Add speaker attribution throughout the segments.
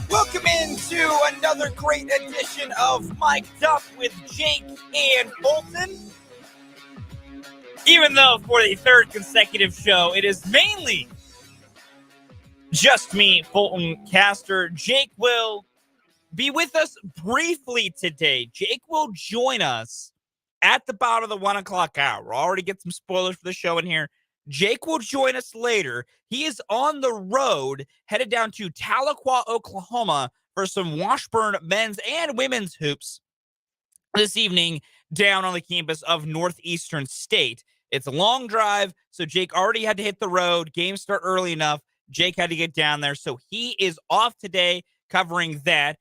Speaker 1: Welcome into another great edition of Mic'd Up with Jake and Fulton. Even though for the third consecutive show, it is mainly just me, Fulton Caster. Jake will be with us briefly today. Jake will join us at the bottom of the 1 o'clock hour. We'll already get some spoilers for the show in here. Jake will join us later. He is on the road, headed down to Tahlequah, Oklahoma for some Washburn men's and women's hoops this evening down on the campus of Northeastern State. It's a long drive, so Jake already had to hit the road. Games start early enough. Jake had to get down there, so he is off today covering that.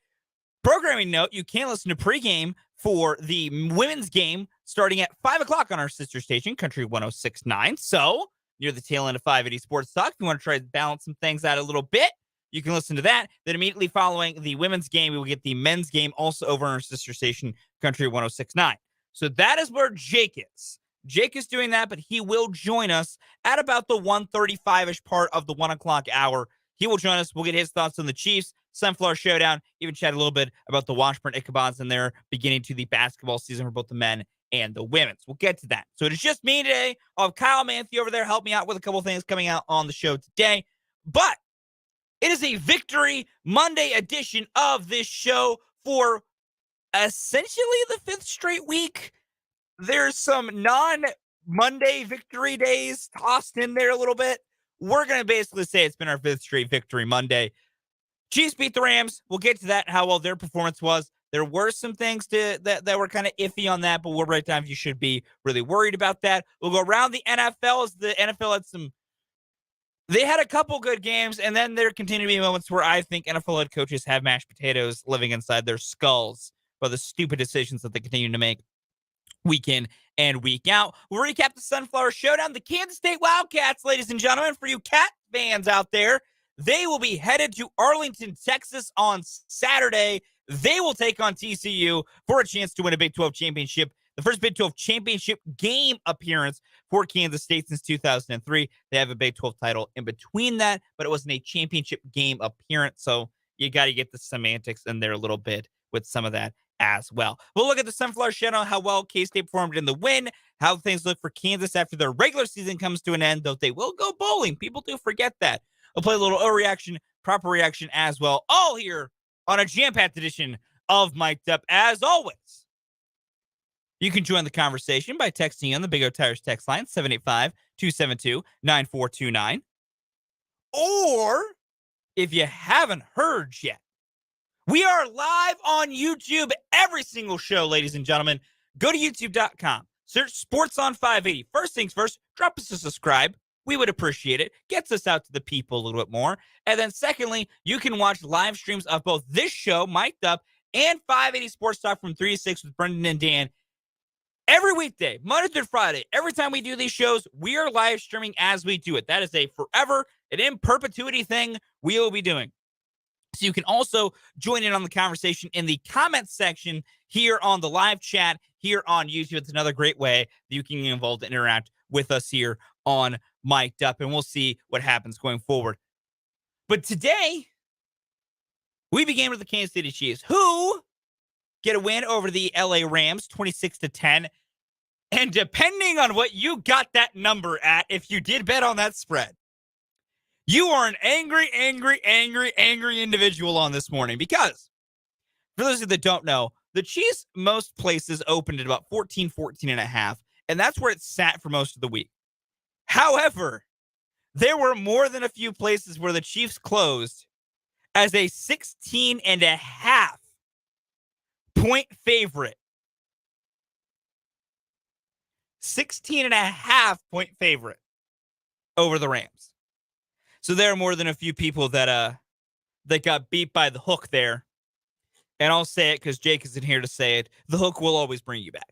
Speaker 1: Programming note, you can listen to pregame for the women's game starting at 5 o'clock on our sister station, Country 106.9. So, near the tail end of 580 Sports Talk, if you want to try to balance some things out a little bit, you can listen to that. Then immediately following the women's game, we will get the men's game also over on our sister station, Country 106.9. So that is where Jake is. Jake is doing that, but he will join us at about the 1:35-ish part of the 1 o'clock hour. He will join us. We'll get his thoughts on the Chiefs, Sunflower Showdown, even chat a little bit about the Washburn Ichabods and their beginning to the basketball season for both the men and the women's. We'll get to that. So it is just me today. I'll have Kyle Manthey over there help me out with a couple things coming out on the show today. But it is a Victory Monday edition of this show for essentially the fifth straight week. There's some non-Monday victory days tossed in there a little bit. We're going to basically say it's been our fifth straight Victory Monday. Chiefs beat the Rams. We'll get to that, how well their performance was. There were some things that were kind of iffy on that, but we'll write down if you should be really worried about that. We'll go around the NFL as the NFL had they had a couple good games, and then there continue to be moments where I think NFL head coaches have mashed potatoes living inside their skulls by the stupid decisions that they continue to make week in and week out. We'll recap the Sunflower Showdown. The Kansas State Wildcats, ladies and gentlemen, for you Cat fans out there, they will be headed to Arlington, Texas on Saturday. They will take on TCU for a chance to win a Big 12 championship, the first Big 12 championship game appearance for Kansas State since 2003. They have a Big 12 title in between that, but it wasn't a championship game appearance, so you got to get the semantics in there a little bit with some of that as well. We'll look at the Sunflower Showdown, how well K-State performed in the win, how things look for Kansas after their regular season comes to an end, though they will go bowling. People do forget that. We'll play a little overreaction, proper reaction as well, all here on a jam-packed edition of Mic'd Up. As always, you can join the conversation by texting on the Big O Tires text line, 785-272-9429. Or, if you haven't heard yet, we are live on YouTube every single show, ladies and gentlemen. Go to youtube.com, search Sports on 580. First things first, drop us a subscribe. We would appreciate it. Gets us out to the people a little bit more. And then secondly, you can watch live streams of both this show, Mic'd Up, and 580 Sports Talk from 3 to 6 with Brendan and Dan every weekday, Monday through Friday. Every time we do these shows, we are live streaming as we do it. That is a forever and in perpetuity thing we will be doing. So you can also join in on the conversation in the comments section here on the live chat here on YouTube. It's another great way that you can get involved and interact with us here on Mic'd Up, and we'll see what happens going forward. But today, we begin with the Kansas City Chiefs, who get a win over the LA Rams, 26-10. And depending on what you got that number at, if you did bet on that spread, you are an angry individual on this morning, because for those of you that don't know, the Chiefs, most places opened at about 14 and a half, and that's where it sat for most of the week. However, there were more than a few places where the Chiefs closed as a 16 and a half point favorite. 16 and a half point favorite over the Rams. So there are more than a few people that got beat by the hook there. And I'll say it because Jake isn't here to say it. The hook will always bring you back.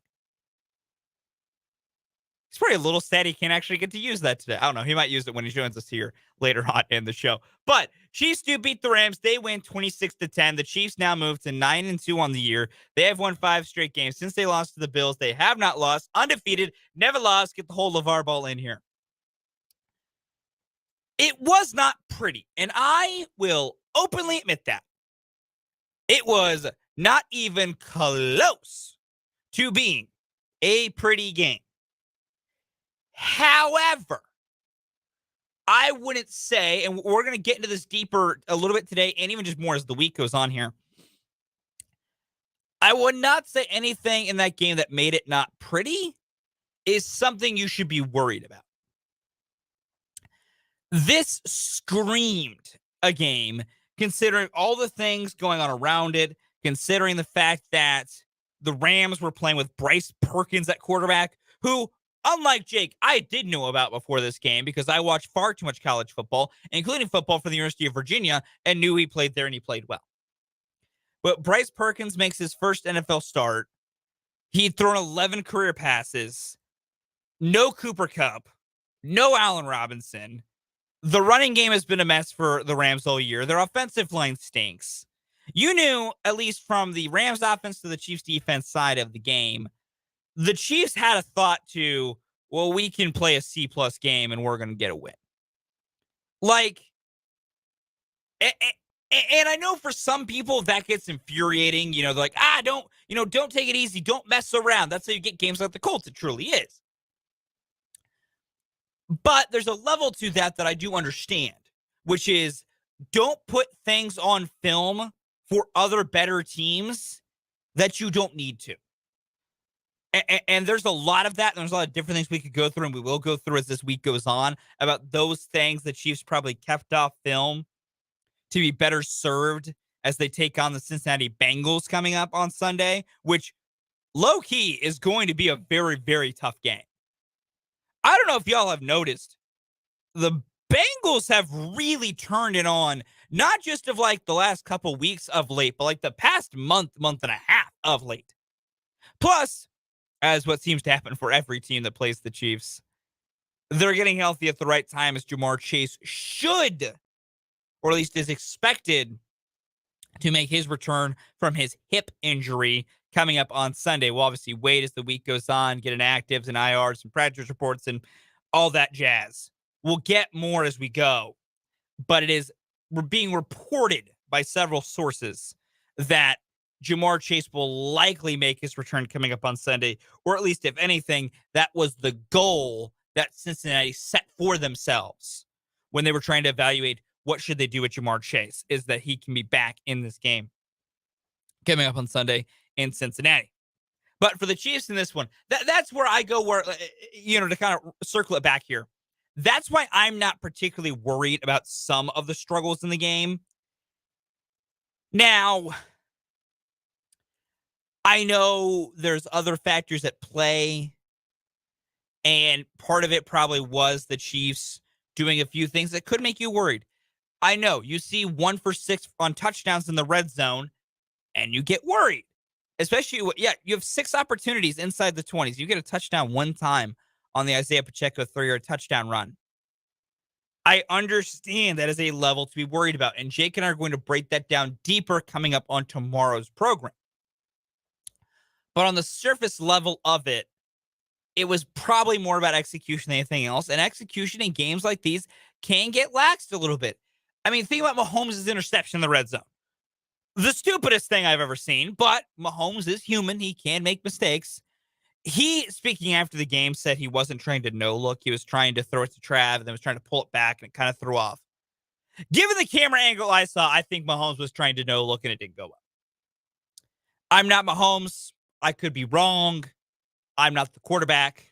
Speaker 1: He's probably a little sad he can't actually get to use that today. I don't know. He might use it when he joins us here later on in the show. But Chiefs do beat the Rams. They win 26-10. The Chiefs now move to 9-2 on the year. They have won 5 straight games. Since they lost to the Bills, they have not lost. Undefeated, never lost. Get the whole LeVar Ball in here. It was not pretty, and I will openly admit that. It was not even close to being a pretty game. However, I wouldn't say, and we're going to get into this deeper a little bit today, and even just more as the week goes on here. I would not say anything in that game that made it not pretty is something you should be worried about. This screamed a game, considering all the things going on around it, considering the fact that the Rams were playing with Bryce Perkins at quarterback, who, unlike Jake, I did know about before this game because I watched far too much college football, including football for the University of Virginia, and knew he played there and he played well. But Bryce Perkins makes his first NFL start. He'd thrown 11 career passes, no Cooper Kupp, no Allen Robinson. The running game has been a mess for the Rams all year. Their offensive line stinks. You knew, at least from the Rams offense to the Chiefs defense side of the game, the Chiefs had a thought to, well, we can play a C-plus game and we're going to get a win. Like, and I know for some people that gets infuriating. You know, they're like, don't take it easy. Don't mess around. That's how you get games like the Colts. It truly is. But there's a level to that I do understand, which is don't put things on film for other better teams that you don't need to. And there's a lot of that. And there's a lot of different things we could go through, and we will go through as this week goes on about those things the Chiefs probably kept off film to be better served as they take on the Cincinnati Bengals coming up on Sunday, which low-key is going to be a very, very tough game. I don't know if y'all have noticed, the Bengals have really turned it on, not just of like the last couple weeks of late, but like the past month and a half of late. Plus, as what seems to happen for every team that plays the Chiefs, they're getting healthy at the right time as Ja'Marr Chase should, or at least is expected to make his return from his hip injury coming up on Sunday. We'll obviously wait as the week goes on, get inactives and IRs and practice reports and all that jazz. We'll get more as we go, but it is being reported by several sources that Ja'Marr Chase will likely make his return coming up on Sunday, or at least, if anything, that was the goal that Cincinnati set for themselves when they were trying to evaluate what should they do with Ja'Marr Chase, is that he can be back in this game coming up on Sunday in Cincinnati. But for the Chiefs in this one, that's where I go, where, to kind of circle it back here. That's why I'm not particularly worried about some of the struggles in the game. Now, I know there's other factors at play, and part of it probably was the Chiefs doing a few things that could make you worried. I know you see 1 for 6 on touchdowns in the red zone, and you get worried. Especially, you have 6 opportunities inside the 20s. You get a touchdown one time on the Isaiah Pacheco 3-yard touchdown run. I understand that is a level to be worried about, and Jake and I are going to break that down deeper coming up on tomorrow's program. But on the surface level of it, it was probably more about execution than anything else, and execution in games like these can get laxed a little bit. I mean, think about Mahomes' interception in the red zone. The stupidest thing I've ever seen, but Mahomes is human. He can make mistakes. He, speaking after the game, said he wasn't trying to no-look. He was trying to throw it to Trav and then was trying to pull it back, and it kind of threw off. Given the camera angle I saw, I think Mahomes was trying to no-look, and it didn't go well. I'm not Mahomes. I could be wrong. I'm not the quarterback.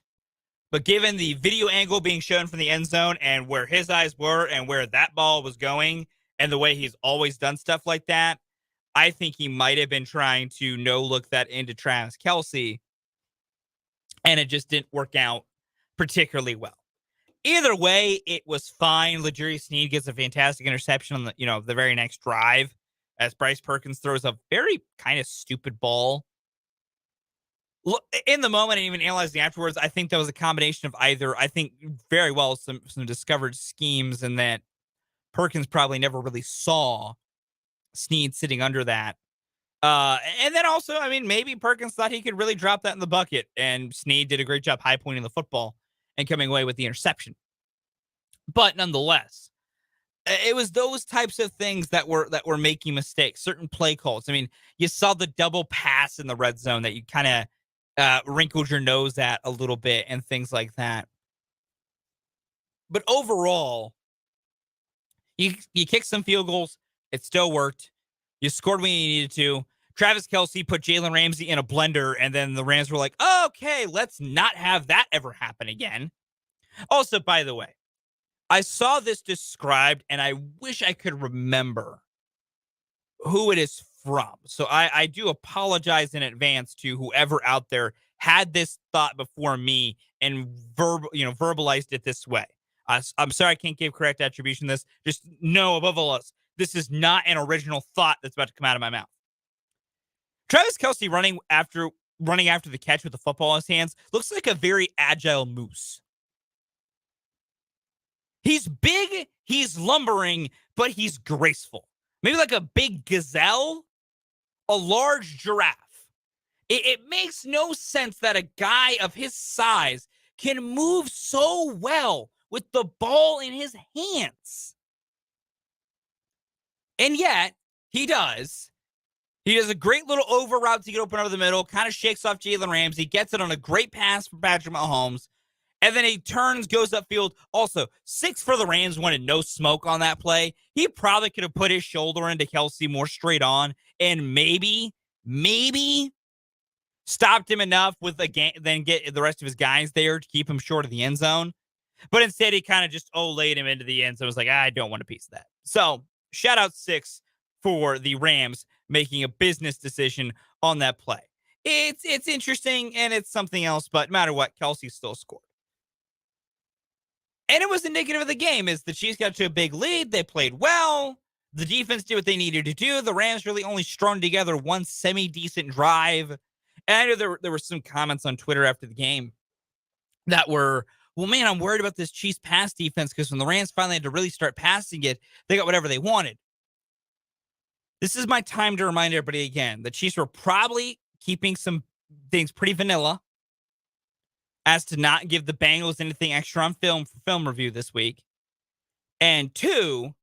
Speaker 1: But given the video angle being shown from the end zone and where his eyes were and where that ball was going and the way he's always done stuff like that, I think he might have been trying to no-look that into Travis Kelce, and it just didn't work out particularly well. Either way, it was fine. L'Jarius Sneed gets a fantastic interception on the very next drive as Bryce Perkins throws a very kind of stupid ball. In the moment and even analyzing afterwards, I think that was a combination of either, I think very well, some discovered schemes, and that Perkins probably never really saw Sneed sitting under that. And then also, I mean, maybe Perkins thought he could really drop that in the bucket, and Sneed did a great job high pointing the football and coming away with the interception. But nonetheless, It was those types of things that were making mistakes, certain play calls. I mean, you saw the double pass in the red zone that you kind of wrinkled your nose at a little bit and things like that. But overall, you kicked some field goals. It still worked. You scored when you needed to. Travis Kelce put Jalen Ramsey in a blender, and then the Rams were like, oh, okay, let's not have that ever happen again. Also, by the way, I saw this described, and I wish I could remember who it is from. So I do apologize in advance to whoever out there had this thought before me and verbalized it this way. I'm sorry I can't give correct attribution to this. Just know above all else, this is not an original thought that's about to come out of my mouth. Travis Kelce running after the catch with the football in his hands looks like a very agile moose. He's big, he's lumbering, but he's graceful. Maybe like a big gazelle, a large giraffe. It makes no sense that a guy of his size can move so well with the ball in his hands. And yet, he does. He does a great little over route to get open over the middle, kind of shakes off Jalen Ramsey, gets it on a great pass for Patrick Mahomes, and then he turns, goes upfield. Also, 6 for the Rams wanted no smoke on that play. He probably could have put his shoulder into Kelce more straight on and maybe stopped him enough with then get the rest of his guys there to keep him short of the end zone. But instead, he kind of just laid him into the end zone. I was like, I don't want a piece of that. So, shout out 6 for the Rams making a business decision on that play. It's interesting and it's something else, but no matter what, Kelce still scored. And it was indicative of the game is the Chiefs got to a big lead. They played well. The defense did what they needed to do. The Rams really only strung together one semi-decent drive. And I know there were some comments on Twitter after the game that were, well, man, I'm worried about this Chiefs pass defense because when the Rams finally had to really start passing it, they got whatever they wanted. This is my time to remind everybody again, the Chiefs were probably keeping some things pretty vanilla as to not give the Bengals anything extra on film for film review this week. And 2,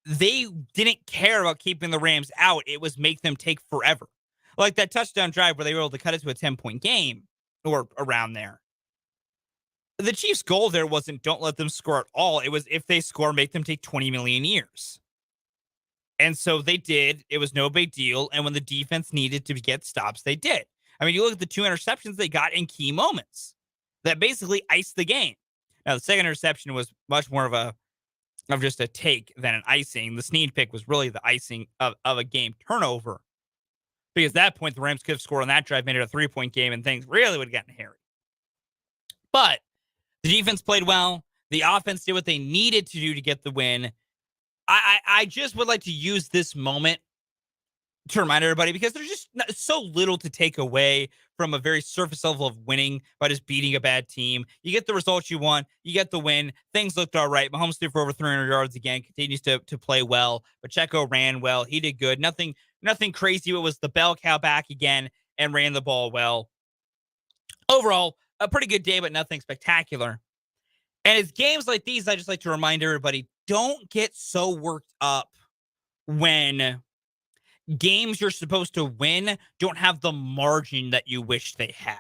Speaker 1: they didn't care about keeping the Rams out. It was make them take forever. Like that touchdown drive where they were able to cut it to a 10-point game or around there. The Chiefs' goal there wasn't don't let them score at all. It was if they score, make them take 20 million years. And so they did. It was no big deal. And when the defense needed to get stops, they did. I mean, you look at the 2 interceptions they got in key moments that basically iced the game. Now, the second interception was much more of just a take than an icing. The Snead pick was really the icing of a game turnover. Because at that point, the Rams could have scored on that drive, made it a 3-point game, and things really would have gotten hairy. But the defense played well. The offense did what they needed to do to get the win. I just would like to use this moment to remind everybody because there's just so little to take away from a very surface level of winning by just beating a bad team. You get the results you want. You get the win. Things looked all right. Mahomes threw for over 300 yards again, continues to play well. Pacheco ran well. He did good. Nothing crazy. It was the bell cow back again and ran the ball well. Overall, a pretty good day, but nothing spectacular. And it's games like these, I just like to remind everybody, don't get so worked up when games you're supposed to win don't have the margin that you wish they had.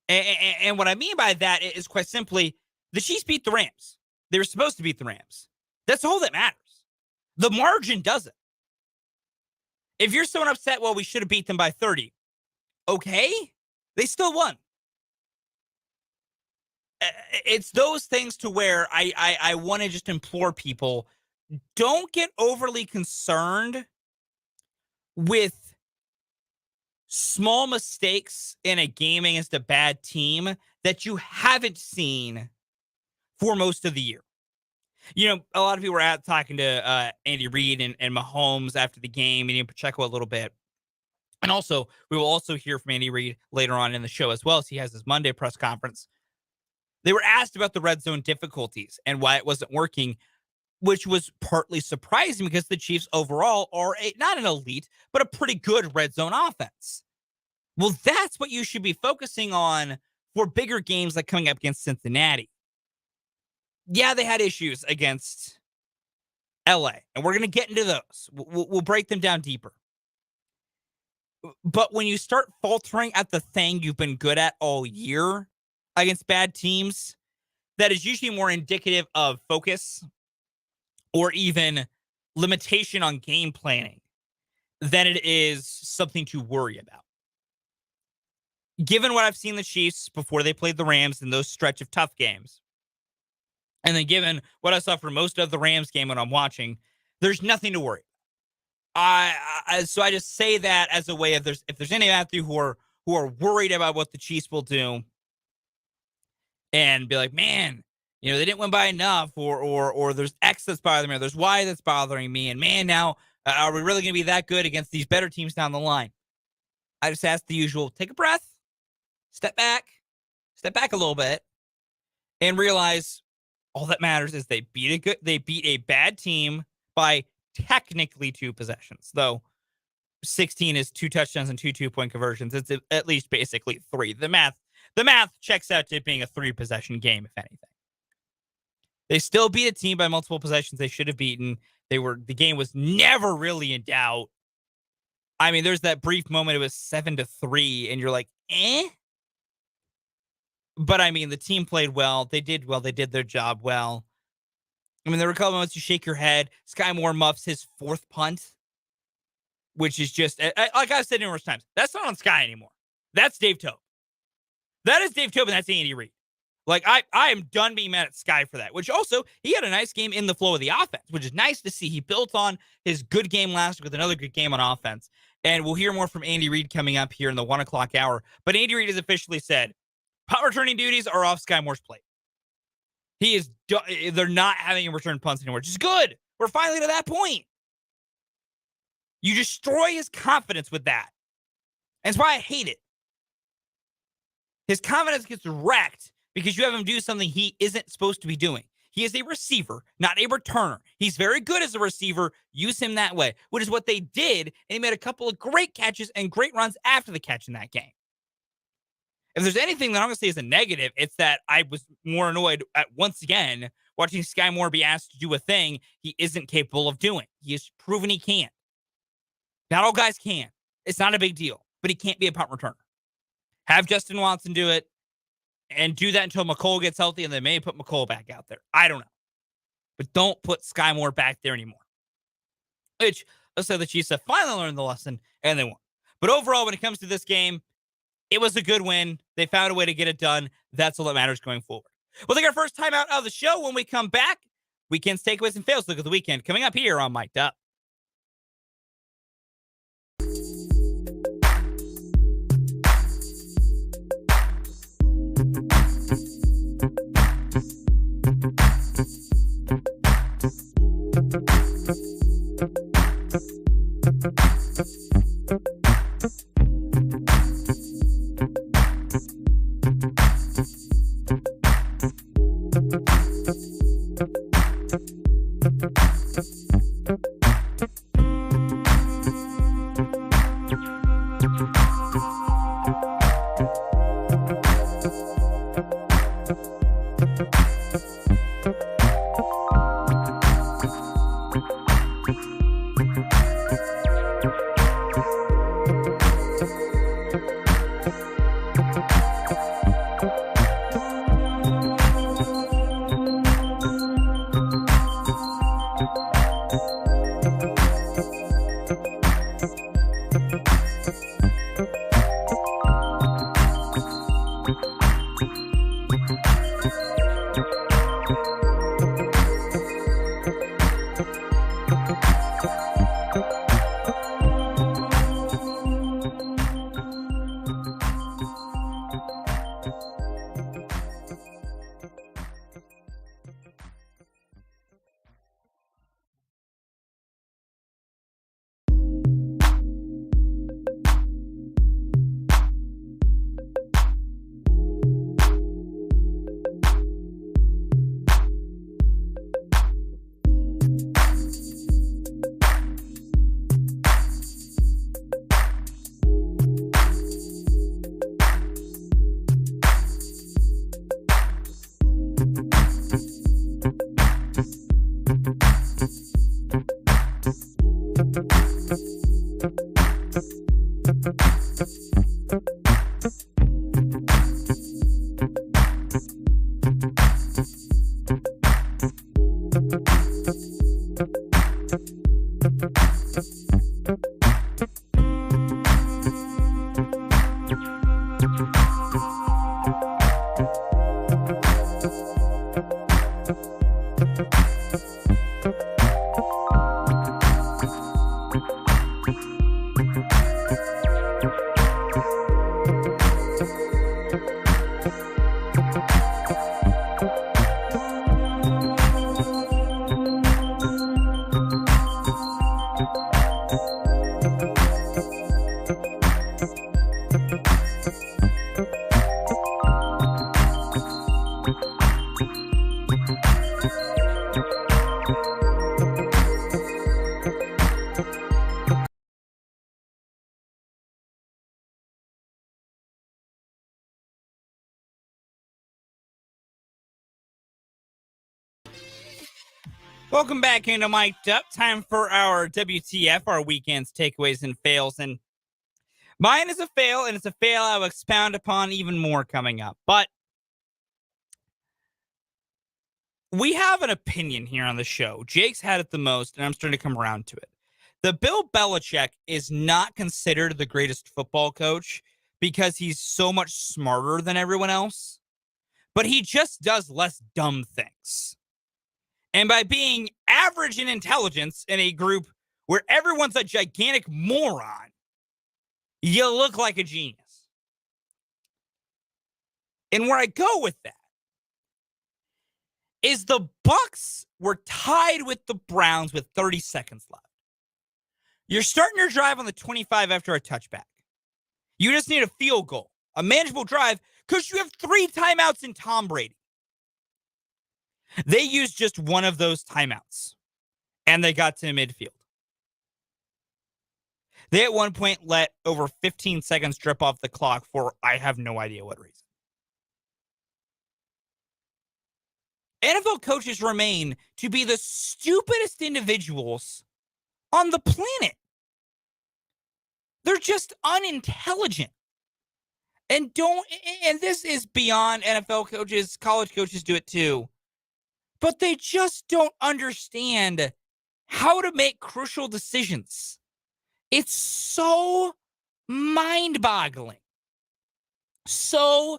Speaker 1: And what I mean by that is quite simply, the Chiefs beat the Rams. They were supposed to beat the Rams. That's all that matters. The margin doesn't. If you're so upset, well, we should have beat them by 30. Okay, they still won. It's those things to where I want to just implore people, don't get overly concerned with small mistakes in a game against a bad team that you haven't seen for most of the year. You know, a lot of people were talking to Andy Reid and Mahomes after the game, and Pacheco a little bit. And also, we will also hear from Andy Reid later on in the show as well, as he has his Monday press conference. They were asked about the red zone difficulties and why it wasn't working, which was partly surprising because the Chiefs overall are not an elite, but a pretty good red zone offense. Well, that's what you should be focusing on for bigger games like coming up against Cincinnati. Yeah, they had issues against LA, and we're going to get into those. We'll break them down deeper. But when you start faltering at the thing you've been good at all year against bad teams, that is usually more indicative of focus or even limitation on game planning than it is something to worry about. Given what I've seen the Chiefs before they played the Rams in those stretch of tough games, and then given what I saw for most of the Rams game when I'm watching, there's nothing to worry. So I just say that as a way of if there's any out there who are worried about what the Chiefs will do and be like, man, they didn't win by enough, or there's X that's bothering me, or there's Y that's bothering me, and man, now are we really going to be that good against these better teams down the line? I just ask the usual: take a breath, step back a little bit, and realize all that matters is they beat a bad team by technically 2 possessions, though 16 is 2 touchdowns and 2 2-point conversions. It's at least basically 3. The math checks out to being a 3-possession game, if anything. They still beat a team by multiple possessions they should have beaten. The game was never really in doubt. I mean, there's that brief moment it was 7-3, and you're like, eh? But I mean, the team played well. They did well. They did their job well. I mean, there were a couple moments you shake your head. Sky Moore muffs his 4th punt, which is just, like I've said numerous times, that's not on Sky anymore. That's Dave Tope. That is Dave Tope, and that's Andy Reid. Like, I am done being mad at Sky for that, which also, he had a nice game in the flow of the offense, which is nice to see. He built on his good game last week with another good game on offense. And we'll hear more from Andy Reid coming up here in the 1 o'clock hour. But Andy Reid has officially said, punt returning duties are off Sky Moore's plate. They're not having him return punts anymore, which is good. We're finally to that point. You destroy his confidence with that. And that's why I hate it. His confidence gets wrecked because you have him do something he isn't supposed to be doing. He is a receiver, not a returner. He's very good as a receiver. Use him that way, which is what they did. And he made a couple of great catches and great runs after the catch in that game. If there's anything that I'm going to say is a negative, it's that I was more annoyed at, once again, watching Sky Moore be asked to do a thing he isn't capable of doing. He has proven he can't. Not all guys can. It's not a big deal, but he can't be a punt returner. Have Justin Watson do it, and do that until McColl gets healthy, and then maybe put McColl back out there. I don't know. But don't put Sky Moore back there anymore. Which, let's say the Chiefs have finally learned the lesson, and they won. But overall, when it comes to this game, it was a good win. They found a way to get it done. That's all that matters going forward. We'll take our first time out of the show. When we come back, weekend's takeaways and fails. Look at the weekend coming up here on Mic'd Up. Welcome back into Mic'd Up. Time for our WTF, our weekend's takeaways and fails. And mine is a fail, and it's a fail I will expound upon even more coming up. But we have an opinion here on the show. Jake's had it the most, and I'm starting to come around to it. The Bill Belichick is not considered the greatest football coach because he's so much smarter than everyone else, but he just does less dumb things. And by being average in intelligence in a group where everyone's a gigantic moron, you look like a genius. And where I go with that is the Bucs were tied with the Browns with 30 seconds left. You're starting your drive on the 25 after a touchback. You just need a field goal, a manageable drive, because you have 3 timeouts in Tom Brady. They used just one of those timeouts, and they got to midfield. They at one point let over 15 seconds drip off the clock for I have no idea what reason. NFL coaches remain to be the stupidest individuals on the planet. They're just unintelligent. And this is beyond NFL coaches, college coaches do it too. But they just don't understand how to make crucial decisions. It's so mind-boggling. So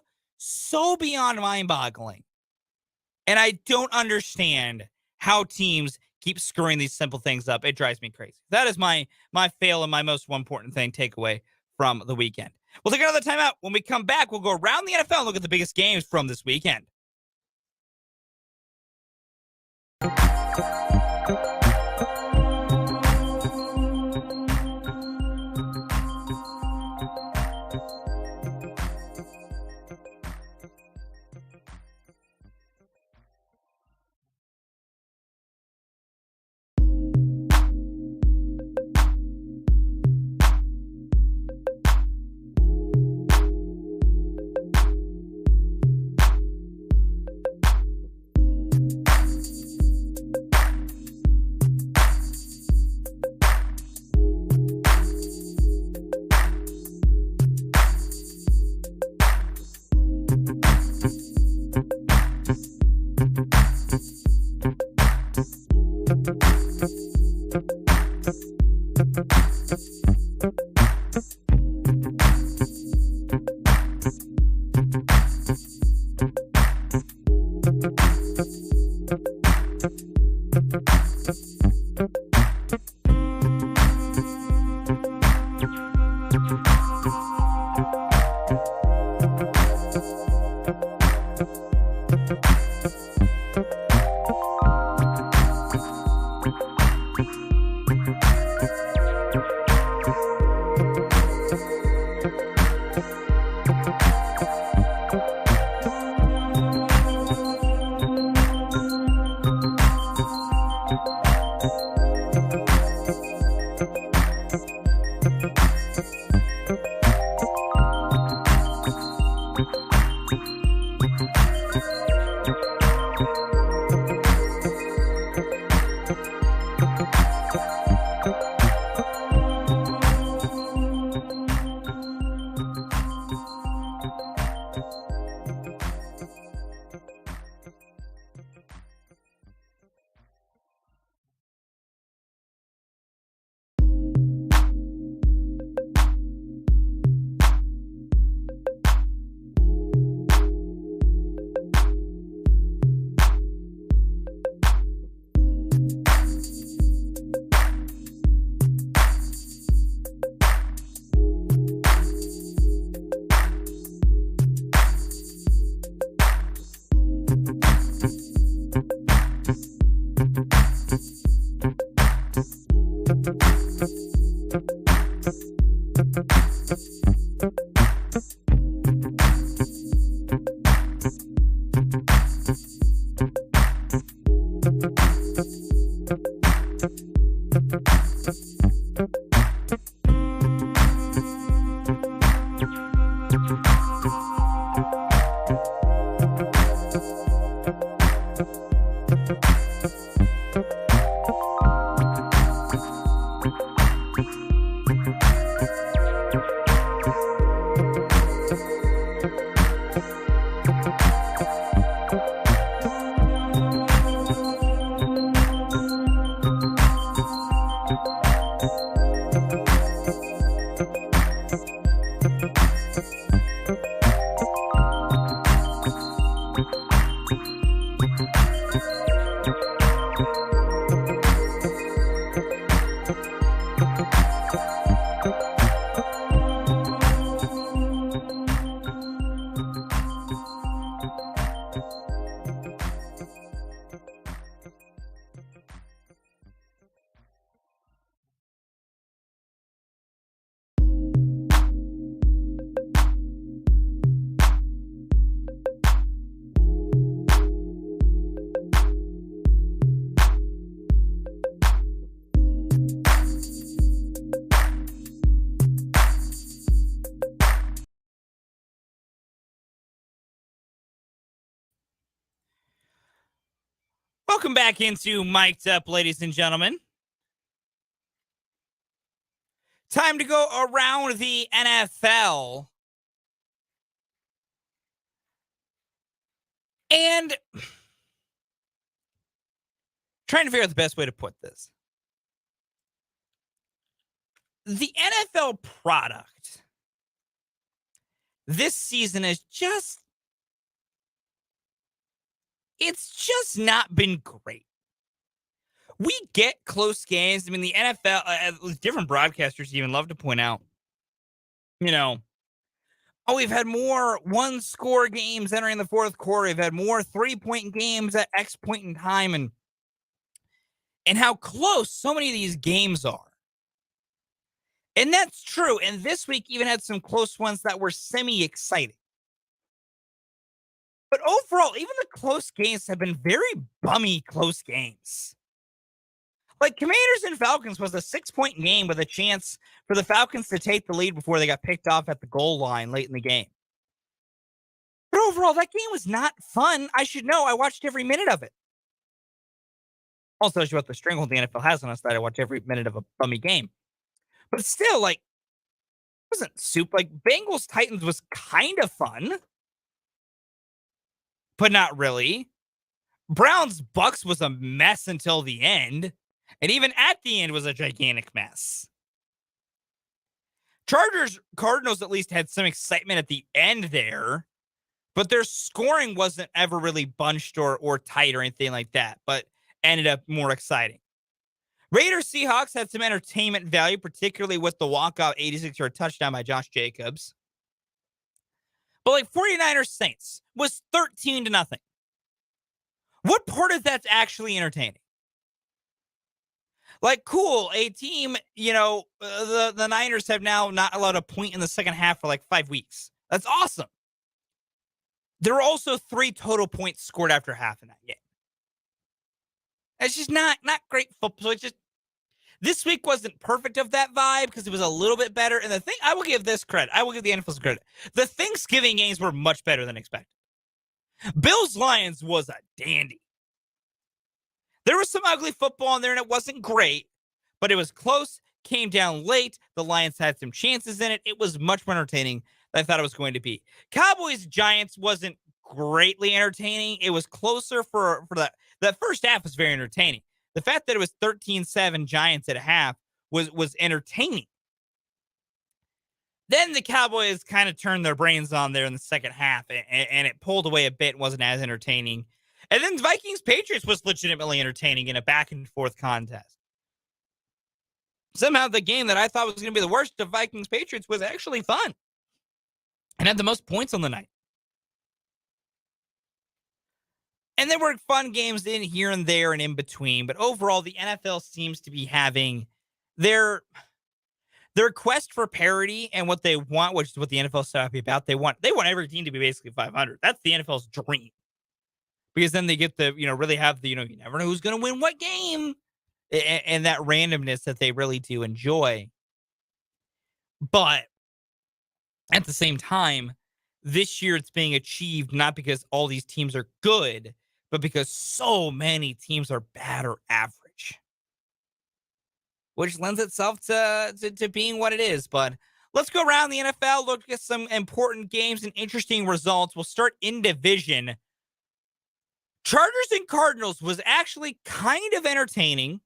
Speaker 1: beyond mind-boggling. And I don't understand how teams keep screwing these simple things up. It drives me crazy. That is my fail and my most important thing takeaway from the weekend. We'll take another timeout. When we come back, we'll go around the NFL and look at the biggest games from this weekend. Welcome back into Mic'd Up, ladies and gentlemen. Time to go around the NFL. And trying to figure out the best way to put this. The NFL product this season is it's just not been great. We get close games. I mean, the NFL, different broadcasters even love to point out, we've had more one-score games entering the fourth quarter. We've had more three-point games at X point in time, and how close so many of these games are. And that's true. And this week even had some close ones that were semi-exciting. But overall, even the close games have been very bummy close games. Like Commanders and Falcons was a 6-point game with a chance for the Falcons to take the lead before they got picked off at the goal line late in the game. But overall, that game was not fun. I should know. I watched every minute of it. Also, shows you what the stranglehold the NFL has on us that I watch every minute of a bummy game. But still, it wasn't soup. Bengals Titans was kind of fun, but not really. Browns Bucks was a mess until the end. And even at the end was a gigantic mess. Chargers Cardinals at least had some excitement at the end there, but their scoring wasn't ever really bunched or tight or anything like that, but ended up more exciting. Raiders Seahawks had some entertainment value, particularly with the walkout 86-yard touchdown by Josh Jacobs. But 49ers Saints was 13-0. What part of that's actually entertaining? Cool, a team, the Niners have now not allowed a point in the second half for 5 weeks. That's awesome. There were also 3 total points scored after half in that game. It's just not great football. So this week wasn't perfect of that vibe because it was a little bit better. And the thing, I will give this credit. I will give the NFL some credit. The Thanksgiving games were much better than expected. Bills Lions was a dandy. There was some ugly football in there, and it wasn't great, but it was close, came down late. The Lions had some chances in it. It was much more entertaining than I thought it was going to be. Cowboys-Giants wasn't greatly entertaining. It was closer for that. That first half was very entertaining. The fact that it was 13-7 Giants at a half was entertaining. Then the Cowboys kind of turned their brains on there in the second half, and it pulled away a bit and wasn't as entertaining. And then Vikings-Patriots was legitimately entertaining in a back-and-forth contest. Somehow the game that I thought was going to be the worst of Vikings-Patriots was actually fun and had the most points on the night. And there were fun games in here and there and in between, but overall the NFL seems to be having their quest for parity and what they want, which is what the NFL is so happy about. They want every team to be basically 500. That's the NFL's dream. Because then they get to, really have the, you never know who's going to win what game. And that randomness that they really do enjoy. But at the same time, this year it's being achieved not because all these teams are good, but because so many teams are bad or average. Which lends itself to being what it is. But let's go around the NFL, look at some important games and interesting results. We'll start in division. Chargers and Cardinals was actually kind of entertaining.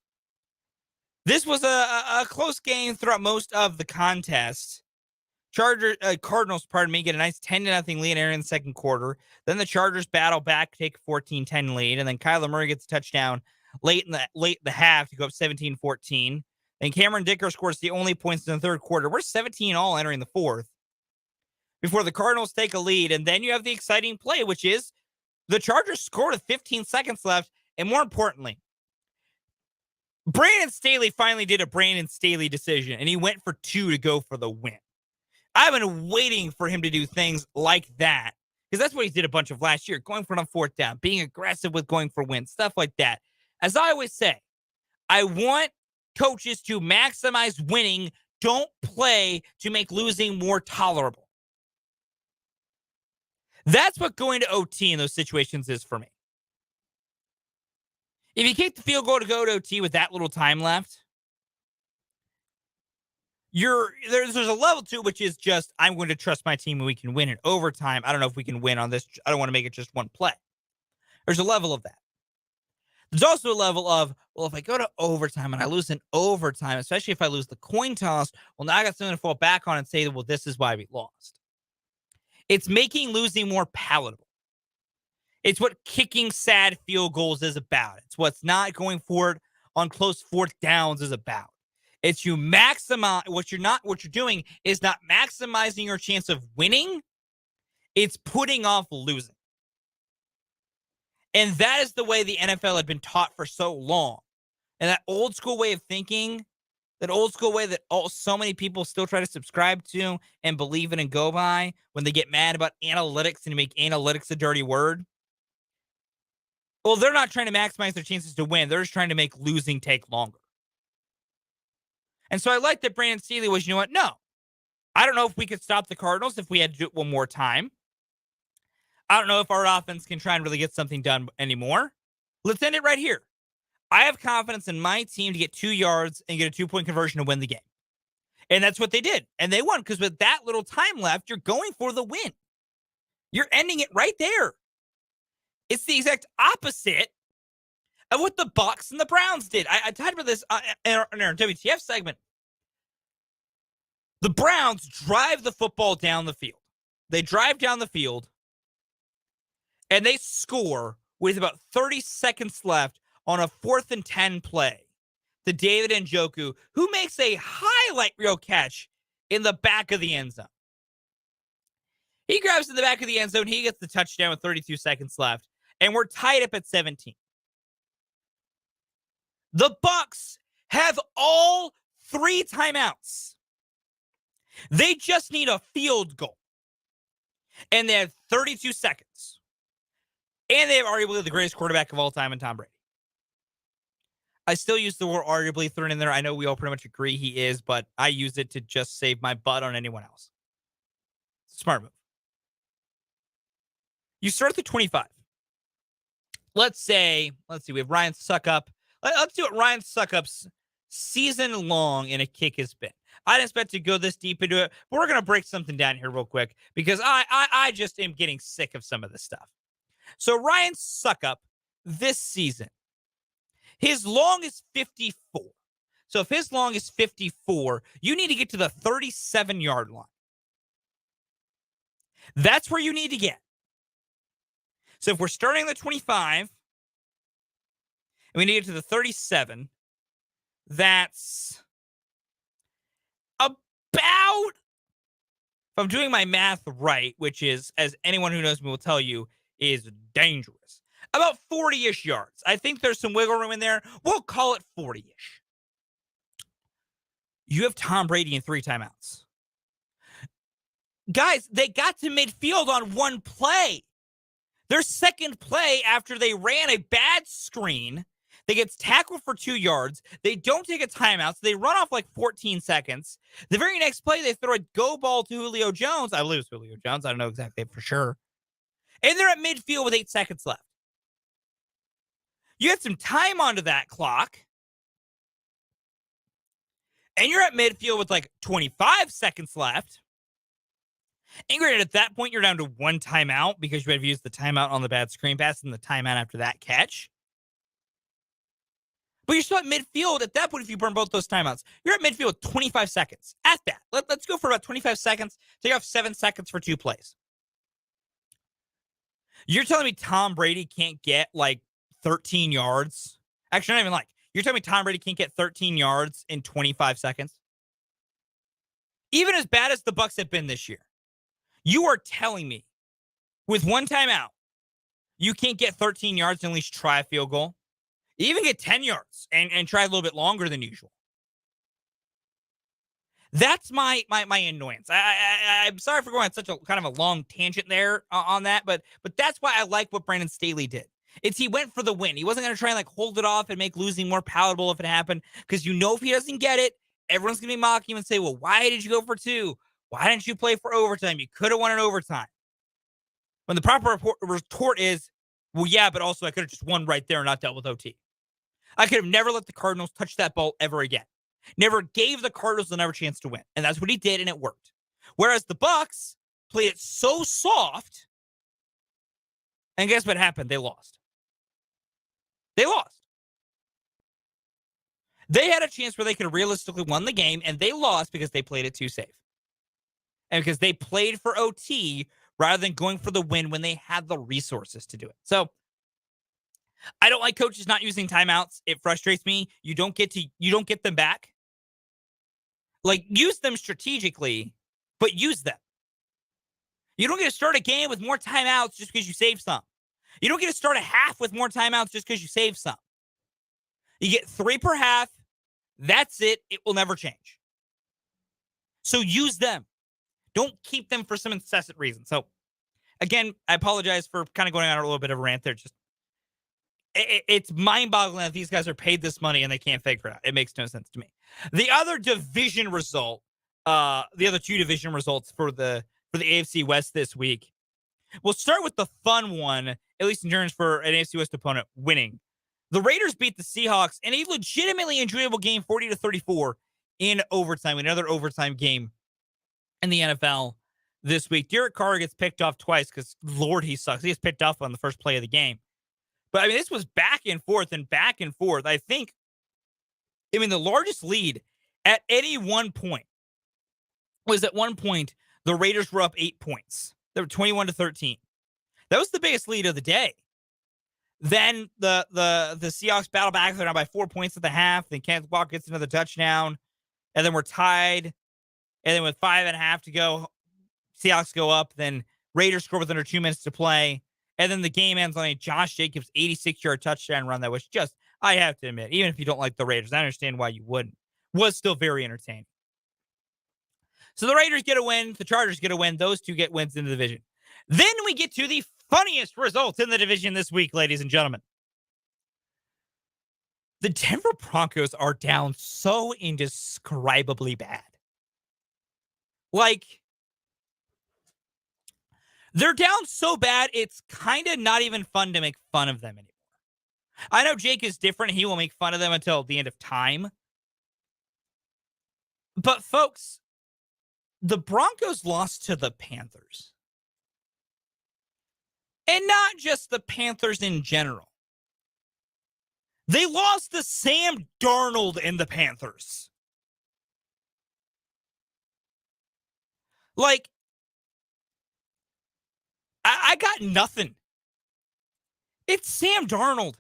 Speaker 1: This was a close game throughout most of the contest. Cardinals, get a nice 10-0 lead entering the second quarter. Then the Chargers battle back, take a 14-10 lead, and then Kyler Murray gets a touchdown late in the half to go up 17-14. Then Cameron Dicker scores the only points in the third quarter. We're 17 all entering the fourth before the Cardinals take a lead, and then you have the exciting play, which is the Chargers scored with 15 seconds left, and more importantly, Brandon Staley finally did a Brandon Staley decision, and he went for 2 to go for the win. I've been waiting for him to do things like that because that's what he did a bunch of last year, going for it on fourth down, being aggressive with going for wins, stuff like that. As I always say, I want coaches to maximize winning. Don't play to make losing more tolerable. That's what going to OT in those situations is for me. If you kick the field goal to go to OT with that little time left, there's a level to it, which is just, I'm going to trust my team and we can win in overtime. I don't know if we can win on this. I don't want to make it just one play. There's a level of that. There's also a level of, well, if I go to overtime and I lose in overtime, especially if I lose the coin toss, well, now I got something to fall back on and say, well, this is why we lost. It's making losing more palatable. It's what kicking sad field goals is about. It's what's not going for it on close fourth downs is about. It's you maximize what you're doing is not maximizing your chance of winning. It's putting off losing. And that is the way the NFL had been taught for so long. And that old school way of thinking, that old school way that so many people still try to subscribe to and believe in and go by when they get mad about analytics and make analytics a dirty word. Well, they're not trying to maximize their chances to win. They're just trying to make losing take longer. And so I like that Brandon Staley was, you know what? No. I don't know if we could stop the Cardinals if we had to do it one more time. I don't know if our offense can try and really get something done anymore. Let's end it right here. I have confidence in my team to get 2 yards and get a 2-point conversion to win the game. And that's what they did. And they won because with that little time left, you're going for the win. You're ending it right there. It's the exact opposite of what the Bucs and the Browns did. I talked about this in our WTF segment. The Browns drive the football down the field. They drive down the field, and they score with about 30 seconds left on a 4th and 10 play to David Njoku, who makes a highlight reel catch in the back of the end zone. He grabs in the back of the end zone. He gets the touchdown with 32 seconds left, and we're tied up at 17. The Bucs have all 3 timeouts. They just need a field goal. And they have 32 seconds. And they have arguably the greatest quarterback of all time in Tom Brady. I still use the word arguably thrown in there. I know we all pretty much agree he is, but I use it to just save my butt on anyone else. Smart move. You start at the 25. Let's see, we have Ryan Suckup. Let's see what Ryan Suckup's season long in a kick has been. I didn't expect to go this deep into it, but we're going to break something down here real quick because I just am getting sick of some of this stuff. So Ryan Suckup this season, his long is 54. So if his long is 54, you need to get to the 37-yard line. That's where you need to get. So if we're starting at the 25, and we need to get to the 37, that's about, if I'm doing my math right, which is, as anyone who knows me will tell you, is dangerous, about 40-ish yards. I think there's some wiggle room in there. We'll call it 40-ish. You have Tom Brady in 3 timeouts. Guys, they got to midfield on 1 play. Their second play after they ran a bad screen, they get tackled for 2 yards. They don't take a timeout, so they run off like 14 seconds. The very next play, they throw a go ball to Julio Jones. I believe it's Julio Jones. I don't know exactly for sure. And they're at midfield with 8 seconds left. You had some time onto that clock. And you're at midfield with like 25 seconds left. And at that point, you're down to 1 timeout because you have used the timeout on the bad screen pass and the timeout after that catch. But you're still at midfield at that point if you burn both those timeouts. You're at midfield with 25 seconds. At that. Let's go for about 25 seconds. Take off 7 seconds for 2 plays. You're telling me Tom Brady can't get like 13 yards? Actually, not even like. You're telling me Tom Brady can't get 13 yards in 25 seconds? Even as bad as the Bucs have been this year, you are telling me with one timeout, you can't get 13 yards and at least try a field goal? Even get 10 yards and try a little bit longer than usual. That's my annoyance. I'm sorry for going on such a kind of a long tangent there on that, but that's why I like what Brandon Staley did. It's he went for the win. He wasn't going to try and like hold it off and make losing more palatable if it happened, because you know if he doesn't get it, everyone's going to be mocking him and say, well, why did you go for 2? Why didn't you play for overtime? You could have won in overtime. When the proper retort is, well, yeah, but also I could have just won right there and not dealt with OT. I could have never let the Cardinals touch that ball ever again. Never gave the Cardinals another chance to win. And that's what he did, and it worked. Whereas the Bucs played it so soft, and guess what happened? They lost. They lost. They had a chance where they could have realistically won the game, and they lost because they played it too safe. And because they played for OT rather than going for the win when they had the resources to do it. So I don't like coaches not using timeouts. It frustrates me. You don't get them back. Like, use them strategically, but use them. You don't get to start a game with more timeouts just because you save some. You don't get to start a half with more timeouts just because you save some. You get 3 per half. That's it. It will never change. So use them. Don't keep them for some incessant reason. So, again, I apologize for kind of going on a little bit of a rant there. Just it's mind-boggling that these guys are paid this money and they can't figure it out. It makes no sense to me. The other division result, the other 2 division results for the AFC West this week. We'll start with the fun one, at least in terms for an AFC West opponent winning. The Raiders beat the Seahawks in a legitimately enjoyable game, 40-34 in overtime. Another overtime game in the NFL this week. Derek Carr gets picked off twice because, Lord, he sucks. He gets picked off on the first play of the game. But, I mean, this was back and forth and back and forth. I mean, the largest lead at any one point was at one point the Raiders were up 8 points. They were 21-13. That was the biggest lead of the day. Then the Seahawks battle back. They're down by 4 points at the half. Then Kenneth Walker gets another touchdown. And then we're tied. And then with 5.5 to go, Seahawks go up. Then Raiders score with under 2 minutes to play. And then the game ends on a Josh Jacobs 86-yard touchdown run that was just, I have to admit, even if you don't like the Raiders, I understand why you wouldn't, was still very entertaining. So the Raiders get a win. The Chargers get a win. Those 2 get wins in the division. Then we get to the funniest results in the division this week, ladies and gentlemen. The Denver Broncos are down so indescribably bad. Like, they're down so bad, it's kind of not even fun to make fun of them anymore. I know Jake is different. He will make fun of them until the end of time. But, folks, the Broncos lost to the Panthers. And not just the Panthers in general. They lost to Sam Darnold and the Panthers. Like, I got nothing. It's Sam Darnold.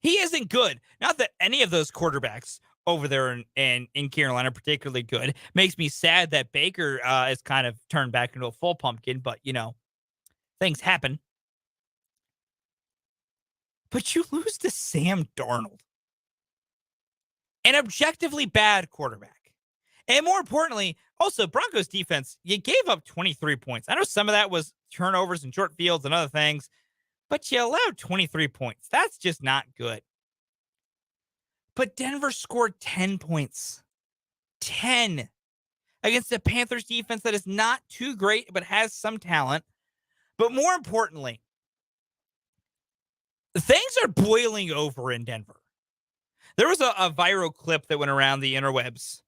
Speaker 1: He isn't good. Not that any of those quarterbacks over there in Carolina are particularly good. Makes me sad that Baker is kind of turned back into a full pumpkin, but, you know, things happen. But you lose to Sam Darnold, an objectively bad quarterback. And more importantly, also, Broncos defense, you gave up 23 points. I know some of that was turnovers and short fields and other things, but you allowed 23 points. That's just not good. But Denver scored 10 points. 10 against the Panthers defense that is not too great, but has some talent. But more importantly, things are boiling over in Denver. There was a viral clip that went around the interwebs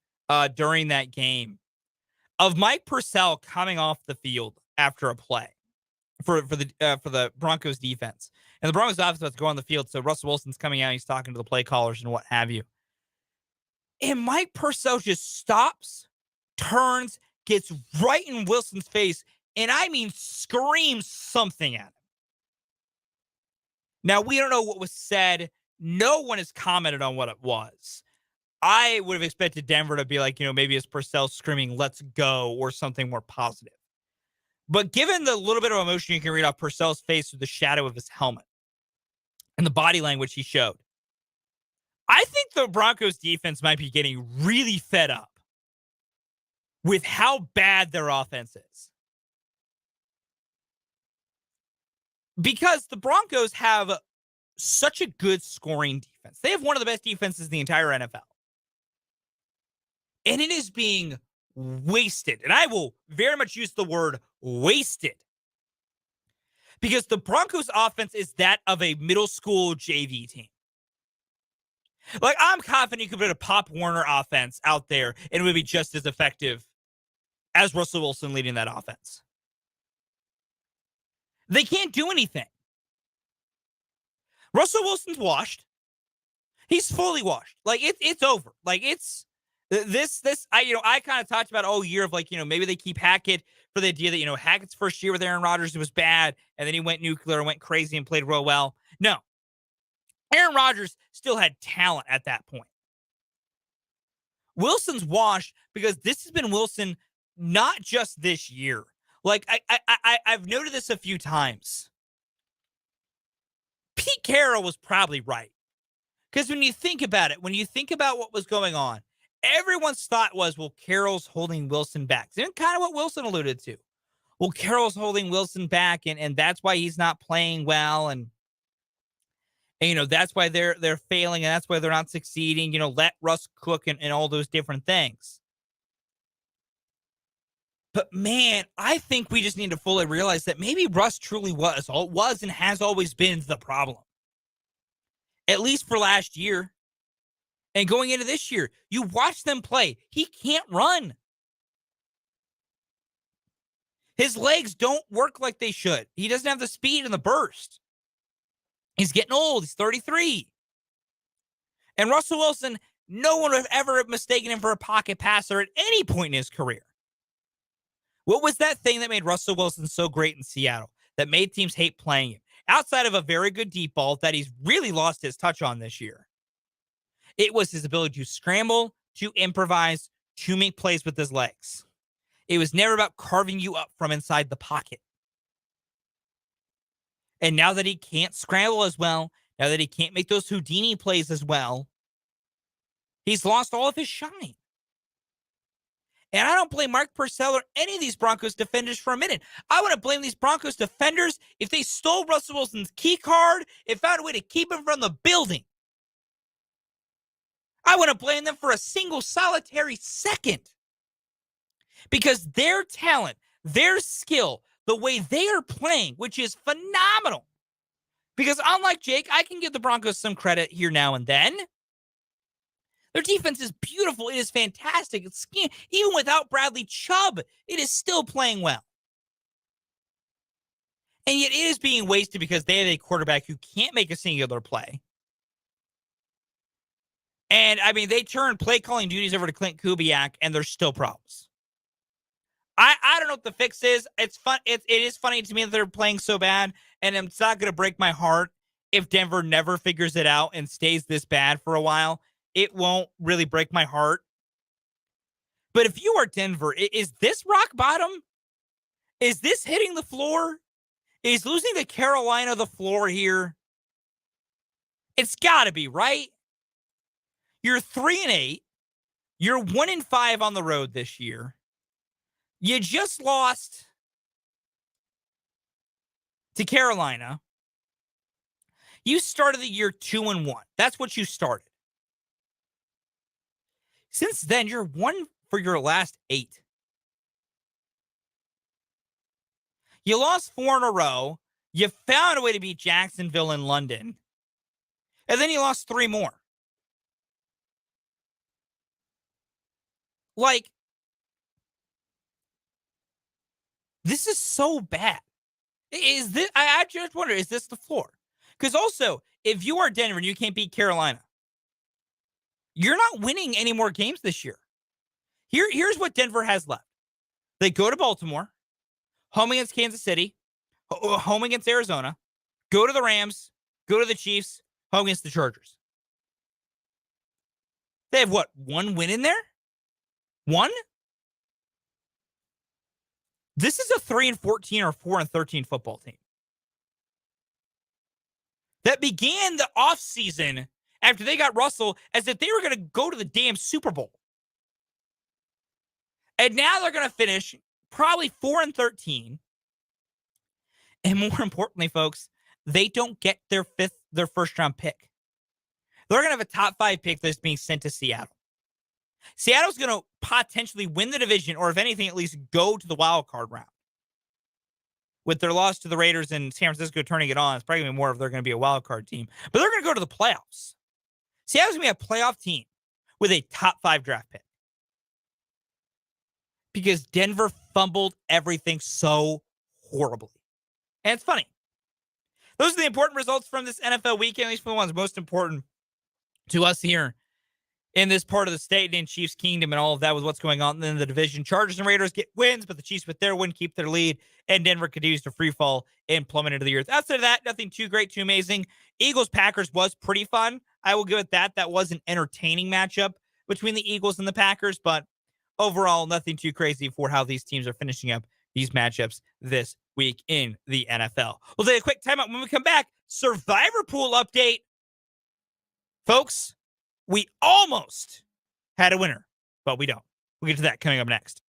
Speaker 1: during that game of Mike Purcell coming off the field after a play for the Broncos defense. And the Broncos offense about to go on the field, so Russell Wilson's coming out, he's talking to the play callers and what have you. And Mike Purcell just stops, turns, gets right in Wilson's face, and I mean screams something at him. Now, we don't know what was said. No one has commented on what it was. I would have expected Denver to be like, maybe it's Purcell screaming, "Let's go," or something more positive. But given the little bit of emotion you can read off Purcell's face through the shadow of his helmet and the body language he showed, I think the Broncos defense might be getting really fed up with how bad their offense is. Because the Broncos have such a good scoring defense. They have one of the best defenses in the entire NFL. And it is being wasted. And I will very much use the word wasted. Because the Broncos offense is that of a middle school JV team. Like, I'm confident you could put a Pop Warner offense out there and it would be just as effective as Russell Wilson leading that offense. They can't do anything. Russell Wilson's washed. He's fully washed. Like, it's over. Like, it's I kind of talked about all year of maybe they keep Hackett for the idea that, Hackett's first year with Aaron Rodgers, it was bad. And then he went nuclear and went crazy and played real well. No. Aaron Rodgers still had talent at that point. Wilson's washed because this has been Wilson not just this year. Like, I've noted this a few times. Pete Carroll was probably right. Because when you think about it, when you think about what was going on, everyone's thought was, well, Carroll's holding Wilson back. It's kind of what Wilson alluded to. Well, Carroll's holding Wilson back, and that's why he's not playing well, and that's why they're failing, and that's why they're not succeeding. Let Russ cook and all those different things. But man, I think we just need to fully realize that maybe Russ truly was and has always been the problem. At least for last year. And going into this year, you watch them play. He can't run. His legs don't work like they should. He doesn't have the speed and the burst. He's getting old. He's 33. And Russell Wilson, no one would have ever mistaken him for a pocket passer at any point in his career. What was that thing that made Russell Wilson so great in Seattle, that made teams hate playing him? Outside of a very good deep ball that he's really lost his touch on this year, it was his ability to scramble, to improvise, to make plays with his legs. It was never about carving you up from inside the pocket. And now that he can't scramble as well, now that he can't make those Houdini plays as well, he's lost all of his shine. And I don't blame Mark Purcell or any of these Broncos defenders for a minute. I want to blame these Broncos defenders if they stole Russell Wilson's key card and found a way to keep him from the building. I want to blame them for a single solitary second. Because their talent, their skill, the way they are playing, which is phenomenal. Because unlike Jake, I can give the Broncos some credit here now and then. Their defense is beautiful. It is fantastic. It's, even without Bradley Chubb, it is still playing well. And yet it is being wasted because they have a quarterback who can't make a singular play. And, I mean, they turn play calling duties over to Clint Kubiak, and there's still problems. I don't know what the fix is. It's fun. It is funny to me that they're playing so bad, and it's not going to break my heart if Denver never figures it out and stays this bad for a while. It won't really break my heart. But if you are Denver, is this rock bottom? Is this hitting the floor? Is losing to Carolina the floor here? It's got to be, right? You're 3-8. You're 1-5 on the road this year. You just lost to Carolina. You started the year 2-1. That's what you started. Since then, you're 1 for your last 8. You lost 4 in a row. You found a way to beat Jacksonville in London. And then you lost 3 more. Like, this is so bad. Is this? I just wonder, is this the floor? Because also, if you are Denver and you can't beat Carolina, you're not winning any more games this year. Here's what Denver has left. They go to Baltimore, home against Kansas City, home against Arizona, go to the Rams, go to the Chiefs, home against the Chargers. They have what, one win in there? One? This is a 3-14 or 4-13 football team that began the offseason after they got Russell as if they were going to go to the damn Super Bowl. And now they're going to finish probably 4-13. And more importantly, folks, they don't get their first round pick. They're going to have a top 5 pick that's being sent to Seattle. Seattle's going to potentially win the division, or if anything, at least go to the wild card round. With their loss to the Raiders and San Francisco turning it on, it's probably going to be more if they're going to be a wild card team. But they're going to go to the playoffs. Seattle's going to be a playoff team with a top 5 draft pick. Because Denver fumbled everything so horribly. And it's funny. Those are the important results from this NFL weekend, at least for the ones most important to us here in this part of the state and Chiefs Kingdom and all of that with what's going on in the division. Chargers and Raiders get wins, but the Chiefs with their win keep their lead, and Denver continues to free fall and plummet into the earth. Outside of that, nothing too great, too amazing. Eagles-Packers was pretty fun. I will give it that. That was an entertaining matchup between the Eagles and the Packers, but overall, nothing too crazy for how these teams are finishing up these matchups this week in the NFL. We'll take a quick timeout. When we come back, Survivor Pool update. Folks, we almost had a winner, but we don't. We'll get to that coming up next.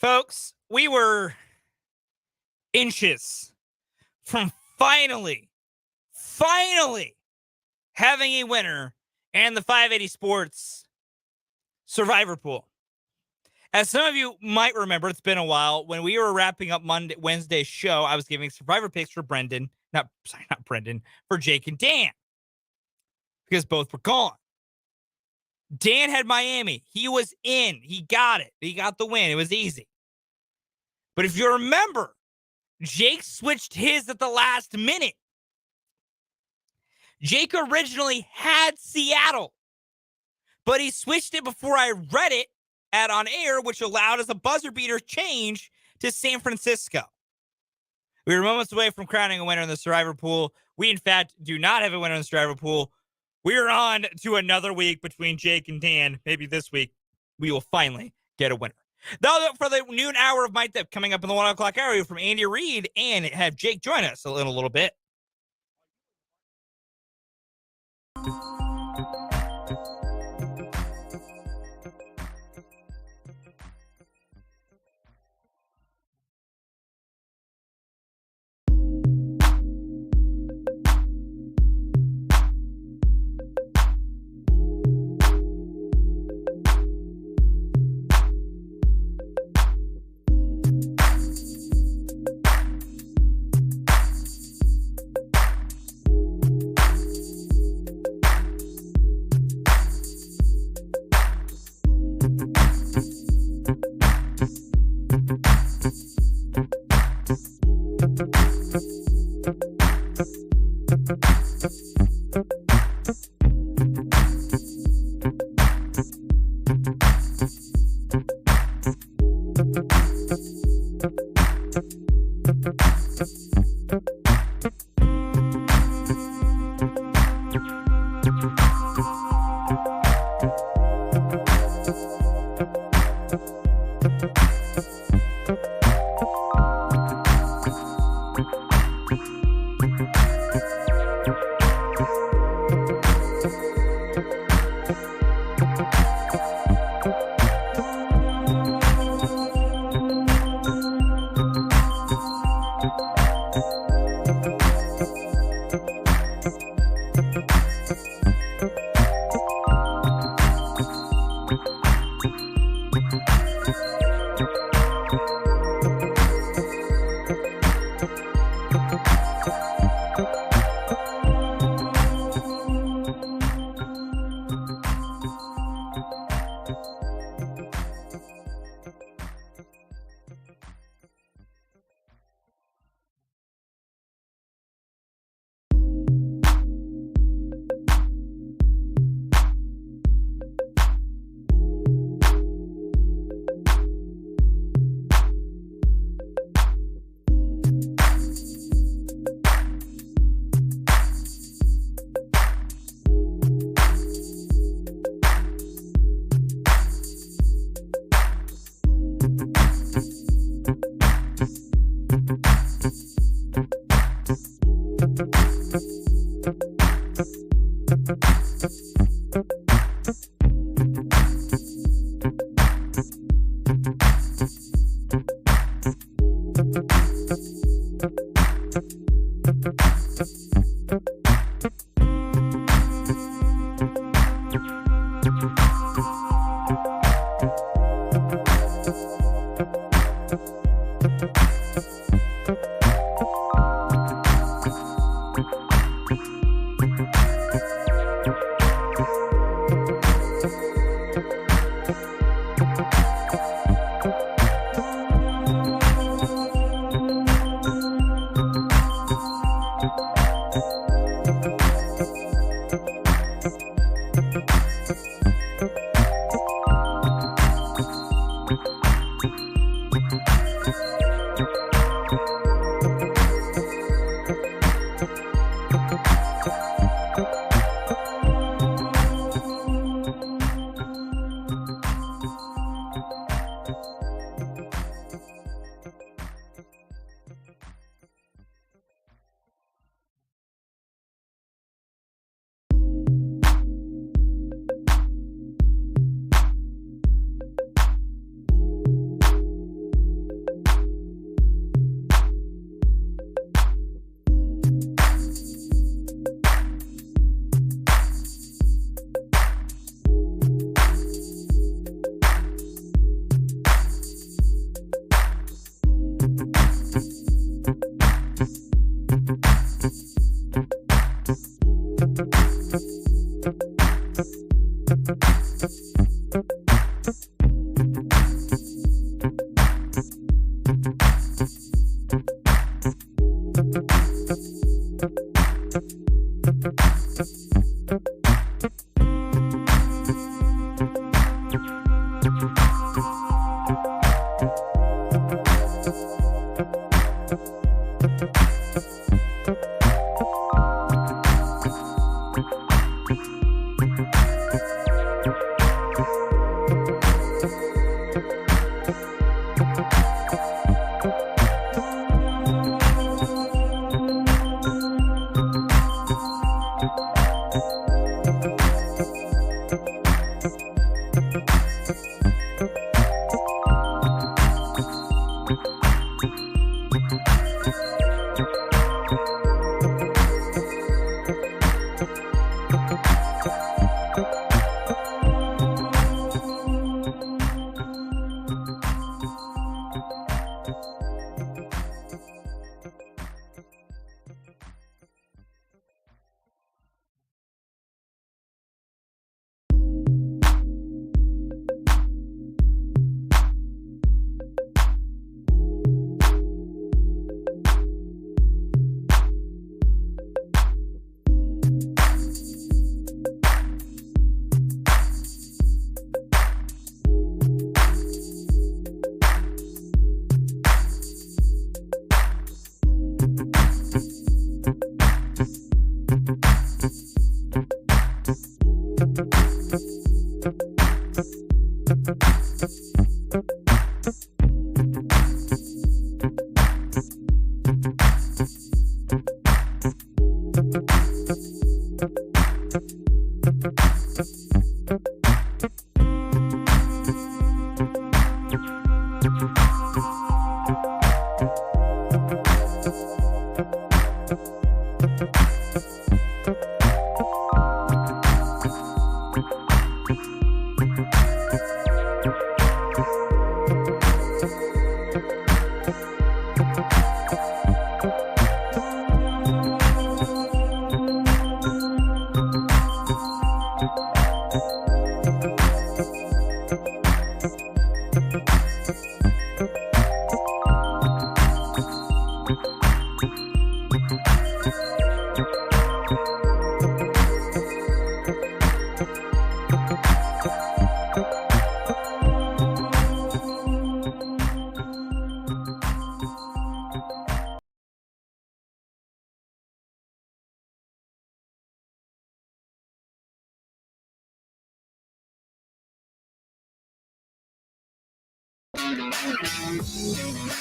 Speaker 1: Folks, we were inches from finally having a winner and the 580 Sports Survivor Pool. As some of you might remember, it's been a while. When we were wrapping up Wednesday's show, I was giving Survivor picks for for Jake and Dan, because both were gone. Dan had Miami. He was in. He got it. He got the win. It was easy. But if you remember, Jake switched his at the last minute. Jake originally had Seattle, but he switched it before I read it on air, which allowed us a buzzer beater change to San Francisco. We were moments away from crowning a winner in the Survivor Pool. We, in fact, do not have a winner in the Survivor Pool. We're on to another week between Jake and Dan. Maybe this week we will finally get a winner. Now, for the noon hour of Mike Dip coming up in the 1 o'clock hour from Andy Reid, and have Jake join us in a little bit.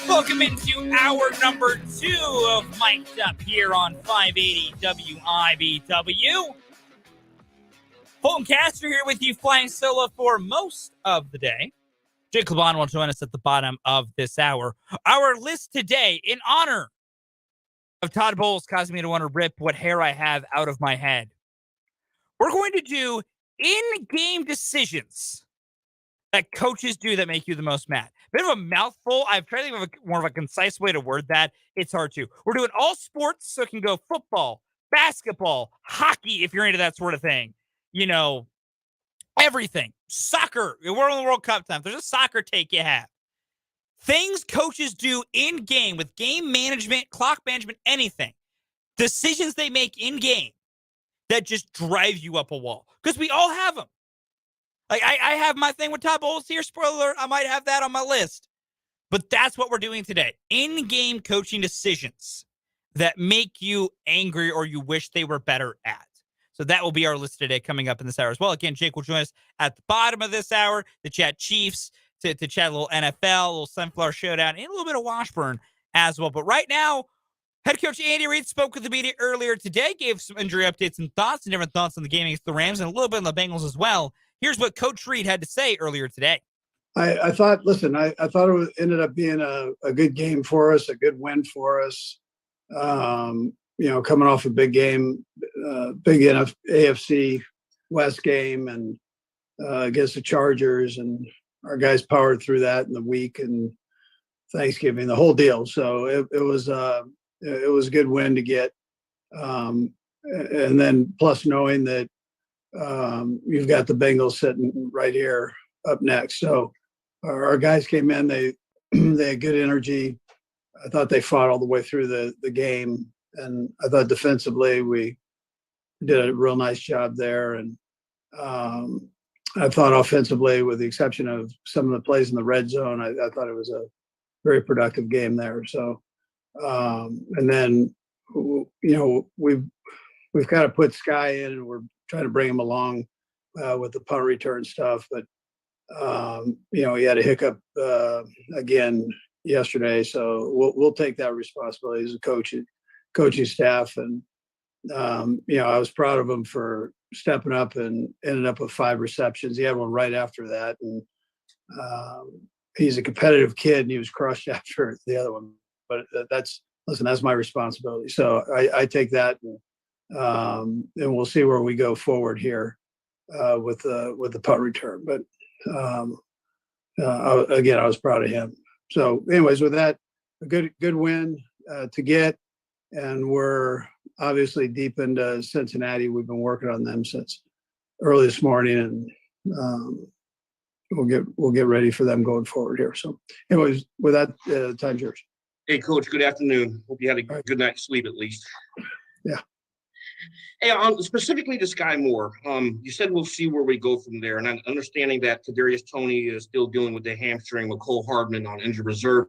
Speaker 1: Welcome into hour number 2 of Mic'd Up here on 580 WIBW. Fulton Caster here with you, flying solo for most of the day. Jake LeBon will join us at the bottom of this hour. Our list today, in honor of Todd Bowles causing me to want to rip what hair I have out of my head. We're going to do in-game decisions that coaches do that make you the most mad. Bit of a mouthful. I've tried to think of more of a concise way to word that. It's hard to. We're doing all sports, so it can go football, basketball, hockey, if you're into that sort of thing. You know, everything. Soccer. We're on the World Cup time. There's a soccer take you have. Things coaches do in-game with game management, clock management, anything. Decisions they make in-game that just drive you up a wall. Because we all have them. Like, I have my thing with Todd Bowles here. Spoiler alert, I might have that on my list. But that's what we're doing today. In-game coaching decisions that make you angry or you wish they were better at. So that will be our list today coming up in this hour as well. Again, Jake will join us at the bottom of this hour to chat Chiefs, to chat a little NFL, a little Sunflower Showdown, and a little bit of Washburn as well. But right now, head coach Andy Reid spoke with the media earlier today, gave some injury updates and thoughts, and different thoughts on the game against the Rams, and a little bit on the Bengals as well. Here's what Coach Reid had to say earlier today.
Speaker 2: I thought it ended up being a good game for us, a good win for us. Coming off a big game, big AFC West game, and against the Chargers, and our guys powered through that in the week and Thanksgiving, the whole deal. So it was a good win to get, and then plus knowing that you've got the Bengals sitting right here up next. So our guys came in, they had good energy. I thought they fought all the way through the game. And I thought defensively we did a real nice job there. And I thought offensively, with the exception of some of the plays in the red zone, I thought it was a very productive game there. So, and then, we've kind of put Sky in, and we're trying to bring him along with the punt return stuff. But, he had a hiccup again yesterday. So we'll take that responsibility as a coaching staff. And, I was proud of him for stepping up and ended up with 5 receptions. He had one right after that. And he's a competitive kid, and he was crushed after the other one. But that's my responsibility. So I take that, and we'll see where we go forward here with the punt return. But I was proud of him. So anyways, with that, a good win to get. And we're obviously deep into Cincinnati. We've been working on them since early this morning, and we'll get ready for them going forward here. So anyways, with that, time's yours.
Speaker 3: Hey, Coach, good afternoon. Hope you had a good night's sleep at least.
Speaker 2: Yeah.
Speaker 3: Hey, specifically to Sky Moore, you said we'll see where we go from there. And I'm understanding that Kadarius Toney is still dealing with the hamstring with Cole Hardman on injured reserve.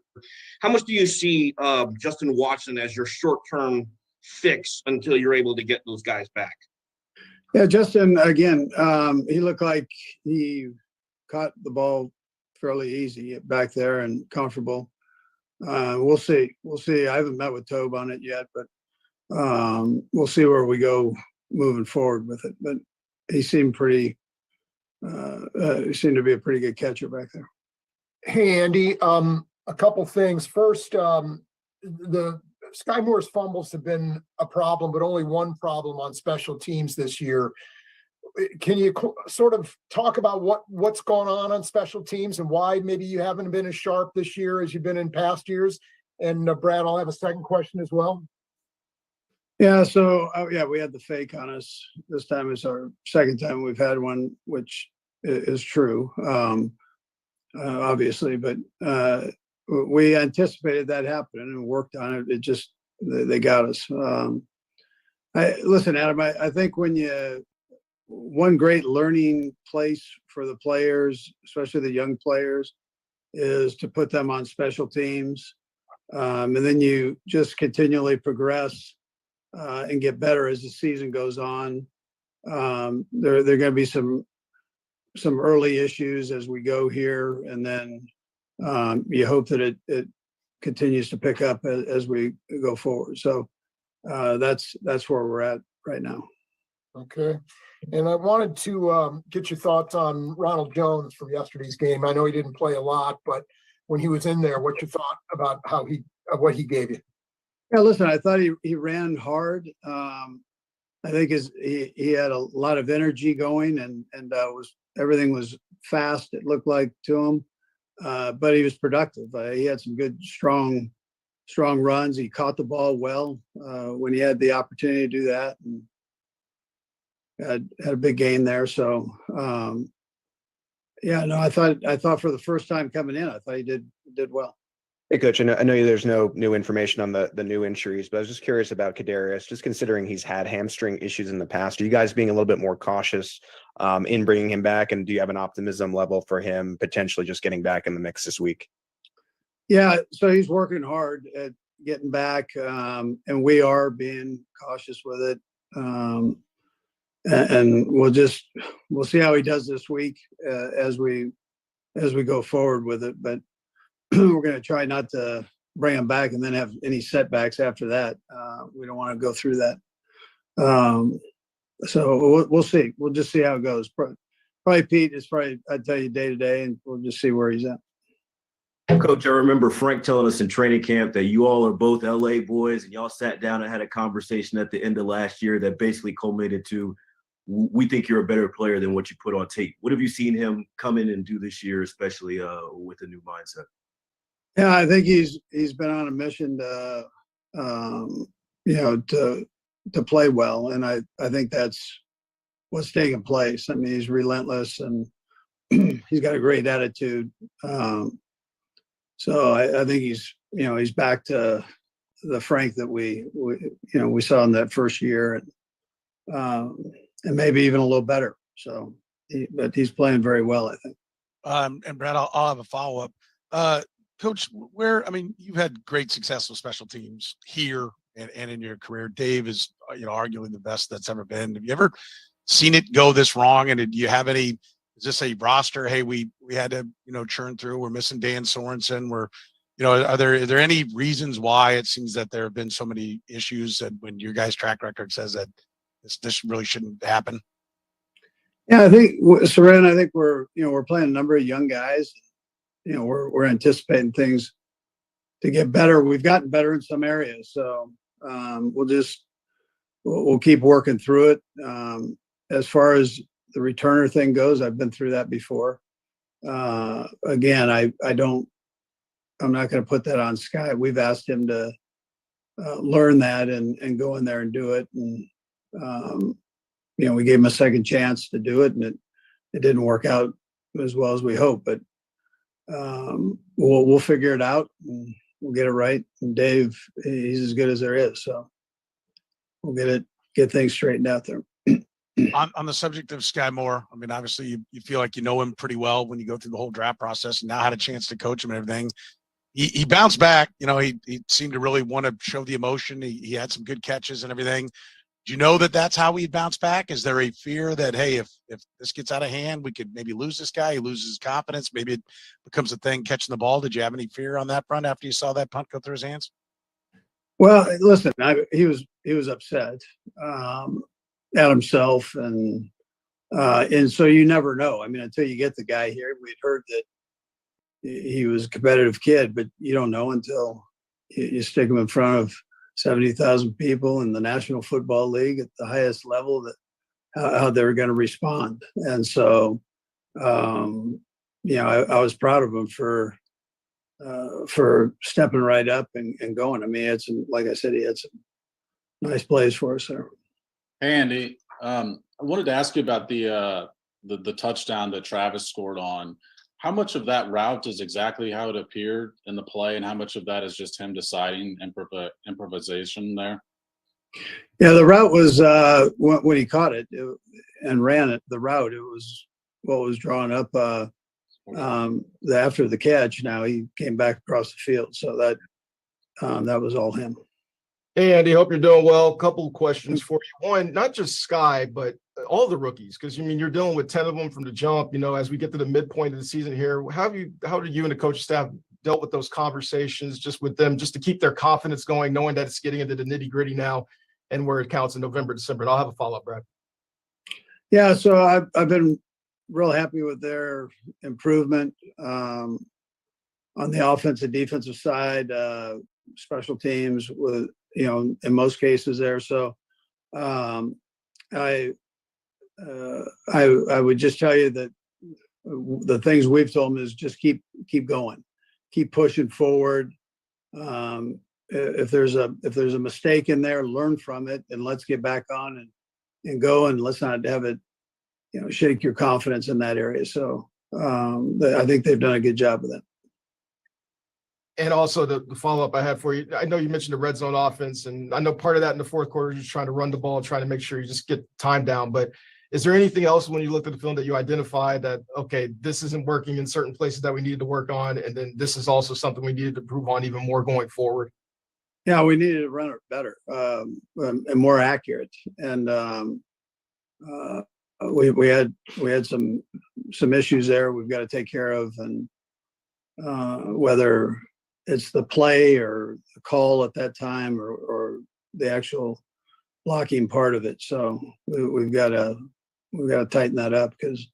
Speaker 3: How much do you see Justin Watson as your short-term fix until you're able to get those guys back?
Speaker 2: Yeah, Justin, again, he looked like he caught the ball fairly easy back there and comfortable. We'll see. I haven't met with Tobe on it yet, but we'll see where we go moving forward with it. But he seemed to be a pretty good catcher back there.
Speaker 4: Hey, Andy, a couple things. First, the Sky Moore's fumbles have been a problem, but only one problem on special teams this year. Can you sort of talk about what's going on special teams and why maybe you haven't been as sharp this year as you've been in past years? And Brad, I'll have a second question as well.
Speaker 2: Yeah, so we had the fake on us. This time is our second time we've had one, which is true, obviously, but we anticipated that happening and worked on it. It just they got us. Listen, Adam, I think one great learning place for the players, especially the young players, is to put them on special teams. And then you just continually progress and get better as the season goes on. There are going to be some early issues as we go here, and then you hope that it continues to pick up as we go forward. So that's where we're at right now.
Speaker 4: Okay. And I wanted to get your thoughts on Ronald Jones from yesterday's game. I know he didn't play a lot, but when he was in there, what's your thought about what he gave you?
Speaker 2: Yeah, listen, I thought he ran hard. I think he had a lot of energy going, and everything was fast. It looked like to him, but he was productive. He had some good, strong runs. He caught the ball well when he had the opportunity to do that, and had a big game there. So, yeah, no, I thought for the first time coming in, I thought he did well.
Speaker 5: Hey, Coach, I know there's no new information on the new injuries, but I was just curious about Kadarius, just considering he's had hamstring issues in the past. Are you guys being a little bit more cautious in bringing him back? And do you have an optimism level for him potentially just getting back in the mix this week?
Speaker 2: Yeah, so he's working hard at getting back, and we are being cautious with it. And we'll see how he does this week as we go forward with it. But we're going to try not to bring him back and then have any setbacks after that. We don't want to go through that. So we'll see. We'll just see how it goes. Probably Pete is I'd tell you day to day, and we'll just see where he's at.
Speaker 6: Coach, I remember Frank telling us in training camp that you all are both LA boys, and y'all sat down and had a conversation at the end of last year that basically culminated to, we think you're a better player than what you put on tape. What have you seen him come in and do this year, especially with a new mindset?
Speaker 2: Yeah, I think he's been on a mission to play well, and I think that's what's taking place. I mean, he's relentless, and he's got a great attitude. So I think he's back to the Frank that we saw in that first year, and maybe even a little better. So, but he's playing very well, I think.
Speaker 7: And Brad, I'll have a follow up. Coach, you've had great success with special teams here and in your career. Dave is, arguably the best that's ever been. Have you ever seen it go this wrong? And do you have any, is this a roster? Hey, we had to, churn through. We're missing Dan Sorensen. Are there any reasons why it seems that there have been so many issues that when your guys' track record says that this really shouldn't happen?
Speaker 2: Yeah, I think we're playing a number of young guys. We're anticipating things to get better. We've gotten better in some areas, so we'll keep working through it. As far as the returner thing goes, I've been through that before. Again, I'm not going to put that on Sky. We've asked him to learn that and go in there and do it. And we gave him a second chance to do it, and it didn't work out as well as we hoped. But we'll figure it out, and we'll get it right. And Dave, he's as good as there is, so we'll get things straightened out there.
Speaker 7: On the subject of Sky Moore, obviously you feel like you know him pretty well when you go through the whole draft process, and now had a chance to coach him and everything. He bounced back. He seemed to really want to show the emotion. He had some good catches and everything. Do you know that that's how he bounced back? Is there a fear that, hey, if this gets out of hand, we could maybe lose this guy? He loses his confidence. Maybe it becomes a thing catching the ball. Did you have any fear on that front after you saw that punt go through his hands?
Speaker 2: Well, listen, he was upset at himself, and so you never know. Until you get the guy here. We'd heard that he was a competitive kid, but you don't know until you stick him in front of 70,000 people in the National Football League at the highest level, that how they're going to respond. And so, I was proud of him for stepping right up and going. Like I said, he had some nice plays for us there.
Speaker 8: Hey, Andy, I wanted to ask you about the the touchdown that Travis scored on, how much of that route is exactly how it appeared in the play, and how much of that is just him deciding improvisation there?
Speaker 2: Yeah, the route was when he caught it, and ran it. The route, it was what was drawn up after the catch. Now he came back across the field, so that was all him.
Speaker 9: Hey, Andy, hope you're doing well. Couple of questions for you. One, not just Sky, but all the rookies, because I mean you're dealing with 10 of them from the jump. You know, as we get to the midpoint of the season here, how did you and the coaching staff dealt with those conversations just with them, just to keep their confidence going, knowing that it's getting into the nitty gritty now and where it counts in November, December? And I'll have a follow up, Brad.
Speaker 2: Yeah, so I've been real happy with their improvement on the offensive defensive side, special teams with, you know, in most cases there. So I would just tell you that the things we've told them is just keep going, keep pushing forward. If there's a mistake in there, learn from it, and let's get back on and go, and let's not have it, you know, shake your confidence in that area. So I think they've done a good job with that.
Speaker 9: And also the follow-up I had for you, I know you mentioned the red zone offense, and I know part of that in the fourth quarter is just trying to run the ball, trying to make sure you just get time down. But is there anything else when you looked at the film that you identified that, okay, this isn't working in certain places that we needed to work on, and then this is also something we needed to improve on even more going forward?
Speaker 2: Yeah, we needed to run it better and more accurate. And we had some issues there we've got to take care of, and whether it's the play or the call at that time or the actual blocking part of it. So we've got to tighten that up, because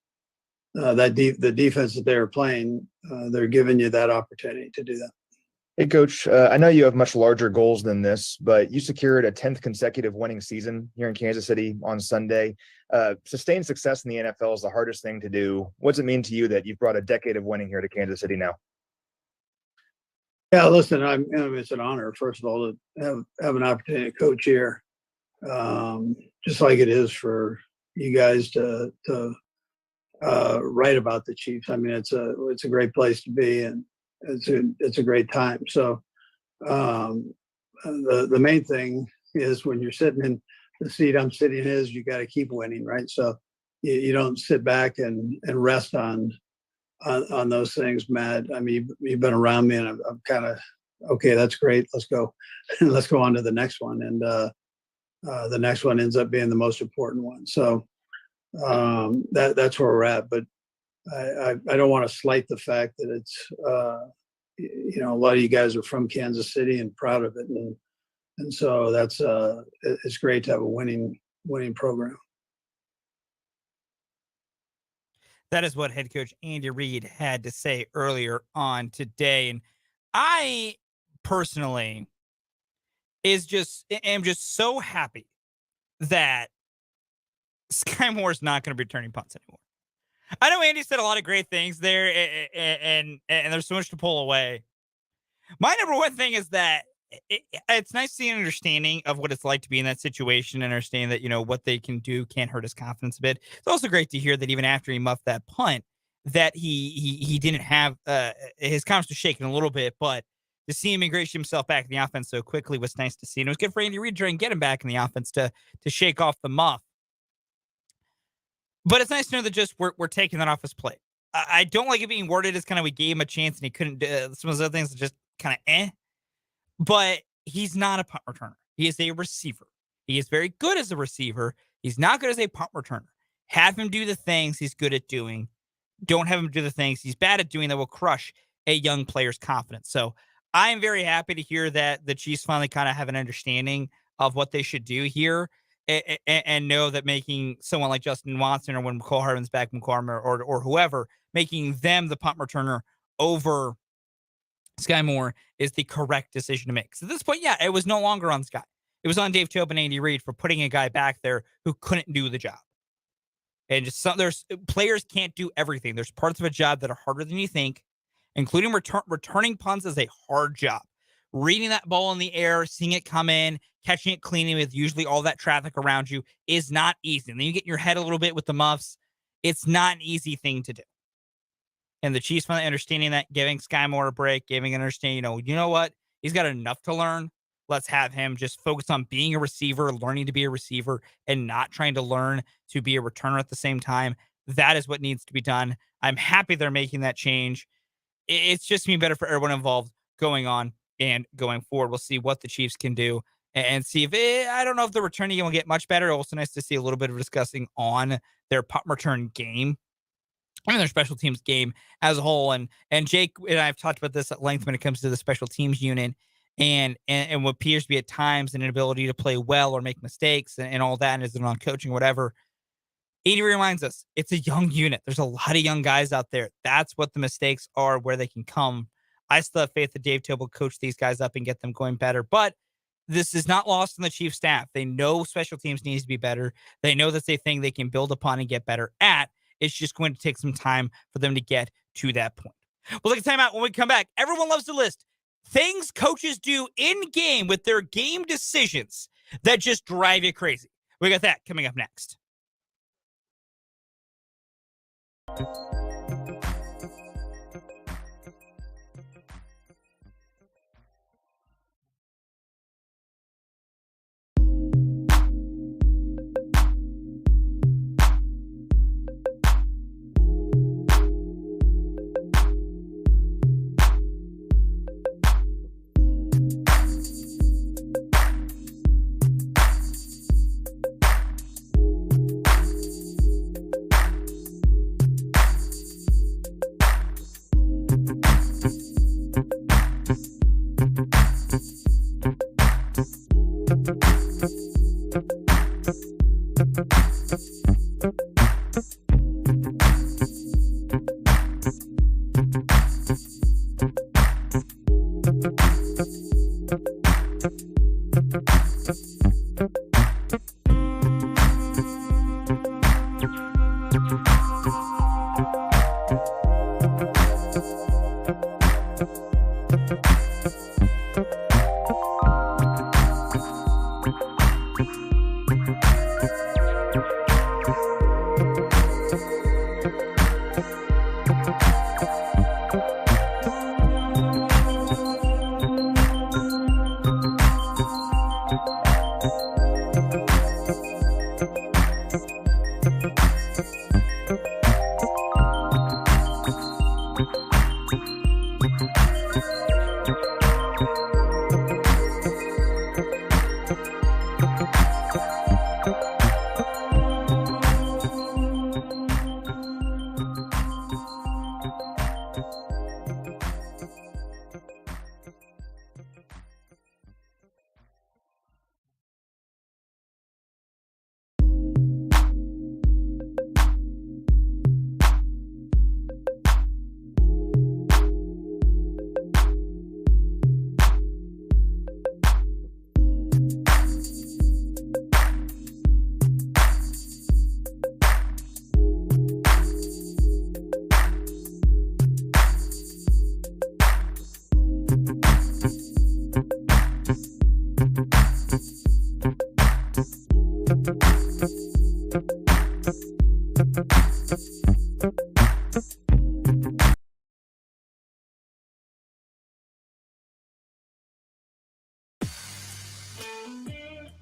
Speaker 2: the defense that they're playing, they're giving you that opportunity to do that.
Speaker 10: Hey, Coach, I know you have much larger goals than this, but you secured a 10th consecutive winning season here in Kansas City on Sunday. Sustained success in the NFL is the hardest thing to do. What's it mean to you that you've brought a decade of winning here to Kansas City now?
Speaker 2: Yeah, listen, it's an honor, first of all, to have an opportunity to coach here, just like it is for you guys to write about the Chiefs. I mean, it's a great place to be, and it's a great time. So the main thing is, when you're sitting in the seat I'm sitting in, is you got to keep winning, right? So you don't sit back and rest on those things, Matt. I mean, you've been around me, and I'm kind of, okay, that's great. Let's go. Let's go on to the next one. And the next one ends up being the most important one. So that's where we're at. But I don't want to slight the fact that it's, you know, a lot of you guys are from Kansas City and proud of it. And so that's, it's great to have a winning program.
Speaker 1: That is what head coach Andy Reid had to say earlier on today. And I personally am just so happy that Sky Moore is not going to be returning punts anymore. I know Andy said a lot of great things there, and there's so much to pull away. My number one thing is that it's nice to see an understanding of what it's like to be in that situation, and understand that, you know, what they can do can't hurt his confidence a bit. It's also great to hear that even after he muffed that punt, that he didn't have his confidence was shaken a little bit, but to see him ingratiate himself back in the offense so quickly was nice to see. And it was good for Andy Reid to try and get him back in the offense to shake off the muff. But it's nice to know that just we're taking that off his plate. I don't like it being worded as kind of we gave him a chance and he couldn't do some of those other things, just kind of But he's not a punt returner. He is a receiver. He is very good as a receiver. He's not good as a punt returner. Have him do the things he's good at doing. Don't have him do the things he's bad at doing that will crush a young player's confidence. So I am very happy to hear that the Chiefs finally kind of have an understanding of what they should do here, and know that making someone like Justin Watson, or when McCall Hardman's back, or whoever, making them the punt returner over Sky Moore is the correct decision to make. So at this point, yeah, it was no longer on Sky. It was on Dave Toub and Andy Reid for putting a guy back there who couldn't do the job. And just there's players can't do everything. There's parts of a job that are harder than you think, including returning punts is a hard job. Reading that ball in the air, seeing it come in, catching it cleanly with usually all that traffic around you is not easy. And then you get in your head a little bit with the muffs. It's not an easy thing to do. And the Chiefs finally understanding that, giving Sky Moore a break, giving an understanding, you know what? He's got enough to learn. Let's have him just focus on being a receiver, learning to be a receiver, and not trying to learn to be a returner at the same time. That is what needs to be done. I'm happy they're making that change. It's just going to be better for everyone involved going on and going forward. We'll see what the Chiefs can do and see if I don't know if the returning game will get much better. Also nice to see a little bit of discussing on their punt return game and their special teams game as a whole. And Jake and I have talked about this at length when it comes to the special teams unit and what appears to be at times an inability to play well or make mistakes and all that, and is it on coaching, whatever. Andy reminds us it's a young unit. There's a lot of young guys out there. That's what the mistakes are, where they can come. I still have faith that Dave Tobe will coach these guys up and get them going better. But this is not lost on the Chiefs staff. They know special teams needs to be better. They know that's a thing they can build upon and get better at. It's just going to take some time for them to get to that point. We'll take a timeout. When we come back, everyone loves to list things coaches do in game with their game decisions that just drive you crazy. We got that coming up next.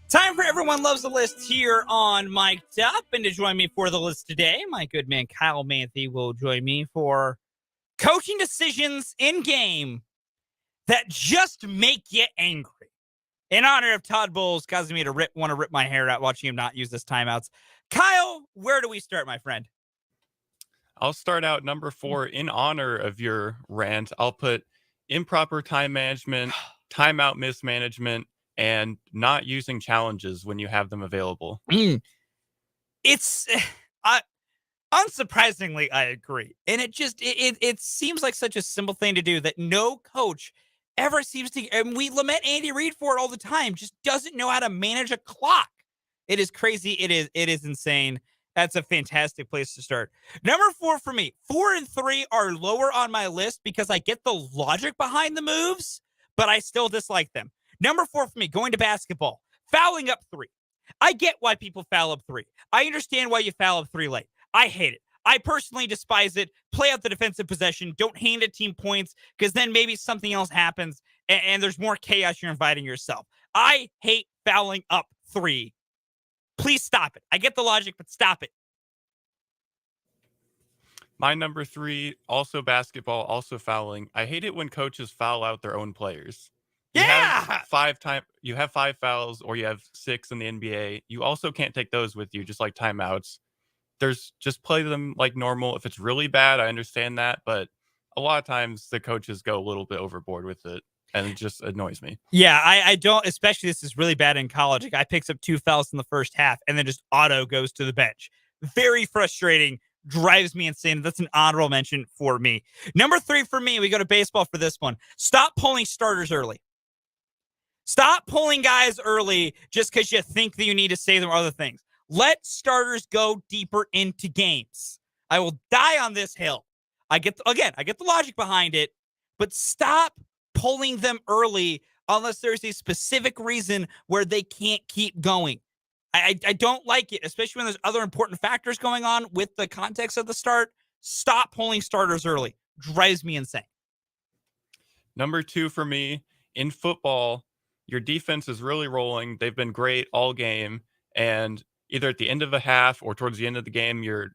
Speaker 1: Time for Everyone Loves the List here on Mic'd Up. And to join me for the list today, my good man Kyle Manthe will join me for coaching decisions in game that just make you angry. In honor of Todd Bowles causing me to want to rip my hair out watching him not use his timeouts. Kyle, where do we start, my friend?
Speaker 11: I'll start out number 4 in honor of your rant. I'll put improper time management, timeout mismanagement, and not using challenges when you have them available.
Speaker 1: It's unsurprisingly, I agree. And it seems like such a simple thing to do that no coach ever seems to, and we lament Andy Reid for it all the time, just doesn't know how to manage a clock. It is crazy. It is insane. That's a fantastic place to start. Number 4 for me, 4 and 3 are lower on my list because I get the logic behind the moves, but I still dislike them. Number 4 for me, going to basketball, fouling up 3. I get why people foul up 3. I understand why you foul up 3 late. I hate it. I personally despise it. Play out the defensive possession. Don't hand a team points, because then maybe something else happens and there's more chaos you're inviting yourself. I hate fouling up 3. Please stop it. I get the logic, but stop it.
Speaker 11: My number 3, also basketball, also fouling. I hate it when coaches foul out their own players. You have 5 fouls, or you have 6 in the NBA. You also can't take those with you, just like timeouts. Just play them like normal. If it's really bad, I understand that, but a lot of times the coaches go a little bit overboard with it, and it just annoys me.
Speaker 1: Yeah, I don't, especially this is really bad in college. A guy picks up 2 fouls in the first half and then just auto goes to the bench. Very frustrating. Drives me insane. That's an honorable mention for me. Number 3 for me, we go to baseball for this one. Stop pulling starters early. Stop pulling guys early just because you think that you need to save them or other things. Let starters go deeper into games. I will die on this hill. I get the logic behind it, but stop pulling them early unless there's a specific reason where they can't keep going. I don't like it, especially when there's other important factors going on with the context of the start. Stop pulling starters early. Drives me insane.
Speaker 11: Number 2 for me, in football, your defense is really rolling. They've been great all game, and either at the end of a half or towards the end of the game, you're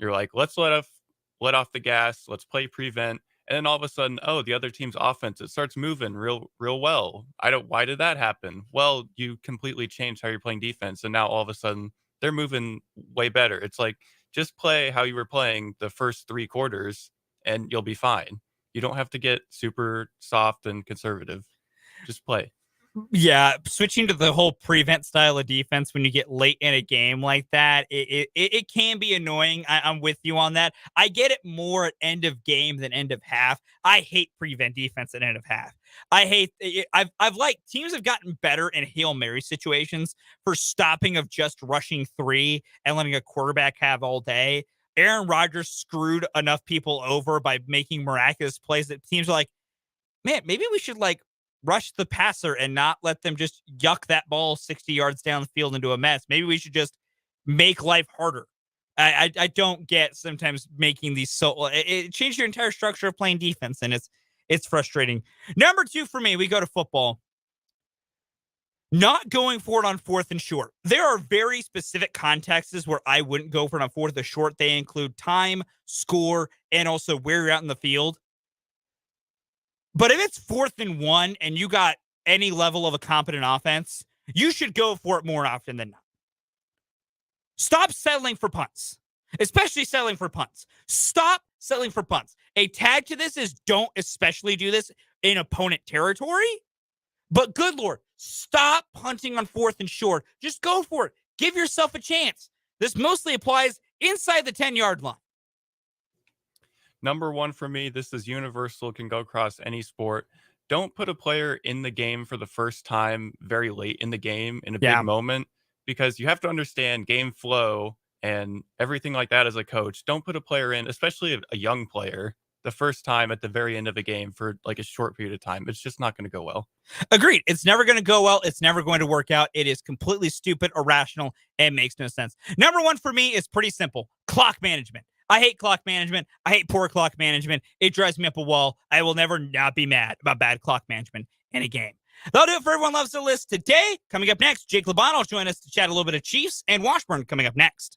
Speaker 11: like, let's let off the gas, let's play prevent, and then all of a sudden, the other team's offense, it starts moving real well. Why did that happen? Well, you completely changed how you're playing defense, and now all of a sudden they're moving way better. It's like, just play how you were playing the first 3 quarters and you'll be fine. You don't have to get super soft and conservative. Just play.
Speaker 1: Yeah, switching to the whole prevent style of defense when you get late in a game like that, it can be annoying. I'm with you on that. I get it more at end of game than end of half. I hate prevent defense at end of half. I hate it. I've liked teams have gotten better in Hail Mary situations for stopping of just rushing 3 and letting a quarterback have all day. Aaron Rodgers screwed enough people over by making miraculous plays that teams are like, man, maybe we should rush the passer and not let them just yuck that ball 60 yards down the field into a mess. Maybe we should just make life harder. I don't get sometimes making these it changed your entire structure of playing defense, and it's frustrating. Number 2 for me, we go to football. Not going for it on 4th and short. There are very specific contexts where I wouldn't go for it on 4th or short. They include time, score, and also where you're out in the field. But if it's 4th and 1 and you got any level of a competent offense, you should go for it more often than not. Stop settling for punts, especially settling for punts. Stop settling for punts. A tag to this is don't especially do this in opponent territory. But good Lord, stop punting on 4th and short. Just go for it. Give yourself a chance. This mostly applies inside the 10-yard line.
Speaker 11: Number 1 for me, this is universal, can go across any sport. Don't put a player in the game for the first time very late in the game in a big moment, because you have to understand game flow and everything like that as a coach. Don't put a player in, especially a young player, the first time at the very end of a game for like a short period of time. It's just not going to go well.
Speaker 1: Agreed. It's never going to go well. It's never going to work out. It is completely stupid, irrational, and makes no sense. Number 1 for me is pretty simple. Clock management. I hate clock management. I hate poor clock management. It drives me up a wall. I will never not be mad about bad clock management in a game. That'll do it for Everyone Loves the List today. Coming up next, Jake LeBon will join us to chat a little bit of Chiefs and Washburn coming up next.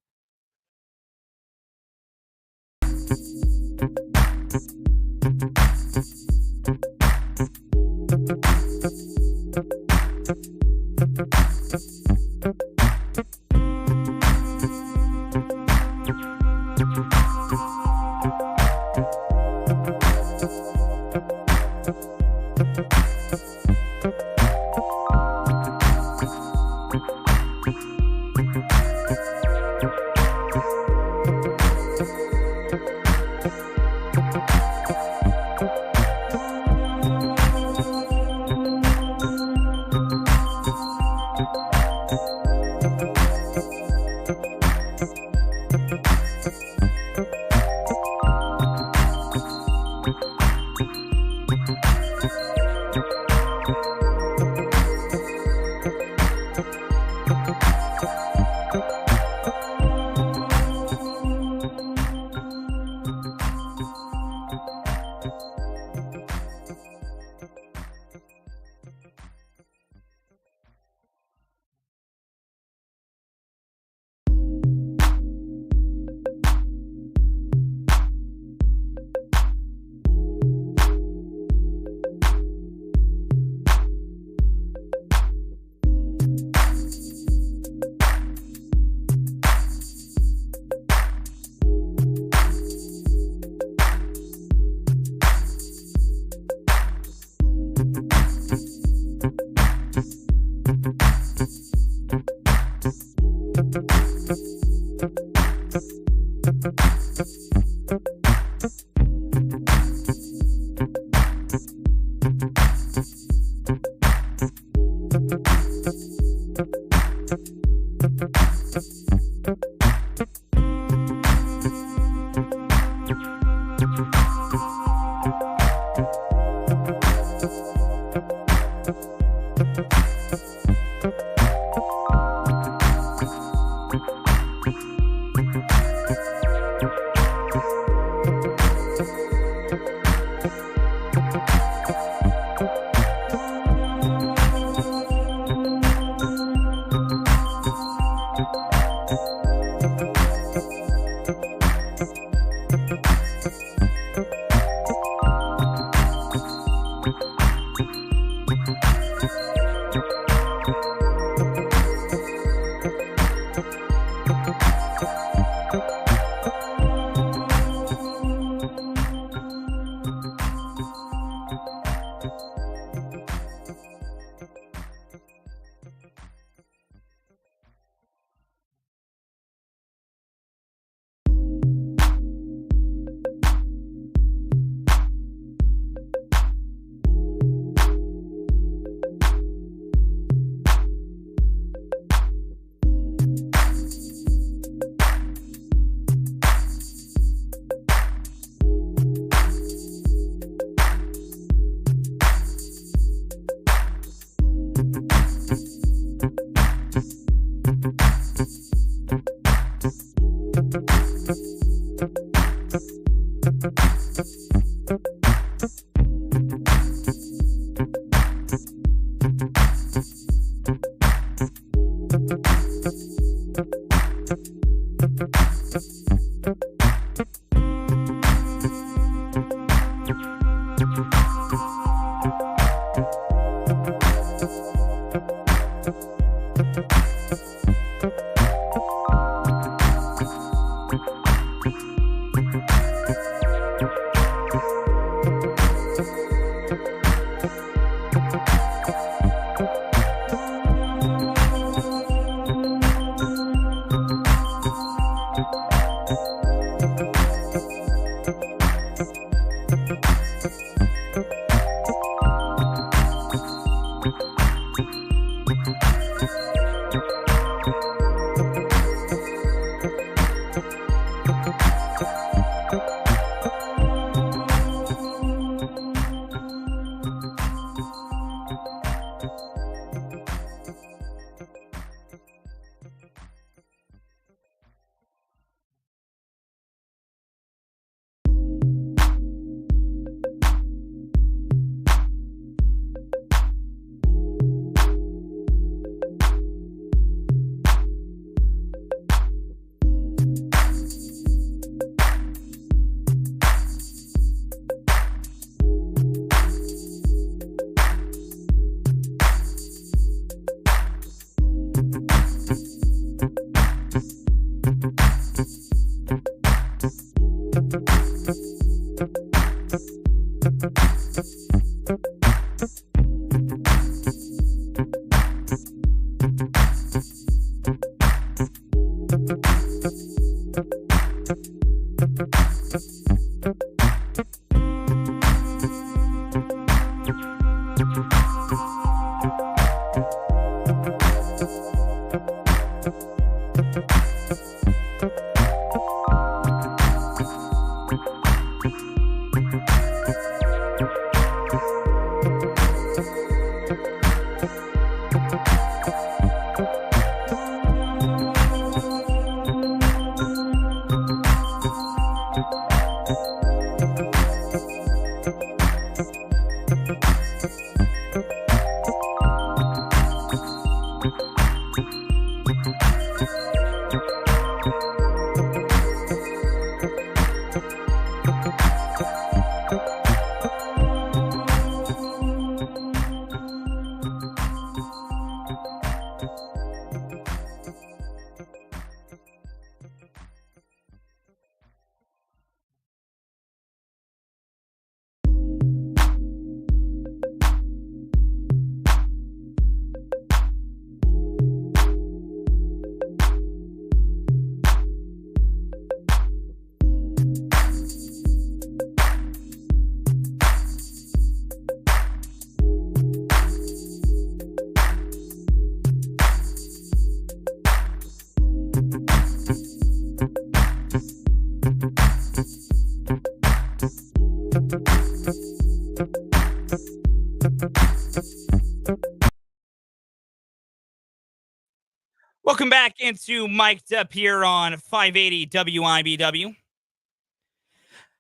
Speaker 1: back into Mic'd Up here on 580 WIBW.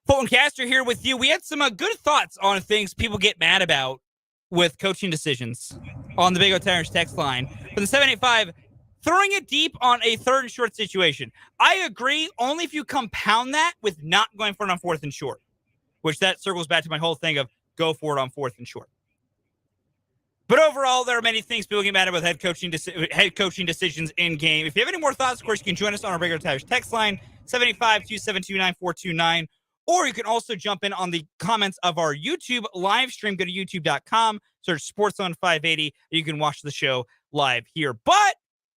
Speaker 1: Fulton Caster here with you. We had some good thoughts on things people get mad about with coaching decisions on the Big O Tires text line. For the 785, throwing it deep on a 3rd and short situation. I agree, only if you compound that with not going for it on 4th and short, which that circles back to my whole thing of go for it on 4th and short. But overall, there are many things people get mad about head coaching decisions in game. If you have any more thoughts, of course, you can join us on our Big O Tires text line, 785-272-9429. Or you can also jump in on the comments of our YouTube live stream. Go to youtube.com, search Sports on 580, and you can watch the show live here. But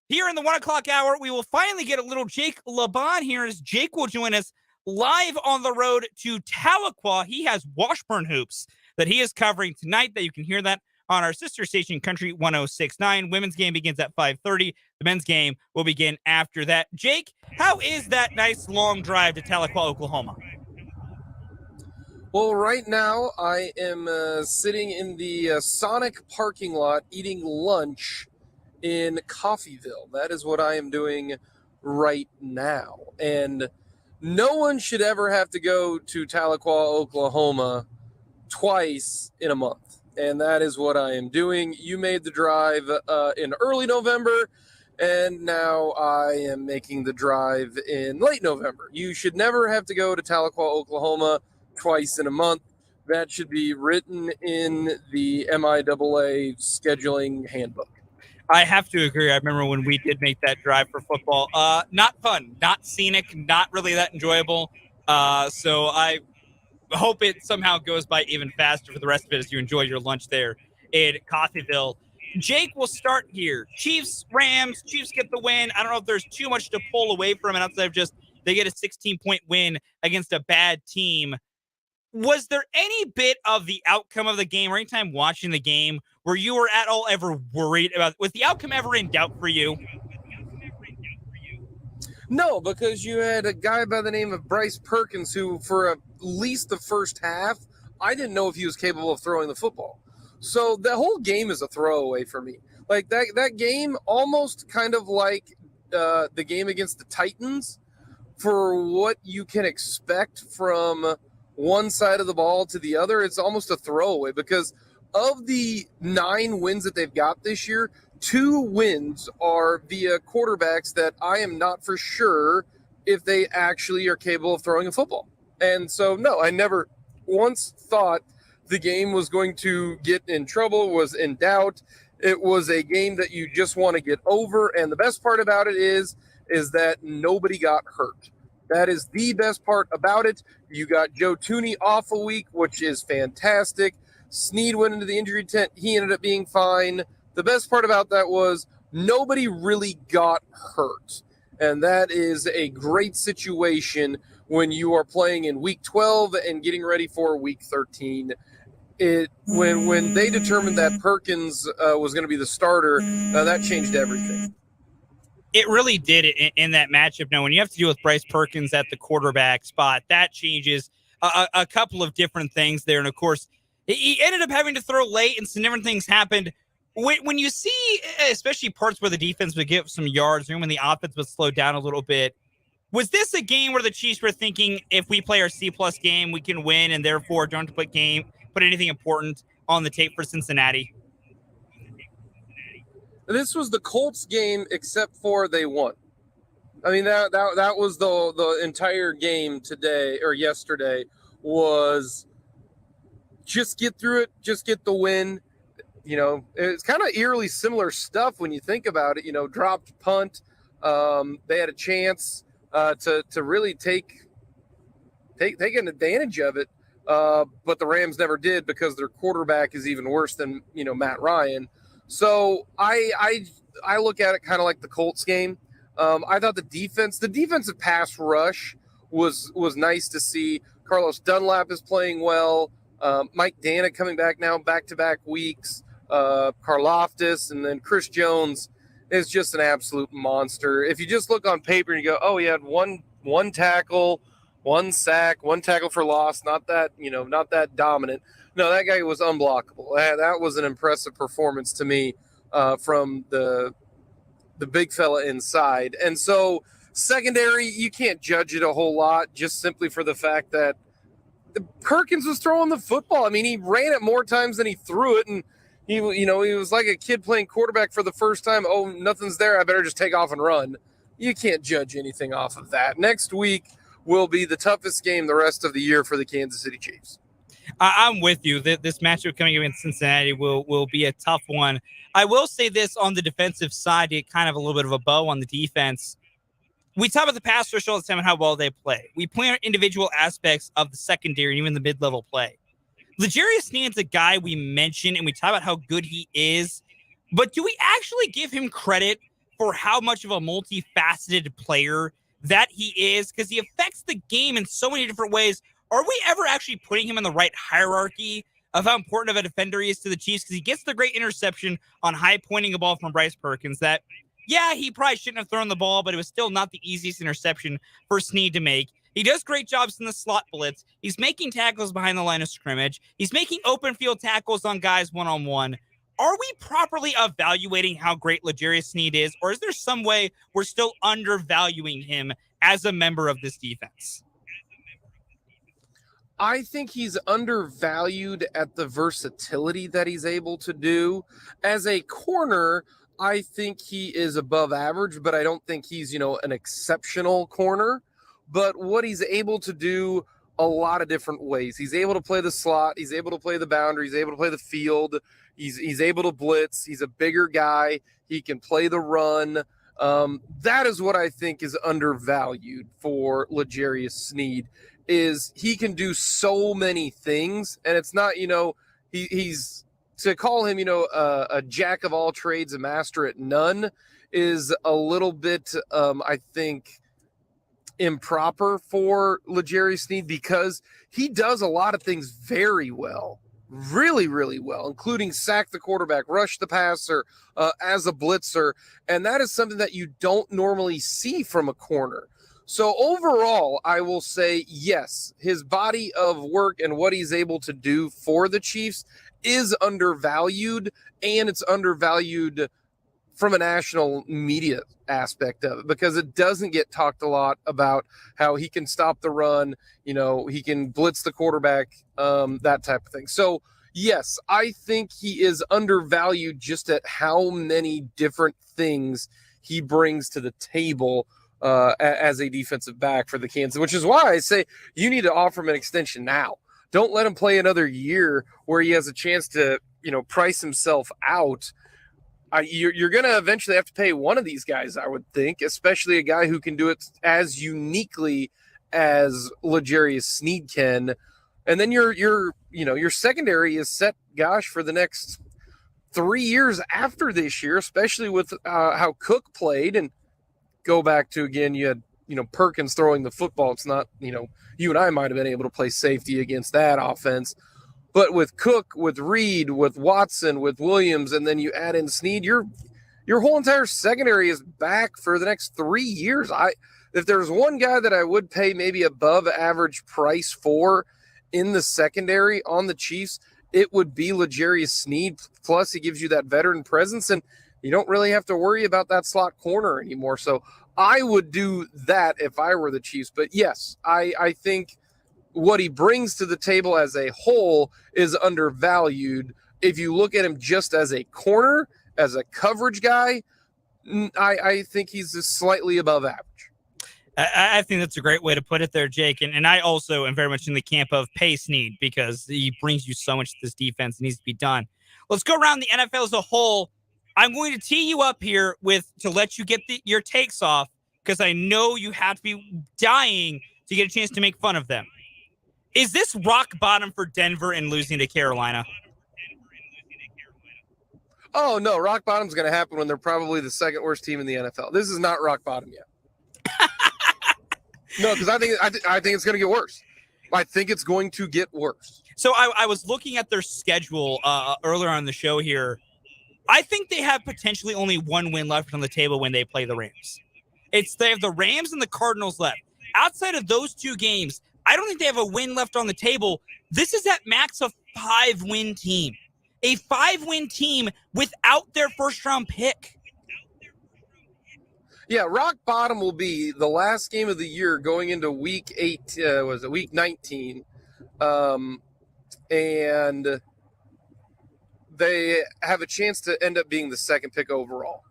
Speaker 1: here in the 1 o'clock hour, we will finally get a little Jake Laban here as Jake will join us live on the road to Tahlequah. He has Washburn hoops that he is covering tonight, that you can hear that on our sister station, Country 106.9. Women's game begins at 5:30. The men's game will begin after that. Jake, how is that nice long drive to Tahlequah, Oklahoma?
Speaker 12: Well, right now I am sitting in the Sonic parking lot eating lunch in Coffeyville. That is what I am doing right now. And no one should ever have to go to Tahlequah, Oklahoma twice in a month. And that is what I am doing. You made the drive in early November, and now I am making the drive in late November. You should never have to go to Tahlequah, Oklahoma twice in a month. That should be written in the MIAA scheduling handbook.
Speaker 1: I have to agree. I remember when we did make that drive for football. Not fun, not scenic, not really that enjoyable. So I hope it somehow goes by even faster for the rest of it as you enjoy your lunch there in Coffeyville. Jake, will start here. Chiefs, Rams. Chiefs get the win. I don't know if there's too much to pull away from it outside of just they get a 16-point win against a bad team. Was there any bit of the outcome of the game or anytime watching the game where you were at all ever worried about, was the outcome ever in doubt for you?
Speaker 12: No, because you had a guy by the name of Bryce Perkins who, for at least the first half, I didn't know if he was capable of throwing the football. So the whole game is a throwaway for me. Like that game, almost kind of like the game against the Titans, for what you can expect from one side of the ball to the other, it's almost a throwaway because of the 9 wins that they've got this year, 2 wins are via quarterbacks that I am not for sure if they actually are capable of throwing a football. And so, no, I never once thought the game was going to get in trouble, was in doubt. It was a game that you just want to get over. And the best part about it is that nobody got hurt. That is the best part about it. You got Joe Tooney off a week, which is fantastic. Snead went into the injury tent. He ended up being fine. The best part about that was nobody really got hurt. And that is a great situation when you are playing in week 12 and getting ready for week 13. When they determined that Perkins was going to be the starter, that changed everything.
Speaker 1: It really did in that matchup. Now, when you have to deal with Bryce Perkins at the quarterback spot, that changes a couple of different things there. And, of course, he ended up having to throw late and some different things happened. When you see, especially parts where the defense would give some yards and when the offense would slow down a little bit, was this a game where the Chiefs were thinking, if we play our C-plus game, we can win, and therefore don't have to put anything important on the tape for Cincinnati?
Speaker 12: This was the Colts game, except for they won. I mean, that was the entire game today or yesterday was just get through it, just get the win. You know, it's kind of eerily similar stuff when you think about it. You know, dropped punt. They had a chance to really take an advantage of it, but the Rams never did because their quarterback is even worse than Matt Ryan. So I look at it kind of like the Colts game. I thought the defensive pass rush was nice to see. Carlos Dunlap is playing well. Mike Dana coming back now, back-to-back weeks. Karlaftis, and then Chris Jones is just an absolute monster. If you just look on paper and you go, oh, he had one tackle, 1 sack, 1 tackle for loss, not that dominant. No, that guy was unblockable. That was an impressive performance to me from the the big fella inside. And so secondary, you can't judge it a whole lot just simply for the fact that Perkins was throwing the football. I mean, he ran it more times than he threw it, and he was like a kid playing quarterback for the first time. Oh, nothing's there. I better just take off and run. You can't judge anything off of that. Next week will be the toughest game the rest of the year for the Kansas City Chiefs.
Speaker 1: I'm with you. This matchup coming against Cincinnati will be a tough one. I will say this on the defensive side, to kind of a little bit of a bow on the defense. We talk about the pass rush all the time and how well they play. We play on individual aspects of the secondary and even the mid-level play. L'Jarius Sneed's a guy we mentioned, and we talk about how good he is. But do we actually give him credit for how much of a multifaceted player that he is? Because he affects the game in so many different ways. Are we ever actually putting him in the right hierarchy of how important of a defender he is to the Chiefs? Because he gets the great interception on high pointing a ball from Bryce Perkins that, yeah, he probably shouldn't have thrown the ball, but it was still not the easiest interception for Sneed to make. He does great jobs in the slot blitz. He's making tackles behind the line of scrimmage. He's making open field tackles on guys one-on-one. Are we properly evaluating how great L'Jarius Sneed is, or is there some way we're still undervaluing him as a member of this defense?
Speaker 12: I think he's undervalued at the versatility that he's able to do. As a corner, I think he is above average, but I don't think he's, an exceptional corner. But what he's able to do a lot of different ways. He's able to play the slot. He's able to play the boundary. He's able to play the field. He's able to blitz. He's a bigger guy. He can play the run. That is what I think is undervalued for L'Jarius Sneed, is he can do so many things. And it's not, he's to call him, a jack of all trades, a master at none is a little bit, I think, improper for L'Jarius Sneed, because he does a lot of things very well, really, really well, including sack the quarterback, rush the passer as a blitzer. And that is something that you don't normally see from a corner. So overall, I will say, yes, his body of work and what he's able to do for the Chiefs is undervalued, and it's undervalued from a national media aspect of it, because it doesn't get talked a lot about how he can stop the run, he can blitz the quarterback, that type of thing. So yes, I think he is undervalued just at how many different things he brings to the table as a defensive back for the Kansas, which is why I say you need to offer him an extension now. Don't let him play another year where he has a chance to, price himself out. You're going to eventually have to pay one of these guys, I would think, especially a guy who can do it as uniquely as L'Jarius Sneed can. And then your secondary is set, for the next 3 years after this year, especially with how Cook played. And go back to, again, you had, Perkins throwing the football. It's not, you and I might have been able to play safety against that offense. But with Cook, with Reid, with Watson, with Williams, and then you add in Sneed, your whole entire secondary is back for the next 3 years. If there's one guy that I would pay maybe above average price for in the secondary on the Chiefs, it would be L'Jarius Sneed. Plus, he gives you that veteran presence, and you don't really have to worry about that slot corner anymore. So I would do that if I were the Chiefs. But yes, I think what he brings to the table as a whole is undervalued. If you look at him just as a corner, as a coverage guy, I think he's just slightly above average.
Speaker 1: I think that's a great way to put it there, Jake. And I also am very much in the camp of pay Sneed, because he brings you so much to this defense. It needs to be done. Let's go around the NFL as a whole. I'm going to tee you up here to let you get your takes off, because I know you have to be dying to get a chance to make fun of them. Is this rock bottom for Denver and losing to Carolina?
Speaker 12: Oh, no. Rock bottom's going to happen when they're probably the second worst team in the NFL. This is not rock bottom yet. No, because I think it's going to get worse. I think it's going to get worse.
Speaker 1: So I was looking at their schedule earlier on the show here. I think they have potentially only one win left on the table when they play the Rams. They have the Rams and the Cardinals left. Outside of those two games, I don't think they have a win left on the table. This is at max a 5-win team. A 5-win team without their first-round pick.
Speaker 12: Yeah, rock bottom will be the last game of the year going into week 8, was it week 19? And they have a chance to end up being the second pick overall.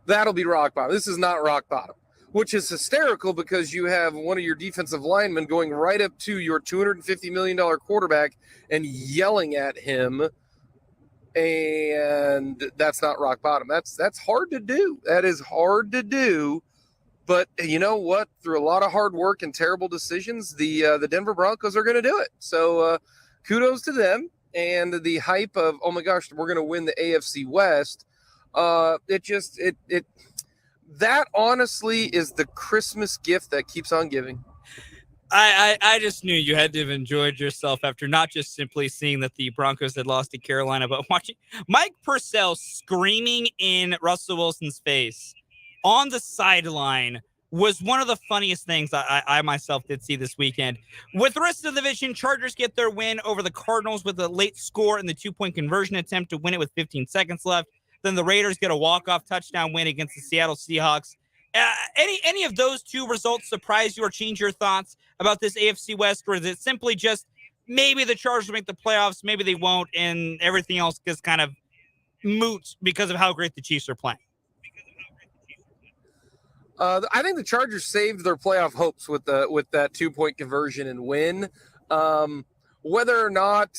Speaker 12: That'll be rock bottom. This is not rock bottom, which is hysterical because you have one of your defensive linemen going right up to your $250 million quarterback and yelling at him. And that's not rock bottom. That's hard to do. That is hard to do. But you know what? Through a lot of hard work and terrible decisions, the Denver Broncos are going to do it. So kudos to them. And the hype of, oh my gosh, we're going to win the AFC West. That honestly is the Christmas gift that keeps on giving.
Speaker 1: I just knew you had to have enjoyed yourself after not just simply seeing that the Broncos had lost to Carolina, but watching Mike Purcell screaming in Russell Wilson's face on the sideline was one of the funniest things I myself did see this weekend. With the rest of the division, Chargers get their win over the Cardinals with a late score in the 2-point conversion attempt to win it with 15 seconds left. Then the Raiders get a walk-off touchdown win against the Seattle Seahawks. Any of those two results surprise you or change your thoughts about this AFC West, or is it simply just maybe the Chargers will make the playoffs, maybe they won't, and everything else gets kind of moot because of how great the Chiefs are playing?
Speaker 12: I think the Chargers saved their playoff hopes with that 2-point conversion and win. Whether or not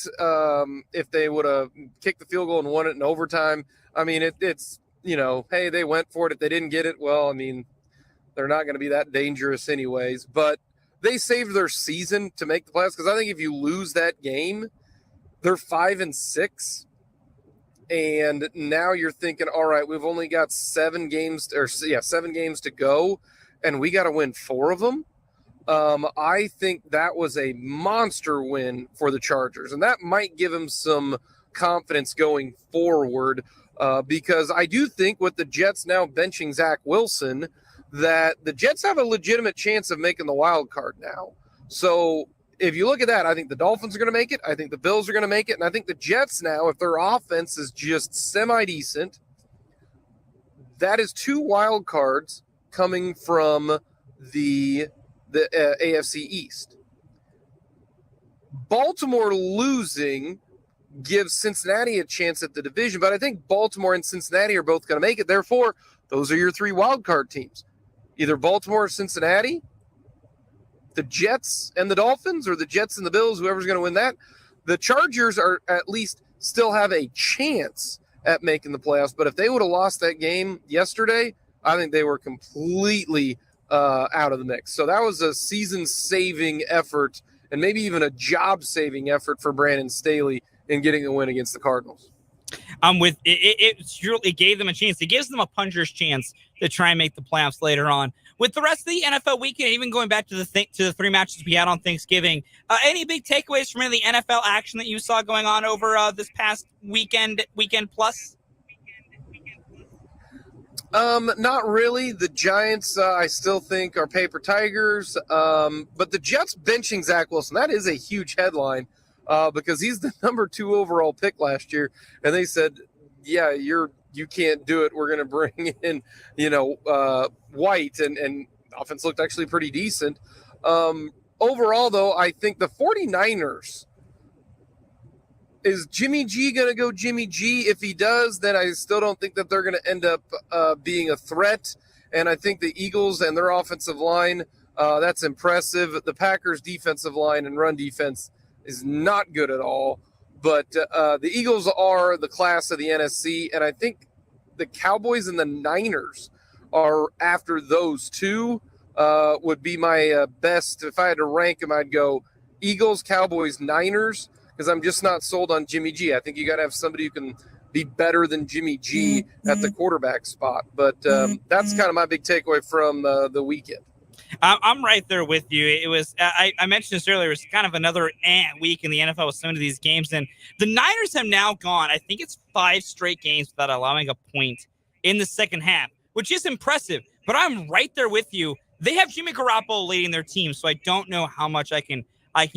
Speaker 12: if they would have kicked the field goal and won it in overtime, I mean, it's, you know, hey, they went for it. If they didn't get it, well, I mean, they're not going to be that dangerous anyways. But they saved their season to make the playoffs, because I think if you lose that game, they're 5-6. And now you're thinking, all right, we've only got 7 games to go, and we got to win 4 of them. I think that was a monster win for the Chargers, and that might give them some confidence going forward, because I do think with the Jets now benching Zach Wilson, that the Jets have a legitimate chance of making the wild card now. So if you look at that, I think the Dolphins are going to make it. I think the Bills are going to make it. And I think the Jets now, if their offense is just semi-decent, that is 2 wild cards coming from the AFC East. Baltimore losing gives Cincinnati a chance at the division, but I think Baltimore and Cincinnati are both going to make it. Therefore, those are your 3 wild card teams. Either Baltimore or Cincinnati, the Jets and the Dolphins, or the Jets and the Bills, whoever's going to win that. The Chargers are at least still have a chance at making the playoffs, but if they would have lost that game yesterday, I think they were completely out of the mix. So that was a season-saving effort, and maybe even a job-saving effort for Brandon Staley in getting a win against the Cardinals.
Speaker 1: I'm with it. It gave them a chance. It gives them a puncher's chance to try and make the playoffs later on. With the rest of the NFL weekend, even going back to the 3 matches we had on Thanksgiving, any big takeaways from any of the NFL action that you saw going on over this past weekend plus?
Speaker 12: Not really. The Giants, I still think, are paper tigers. But the Jets benching Zach Wilson, that is a huge headline. Because he's the number 2 overall pick last year, and they said, "Yeah, you can't do it. We're going to bring in, White," and offense looked actually pretty decent. Overall, though, I think the 49ers, is Jimmy G going to go Jimmy G? If he does, then I still don't think that they're going to end up being a threat. And I think the Eagles and their offensive line, that's impressive. The Packers' defensive line and run defense is not good at all, but the Eagles are the class of the NFC, and I think the Cowboys and the Niners are after those 2 would be my best. If I had to rank them, I'd go Eagles, Cowboys, Niners, because I'm just not sold on Jimmy G. I think you got to have somebody who can be better than Jimmy G at the quarterback spot, but that's kind of my big takeaway from the weekend.
Speaker 1: I'm right there with you. It was I mentioned this earlier. It's kind of another week in the NFL with some of these games, and the Niners have now gone, I think it's 5 straight games without allowing a point in the second half, which is impressive. But I'm right there with you. They have Jimmy Garoppolo leading their team, so I don't know how much I can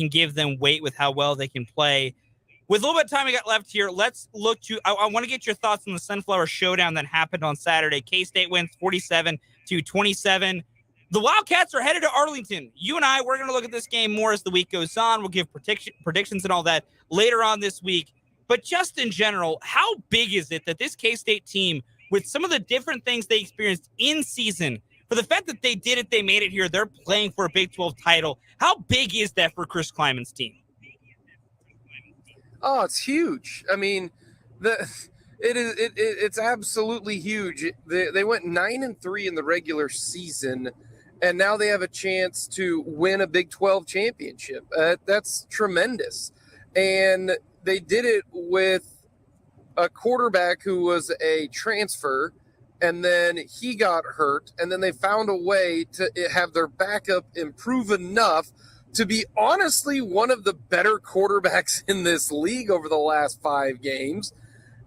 Speaker 1: give them weight with how well they can play. With a little bit of time we got left here, let's look to. I want to get your thoughts on the Sunflower Showdown that happened on Saturday. K-State wins to 27. The Wildcats are headed to Arlington. You and I, we're going to look at this game more as the week goes on. We'll give predictions and all that later on this week. But just in general, how big is it that this K-State team, with some of the different things they experienced in season, for the fact that they did it, they made it here, they're playing for a Big 12 title. How big is that for Chris Kleiman's team?
Speaker 12: Oh, it's huge. I mean, it's absolutely huge. They went 9-3 in the regular season, and now they have a chance to win a Big 12 championship. That's tremendous. And they did it with a quarterback who was a transfer, and then he got hurt, and then they found a way to have their backup improve enough to be honestly one of the better quarterbacks in this league over the last 5 games.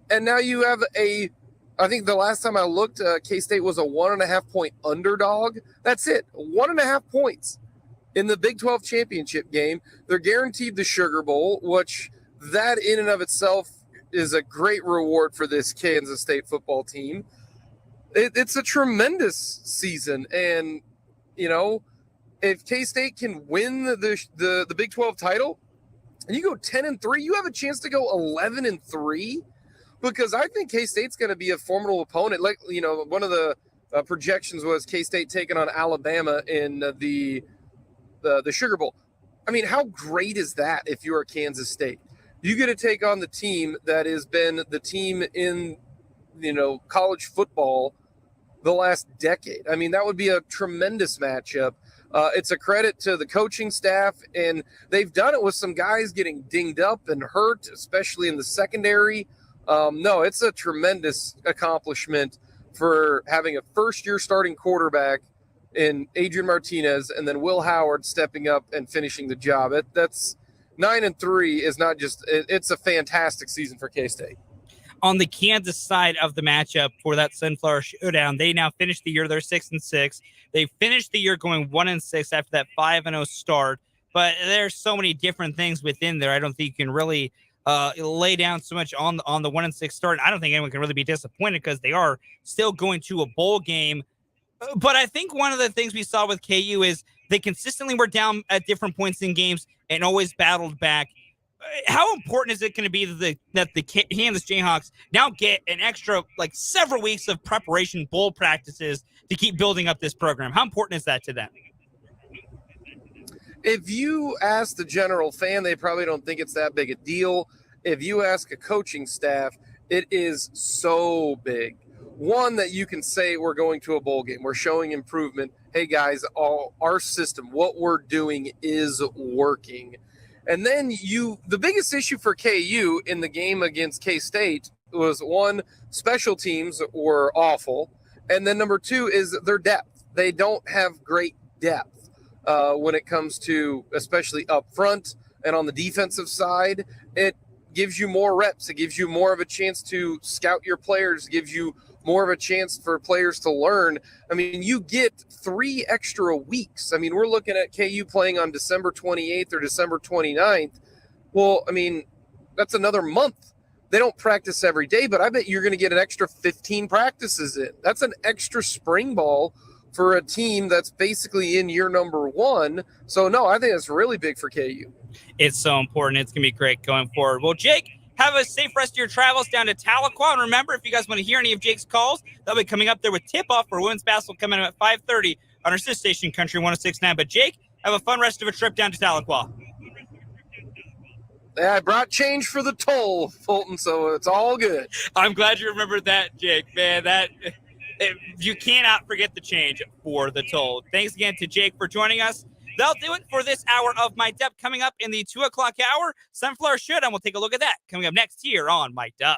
Speaker 12: And now you have I think the last time I looked, K-State was a 1.5 point underdog. That's it, 1.5 points in the Big 12 championship game. They're guaranteed the Sugar Bowl, which that in and of itself is a great reward for this Kansas State football team. It's a tremendous season. And, you know, if K-State can win the Big 12 title and you go 10-3, you have a chance to go 11-3, because I think K-State's going to be a formidable opponent. Like, you know, one of the projections was K-State taking on Alabama in the Sugar Bowl. I mean, how great is that if you're Kansas State? You get to take on the team that has been the team in, you know, college football the last decade. I mean, that would be a tremendous matchup. It's a credit to the coaching staff, and they've done it with some guys getting dinged up and hurt, especially in the secondary. No, it's a tremendous accomplishment for having a first-year starting quarterback in Adrian Martinez, and then Will Howard stepping up and finishing the job. That's 9-3 is not just – it's a fantastic season for K-State.
Speaker 1: On the Kansas side of the matchup for that Sunflower Showdown, they now finished the year, they're 6-6. They finished the year going 1-6 after that 5-0 start. But there's so many different things within there. I don't think you can really lay down so much on the 1-6 start. I don't think anyone can really be disappointed because they are still going to a bowl game. But I think one of the things we saw with KU is they consistently were down at different points in games and always battled back. How important is it going to be that the Kansas Jayhawks now get an extra, like, several weeks of preparation, bowl practices to keep building up this program? How important is that to them?
Speaker 12: If you ask the general fan, they probably don't think it's that big a deal. If you ask a coaching staff, it is so big. One, that you can say we're going to a bowl game. We're showing improvement. Hey, guys, our system, what we're doing is working. And then the biggest issue for KU in the game against K-State was, one, special teams were awful. And then number 2 is their depth. They don't have great depth when it comes to, especially up front and on the defensive side. It gives you more reps. It gives you more of a chance to scout your players. It gives you more of a chance for players to learn. I mean, you get 3 extra weeks. I mean, we're looking at KU playing on December 28th or December 29th. Well, I mean, that's another month. They don't practice every day, but I bet you're going to get an extra 15 practices in. That's an extra spring ball for a team that's basically in year number 1. So, no, I think that's really big for KU.
Speaker 1: It's so important. It's going to be great going forward. Well, Jake, have a safe rest of your travels down to Tahlequah. And remember, if you guys want to hear any of Jake's calls, they'll be coming up there with tip-off for women's basketball coming up at 5:30 on our sister station, Country 106.9. But, Jake, have a fun rest of a trip down to Tahlequah.
Speaker 12: Yeah, I brought change for the toll, Fulton, so it's all good.
Speaker 1: I'm glad you remembered that, Jake. Man, you cannot forget the change for the toll. Thanks again to Jake for joining us. That'll do it for this hour of Mic'd Up. Coming up in the 2 o'clock hour, Sunflower Showdown. We'll take a look at that coming up next here on Mic'd Up.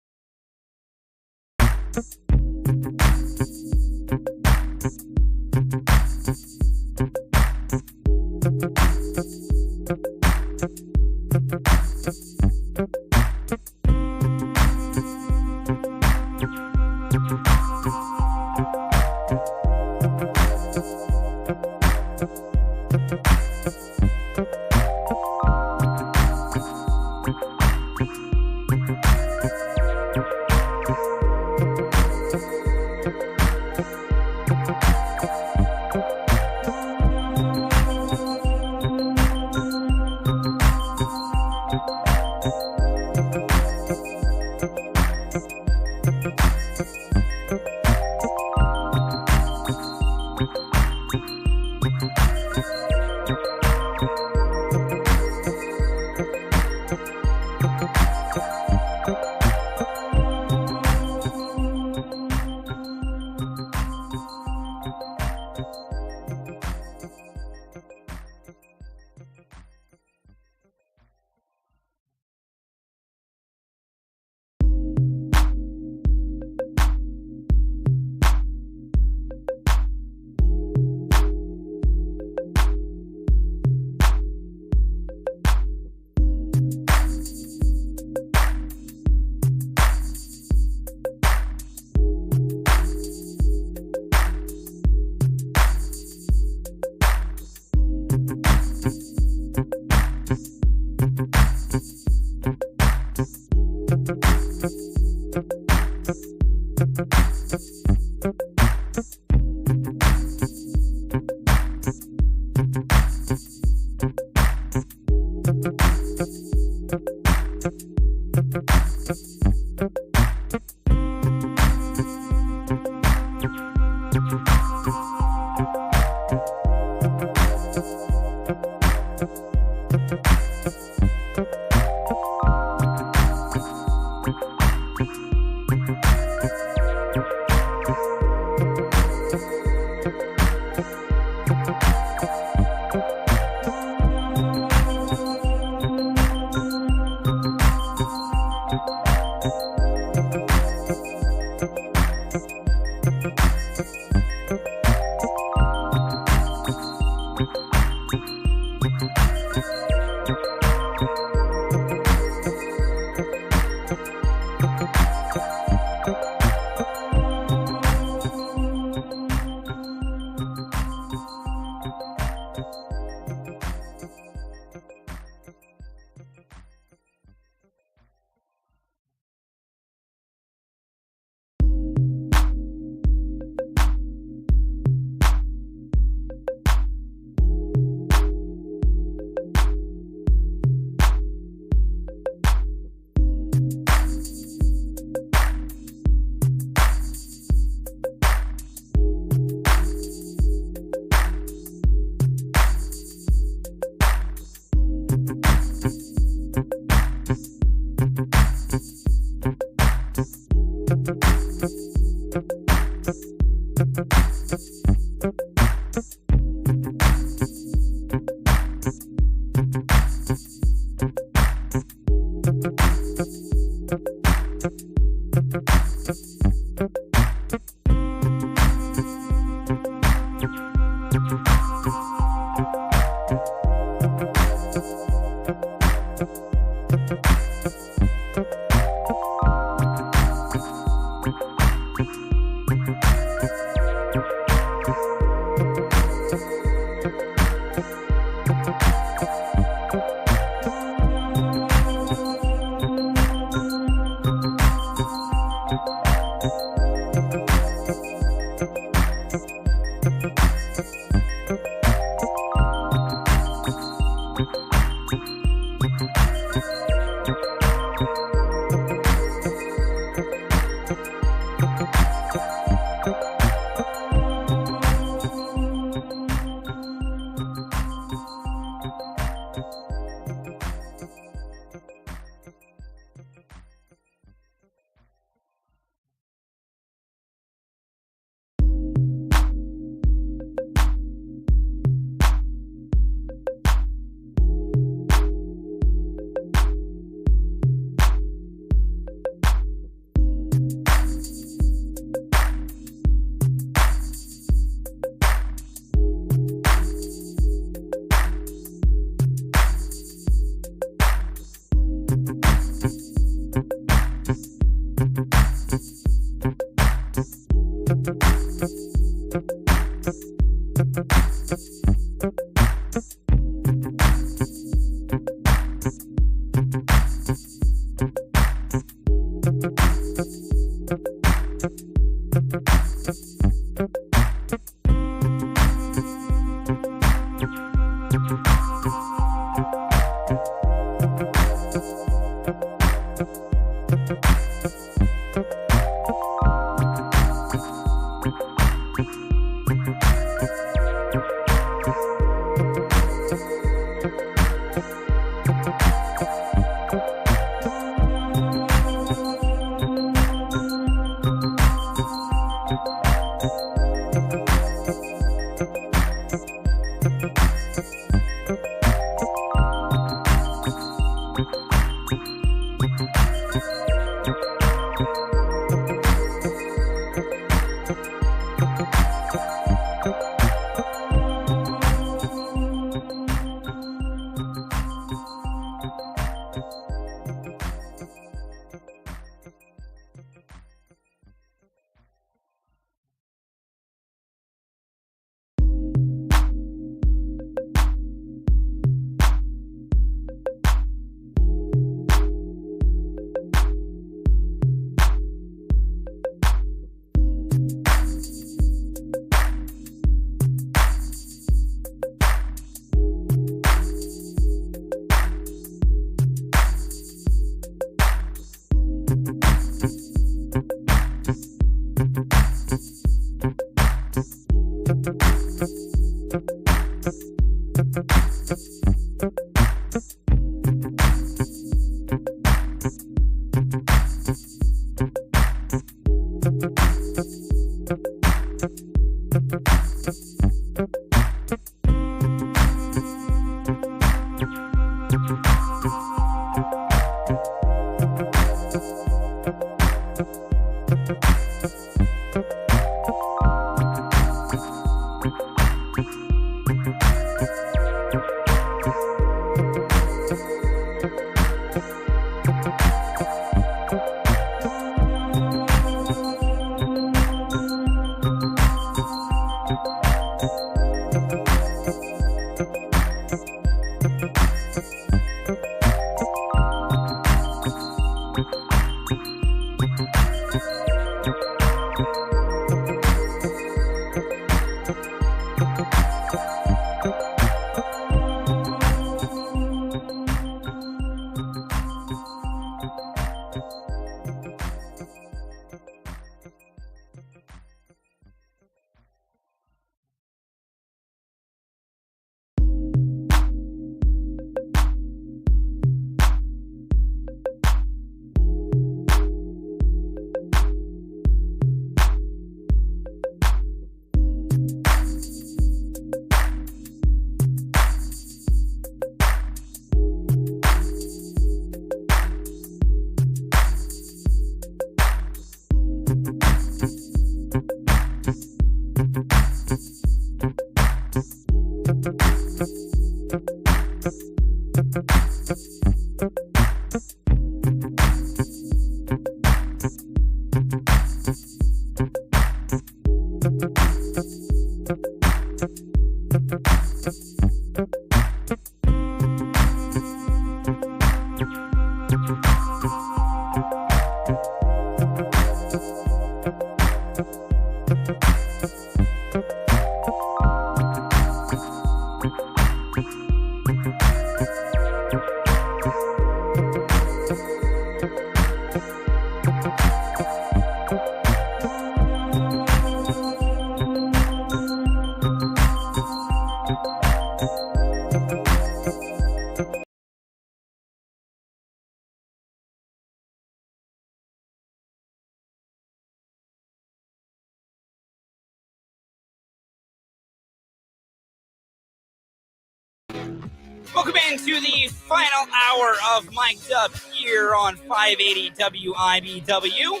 Speaker 1: Welcome into the final hour of Mic'd Up here on 580 WIBW.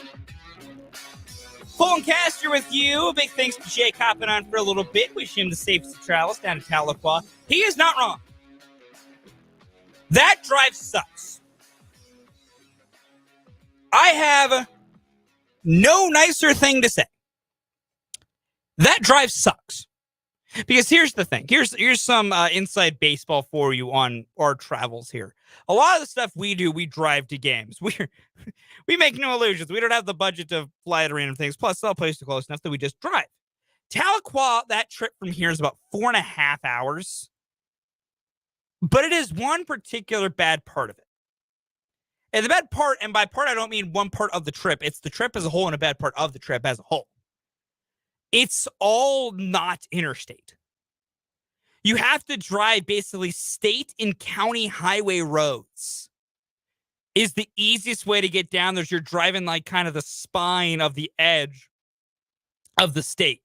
Speaker 1: Fulton Caster with you. Big thanks to Jake hopping on for a little bit. Wish him the safest of travels down to Tahlequah. He is not wrong. That drive sucks. I have no nicer thing to say. That drive sucks. Because here's the thing. Here's some inside baseball for you on our travels here. A lot of the stuff we do, we drive to games. We make no illusions. We don't have the budget to fly to random things. Plus, the place is close enough that we just drive. Tahlequah, that trip from here is about 4.5 hours. But it is one particular bad part of it. And the bad part, and by part I don't mean one part of the trip. It's the trip as a whole and a bad part of the trip as a whole. It's all not interstate. You have to drive basically state and county highway roads is the easiest way to get down there. You're driving like kind of the spine of the edge of the state.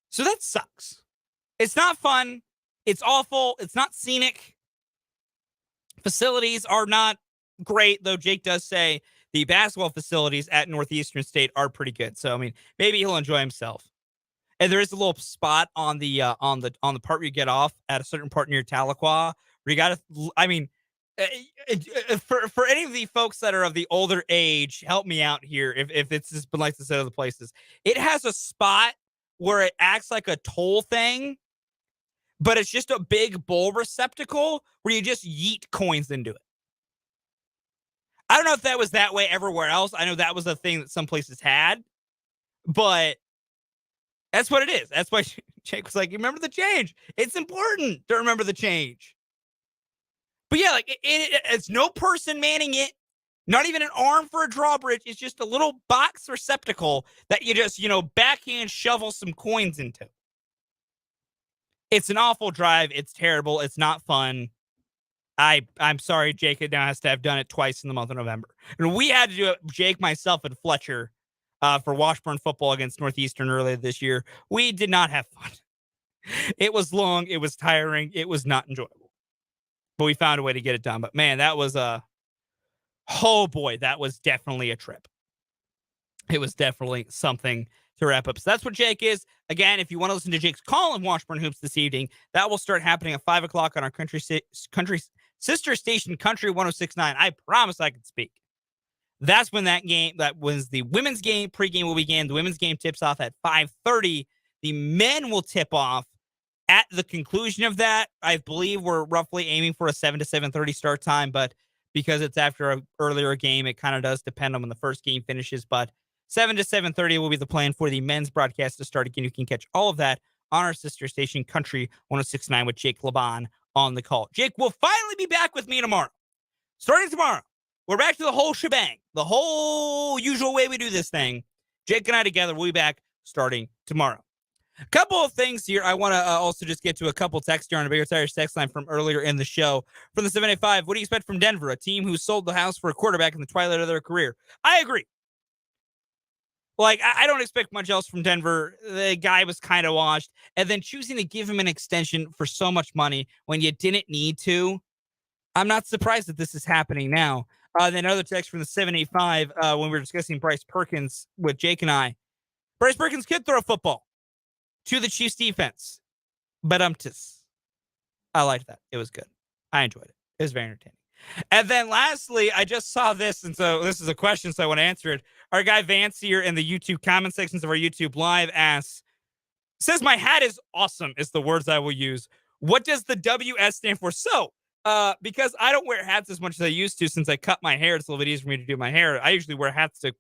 Speaker 1: So that sucks. It's not fun. It's awful. It's not scenic. Facilities are not great, though Jake does say the basketball facilities at Northeastern State are pretty good. So, I mean, maybe he'll enjoy himself. And there is a little spot on the part where you get off at a certain part near Tahlequah where you got to, I mean, for any of the folks that are of the older age, help me out here if it's just been like this at other places. It has a spot where it acts like a toll thing, but it's just a big bowl receptacle where you just yeet coins into it. I don't know if that was that way everywhere else. I know that was a thing that some places had, but that's what it is. That's why Jake was like, remember the change. It's important to remember the change. But yeah, like it's no person manning it, not even an arm for a drawbridge. It's just a little box receptacle that you just, backhand shovel some coins into. It's an awful drive. It's terrible. It's not fun. I'm sorry, Jake now has to have done it twice in the month of November. And we had to do it, Jake, myself, and Fletcher, for Washburn football against Northeastern earlier this year. We did not have fun. It was long. It was tiring. It was not enjoyable. But we found a way to get it done. But man, that was oh boy, that was definitely a trip. It was definitely something to wrap up. So that's what Jake is. Again, if you want to listen to Jake's call on Washburn Hoops this evening, that will start happening at 5 o'clock on our country sister station, Country 106.9. I promise I can speak. That's when that was the women's game. Pregame will begin. The women's game tips off at 5:30. The men will tip off at the conclusion of that. I believe we're roughly aiming for a 7 to 7:30 start time, but because it's after an earlier game, it kind of does depend on when the first game finishes. But 7 to 7:30 will be the plan for the men's broadcast to start again. You can catch all of that on our sister station, Country 106.9, with Jake Laban on the call. Jake will finally be back with me tomorrow. Starting tomorrow, we're back to the whole shebang, the whole usual way we do this thing. Jake and I together will be back starting tomorrow. A couple of things here. I want to also just get to a couple texts here on the Bigger Tires text line from earlier in the show. From the 785, what do you expect from Denver, a team who sold the house for a quarterback in the twilight of their career? I agree. Like, I don't expect much else from Denver. The guy was kind of washed. And then choosing to give him an extension for so much money when you didn't need to. I'm not surprised that this is happening now. Then another text from the 785 when we were discussing Bryce Perkins with Jake and I. Bryce Perkins could throw a football to the Chiefs defense. But I liked that. It was good. I enjoyed it. It was very entertaining. And then lastly, I just saw this, and so this is a question, so I want to answer it. Our guy Vance here in the YouTube comment sections of our YouTube live says, my hat is awesome, is the words I will use. What does the WS stand for? So, because I don't wear hats as much as I used to since I cut my hair, it's a little bit easier for me to do my hair. I usually wear hats to,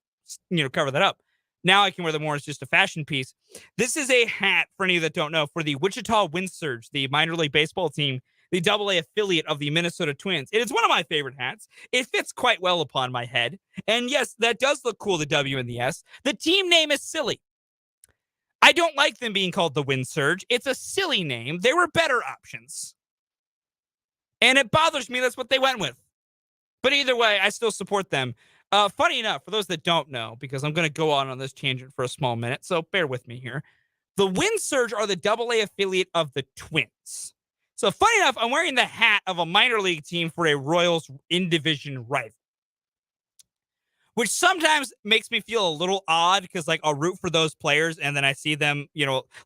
Speaker 1: cover that up. Now I can wear them more as just a fashion piece. This is a hat, for any of you that don't know, for the Wichita Wind Surge, the minor league baseball team, the AA affiliate of the Minnesota Twins. It is one of my favorite hats. It fits quite well upon my head. And yes, that does look cool, the W and the S. The team name is silly. I don't like them being called the Wind Surge. It's a silly name. There were better options. And it bothers me that's what they went with. But either way, I still support them. Funny enough, for those that don't know, because I'm going to go on this tangent for a small minute, so bear with me here. The Wind Surge are the AA affiliate of the Twins. So funny enough, I'm wearing the hat of a minor league team for a Royals in-division rival, which sometimes makes me feel a little odd because, like, I'll root for those players and then I see them,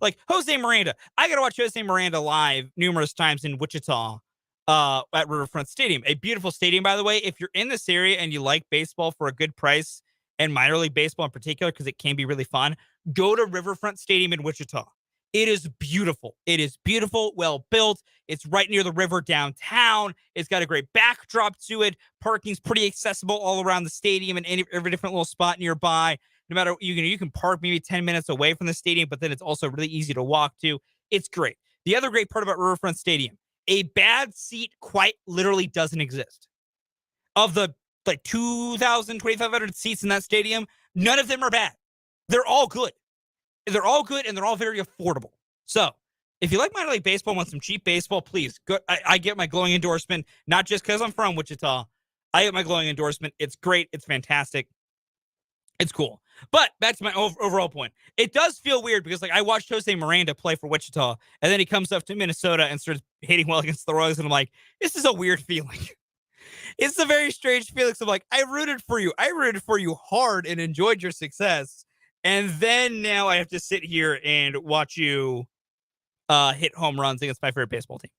Speaker 1: like Jose Miranda. I got to watch Jose Miranda live numerous times in Wichita at Riverfront Stadium. A beautiful stadium, by the way. If you're in this area and you like baseball for a good price, and minor league baseball in particular, because it can be really fun, go to Riverfront Stadium in Wichita. It is beautiful. It is beautiful, well built. It's right near the river downtown. It's got a great backdrop to it. Parking's pretty accessible all around the stadium and every different little spot nearby. No matter, you can park maybe 10 minutes away from the stadium, but then it's also really easy to walk to. It's great. The other great part about Riverfront Stadium, a bad seat quite literally doesn't exist. Of the 2,000, 2,500 seats in that stadium, none of them are bad. They're all good. They're all good, and they're all very affordable. So, if you like minor league baseball, want some cheap baseball, please. Go, I get my glowing endorsement, not just because I'm from Wichita. I get my glowing endorsement. It's great. It's fantastic. It's cool. But back to my overall point. It does feel weird because, I watched Jose Miranda play for Wichita, and then he comes up to Minnesota and starts hitting well against the Royals, and I'm like, this is a weird feeling. It's a very strange feeling. So I'm like, I rooted for you. I rooted for you hard and enjoyed your success. And then now I have to sit here and watch you hit home runs against my favorite baseball team.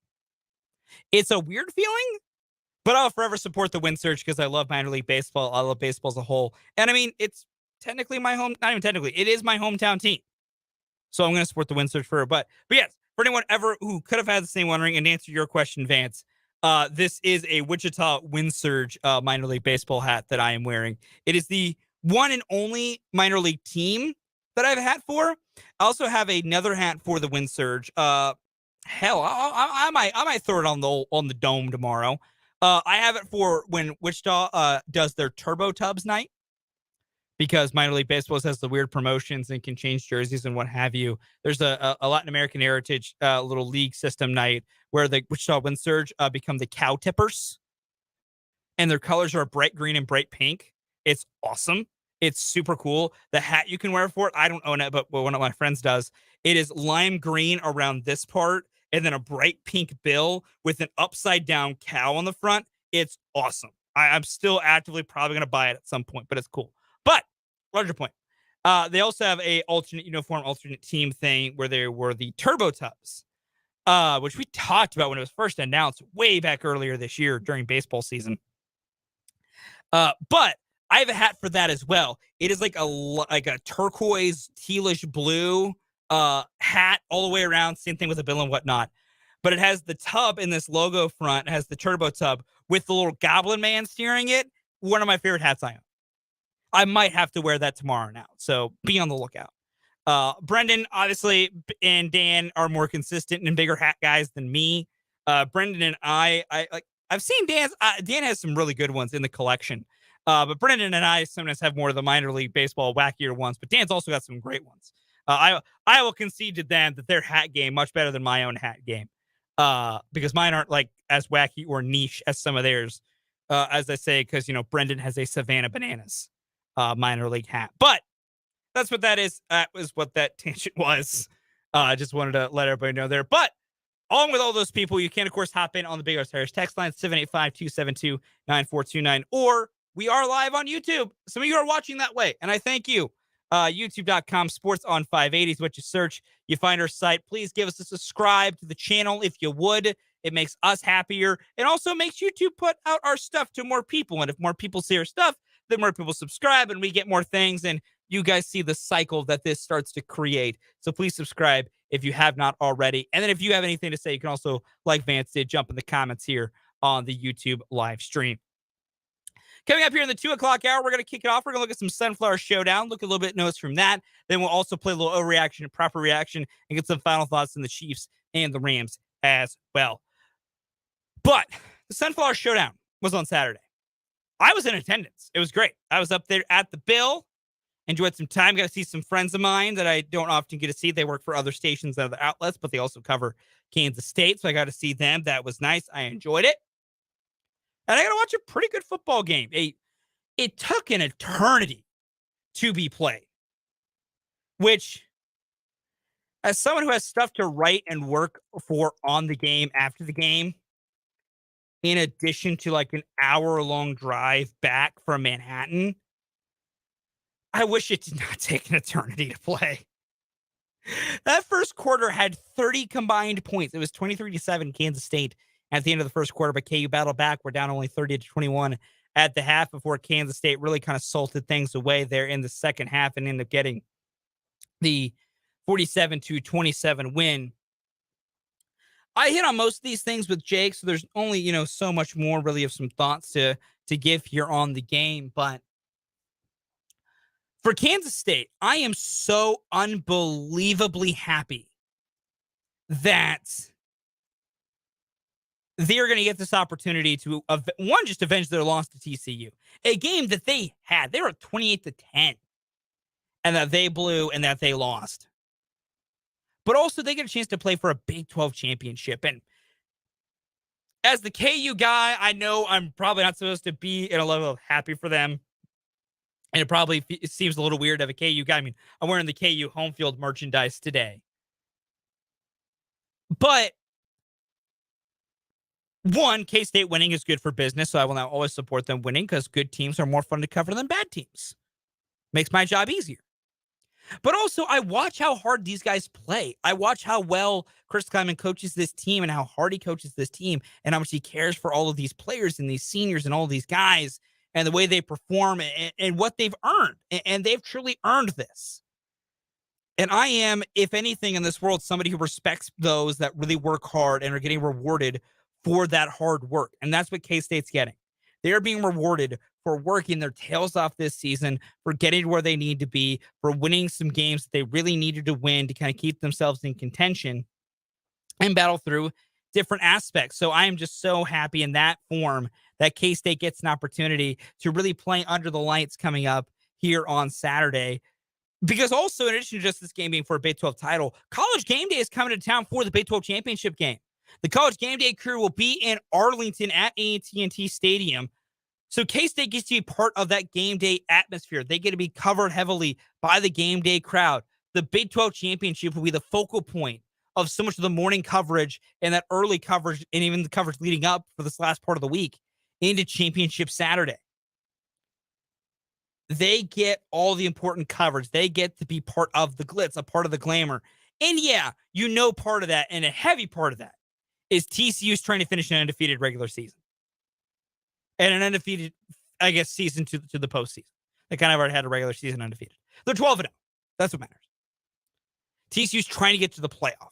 Speaker 1: It's a weird feeling, but I'll forever support the Wind Surge because I love minor league baseball. I love baseball as a whole. And I mean, it's technically not even technically, it is my hometown team. So I'm going to support the Wind Surge for it. But yes, for anyone ever who could have had the same wondering, and to answer your question, Vance, this is a Wichita Wind Surge minor league baseball hat that I am wearing. It is the one and only minor league team that I have a hat for. I also have another hat for the Wind Surge. Hell, I might throw it on the dome tomorrow. I have it for when Wichita does their Turbo Tubs night, because minor league baseball has the weird promotions and can change jerseys and what have you. There's a Latin American heritage little league system night where the Wichita Wind Surge become the Cow Tippers, and their colors are bright green and bright pink. It's awesome. It's super cool. The hat you can wear for it, I don't own it, but one of my friends does. It is lime green around this part and then a bright pink bill with an upside down cow on the front. It's awesome. I'm still actively probably going to buy it at some point, but it's cool. But larger point, they also have a alternate uniform, alternate team thing where there were the Turbo Tubs, which we talked about when it was first announced way back earlier this year during baseball season. But I have a hat for that as well. It is like a turquoise, tealish blue hat all the way around. Same thing with the bill and whatnot. But it has the tub in this logo front. It has the Turbo Tub with the little Goblin Man steering it. One of my favorite hats I own. I might have to wear that tomorrow now. So be on the lookout. Brendan, obviously, and Dan are more consistent and bigger hat guys than me. Brendan and I've seen Dan's. Dan has some really good ones in the collection. But Brendan and I sometimes have more of the minor league baseball wackier ones. But Dan's also got some great ones. I will concede to them that their hat game much better than my own hat game. Because mine aren't like as wacky or niche as some of theirs. As I say, because Brendan has a Savannah Bananas minor league hat. But that's what that is. That was what that tangent was. I just wanted to let everybody know there. But along with all those people, you can, of course, hop in on the Big R's Tires text line, 785-272-9429. Or we are live on YouTube. Some of you are watching that way, and I thank you. YouTube.com sports on 580 is what you search. You find our site. Please give us a subscribe to the channel if you would. It makes us happier. It also makes YouTube put out our stuff to more people. And if more people see our stuff, then more people subscribe and we get more things. And you guys see the cycle that this starts to create. So please subscribe if you have not already. And then if you have anything to say, you can also, like Vance did, jump in the comments here on the YouTube live stream. Coming up here in the 2 o'clock hour, we're going to kick it off. We're going to look at some Sunflower Showdown, look a little bit notes from that. Then we'll also play a little overreaction, proper reaction, and get some final thoughts on the Chiefs and the Rams as well. But the Sunflower Showdown was on Saturday. I was in attendance. It was great. I was up there at the Bill, enjoyed some time, got to see some friends of mine that I don't often get to see. They work for other stations and other outlets, but they also cover Kansas State, so I got to see them. That was nice. I enjoyed it. And I got to watch a pretty good football game. It took an eternity to be played, which, as someone who has stuff to write and work for on the game, after the game, in addition to like an hour-long drive back from Manhattan, I wish it did not take an eternity to play. That first quarter had 30 combined points. It was 23-7 Kansas State at the end of the first quarter, but KU battled back. We're down only 30-21 at the half before Kansas State really kind of salted things away there in the second half and ended up getting the 47-27 win. I hit on most of these things with Jake, so there's only, so much more really of some thoughts to give here on the game. But for Kansas State, I am so unbelievably happy that they are going to get this opportunity to, just avenge their loss to TCU. A game that they had. They were 28-10. And that they blew and that they lost. But also they get a chance to play for a Big 12 championship. And as the KU guy, I know I'm probably not supposed to be in a level of happy for them. And it seems a little weird to have a KU guy. I mean, I'm wearing the KU home field merchandise today. But one, K-State winning is good for business, so I will now always support them winning because good teams are more fun to cover than bad teams. Makes my job easier. But also, I watch how hard these guys play. I watch how well Chris Kleiman coaches this team and how hard he coaches this team and how much he cares for all of these players and these seniors and all of these guys and the way they perform and what they've earned. And they've truly earned this. And I am, if anything in this world, somebody who respects those that really work hard and are getting rewarded for that hard work. And that's what K-State's getting. They're being rewarded for working their tails off this season, for getting to where they need to be, for winning some games that they really needed to win to kind of keep themselves in contention and battle through different aspects. So I am just so happy in that form that K-State gets an opportunity to really play under the lights coming up here on Saturday. Because also, in addition to just this game being for a Big 12 title, College Game Day is coming to town for the Big 12 championship game. The College Game Day crew will be in Arlington at AT&T Stadium So K-State gets to be part of that game day atmosphere. They get to be covered heavily by the game day crowd. The Big 12 championship will be the focal point of so much of the morning coverage and that early coverage and even the coverage leading up for this last part of the week into championship Saturday. They get all the important coverage. They get to be part of the glitz, a part of the glamour. And yeah, part of that, and a heavy part of that, is TCU's trying to finish an undefeated regular season. And an undefeated, I guess, season to the postseason. They kind of already had a regular season undefeated. They're 12-0. That's what matters. TCU's trying to get to the playoff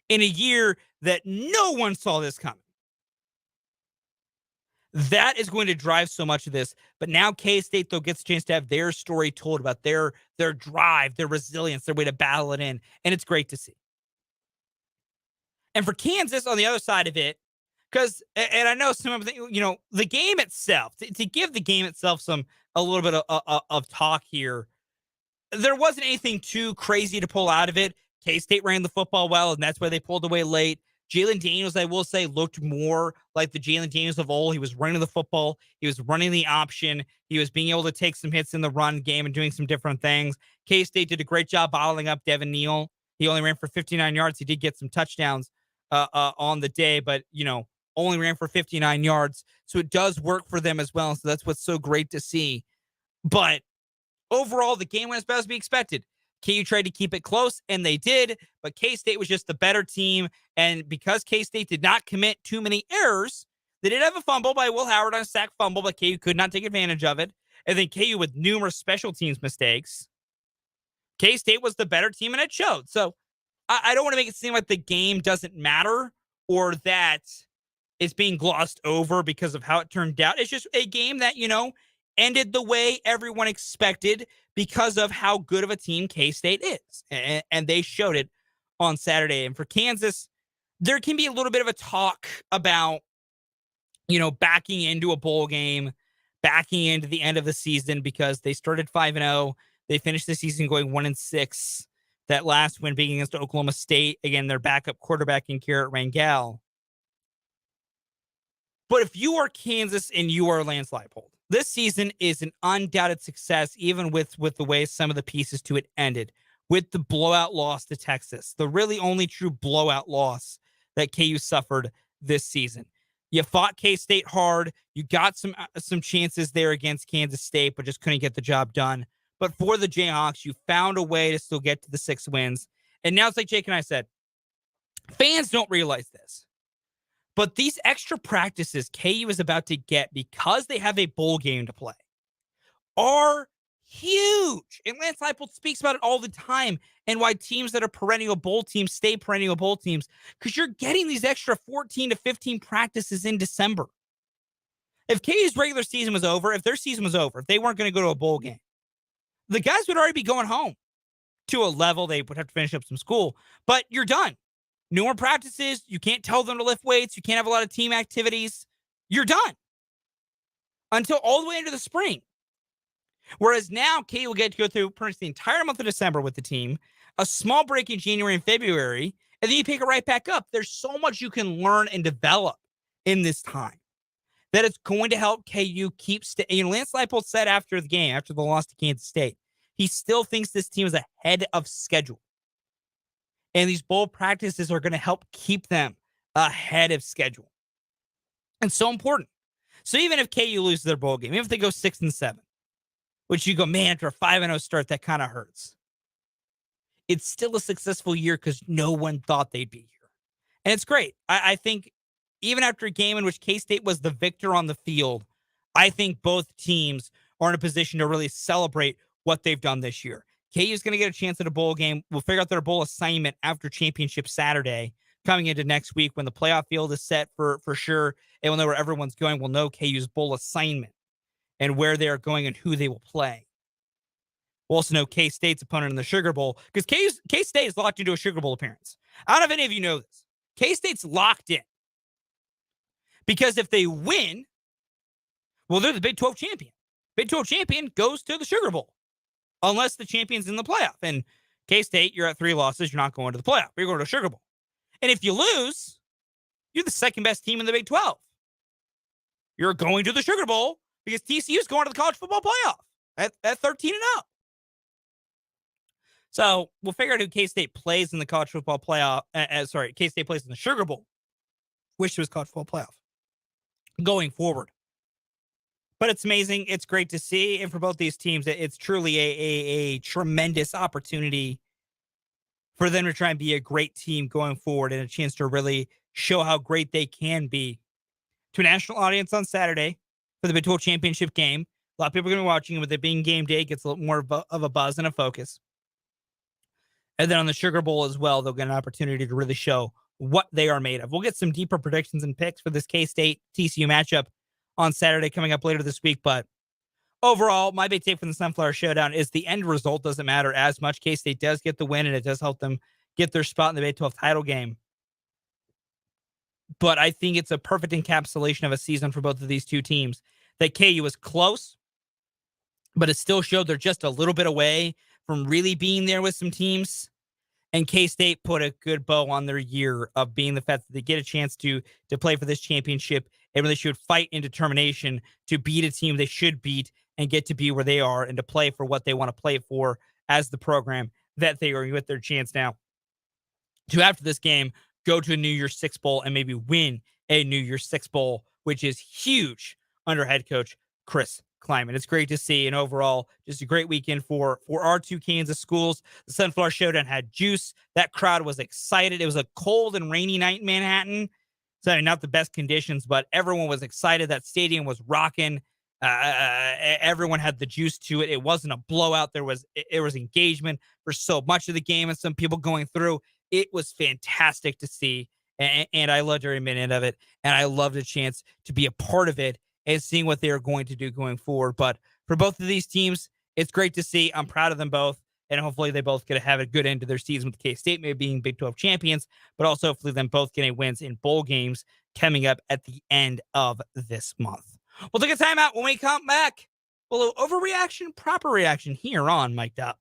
Speaker 1: in a year that no one saw this coming. That is going to drive so much of this. But now K-State, though, gets a chance to have their story told about their drive, their resilience, their way to battle it in. And it's great to see. And for Kansas on the other side of it, because, and I know some of the, the game itself, to give the game itself a little bit of talk here, there wasn't anything too crazy to pull out of it. K-State ran the football well, and that's why they pulled away late. Jalen Daniels, I will say, looked more like the Jalen Daniels of old. He was running the football. He was running the option. He was being able to take some hits in the run game and doing some different things. K-State did a great job bottling up Devin Neal. He only ran for 59 yards. He did get some touchdowns on the day, but, only ran for 59 yards. So it does work for them as well. So that's what's so great to see. But overall, the game went as best as we expected. KU tried to keep it close, and they did, but K-State was just the better team. And because K-State did not commit too many errors, they did have a fumble by Will Howard on a sack fumble, but KU could not take advantage of it. And then KU with numerous special teams mistakes. K-State was the better team, and it showed. So I don't want to make it seem like the game doesn't matter or that it's being glossed over because of how it turned out. It's just a game that, ended the way everyone expected because of how good of a team K-State is. And they showed it on Saturday. And for Kansas, there can be a little bit of a talk about, backing into a bowl game, backing into the end of the season because they started 5-0. They finished the season going 1-6. That last win being against Oklahoma State. Again, their backup quarterback in Garrett Rangel. But if you are Kansas and you are Lance Leipold, this season is an undoubted success, even with the way some of the pieces to it ended, with the blowout loss to Texas, the really only true blowout loss that KU suffered this season. You fought K-State hard. You got some chances there against Kansas State, but just couldn't get the job done. But for the Jayhawks, you found a way to still get to the 6 wins. And now it's like Jake and I said, fans don't realize this. But these extra practices KU is about to get because they have a bowl game to play are huge. And Lance Leipold speaks about it all the time and why teams that are perennial bowl teams stay perennial bowl teams because you're getting these extra 14 to 15 practices in December. If KU's regular season was over, if their season was over, if they weren't going to go to a bowl game, the guys would already be going home to a level. They would have to finish up some school, but you're done. No more practices. You can't tell them to lift weights. You can't have a lot of team activities. You're done until all the way into the spring. Whereas now, KU will get to go through pretty much the entire month of December with the team, a small break in January and February, and then you pick it right back up. There's so much you can learn and develop in this time that it's going to help KU keep Lance Leipold said after the game, after the loss to Kansas State, he still thinks this team is ahead of schedule. And these bowl practices are going to help keep them ahead of schedule. And so important. So even if KU loses their bowl game, even if they go 6-7, which you go, man, after a 5-0 start, that kind of hurts. It's still a successful year because no one thought they'd be here. And it's great. I think even after a game in which K-State was the victor on the field, I think both teams are in a position to really celebrate what they've done this year. KU is going to get a chance at a bowl game. We'll figure out their bowl assignment after championship Saturday, coming into next week when the playoff field is set for sure. And we'll know where everyone's going. We'll know KU's bowl assignment and where they are going and who they will play. We'll also know K-State's opponent in the Sugar Bowl because K-State is locked into a Sugar Bowl appearance. I don't know if any of you know this. K-State's locked in because if they win, well, they're the Big 12 champion. Big 12 champion goes to the Sugar Bowl. Unless the champion's in the playoff. And K-State, you're at 3 losses. You're not going to the playoff. You're going to a Sugar Bowl. And if you lose, you're the second best team in the Big 12. You're going to the Sugar Bowl, because TCU's going to the college football playoff at 13-0. So we'll figure out who K-State plays in the college football playoff. K-State plays in the Sugar Bowl, which was college football playoff going forward. But it's amazing. It's great to see. And for both these teams, it's truly a tremendous opportunity for them to try and be a great team going forward and a chance to really show how great they can be to a national audience on Saturday for the Big 12 championship game. A lot of people are going to be watching it. With it being game day, it gets a little more of a buzz and a focus. And then on the Sugar Bowl as well, they'll get an opportunity to really show what they are made of. We'll get some deeper predictions and picks for this K-State TCU matchup on Saturday coming up later this week. But overall, my big take from the Sunflower Showdown is the end result doesn't matter as much. K-State does get the win, and it does help them get their spot in the Big 12 title game. But I think it's a perfect encapsulation of a season for both of these two teams. That KU was close, but it still showed they're just a little bit away from really being there with some teams. And K-State put a good bow on their year of being the fact that they get a chance to play for this championship and really should fight in determination to beat a team they should beat and get to be where they are and to play for what they want to play for as the program that they are with their chance now to, after this game, go to a New Year's Six Bowl and maybe win a New Year's Six Bowl, which is huge under head coach Chris Kleiman. It's great to see, and overall, just a great weekend for our two Kansas schools. The Sunflower Showdown had juice. That crowd was excited. It was a cold and rainy night in Manhattan, so not the best conditions, but everyone was excited. That stadium was rocking. Everyone had the juice to it. It wasn't a blowout. There was engagement for so much of the game, and some people going through. It was fantastic to see, and I loved every minute of it, and I loved the chance to be a part of it and seeing what they are going to do going forward. But for both of these teams, it's great to see. I'm proud of them both, and hopefully they both get to have a good end to their season with K-State maybe being Big 12 champions, but also hopefully them both getting wins in bowl games coming up at the end of this month. We'll take a timeout. When we come back, a little overreaction, proper reaction here on Mic'd Up.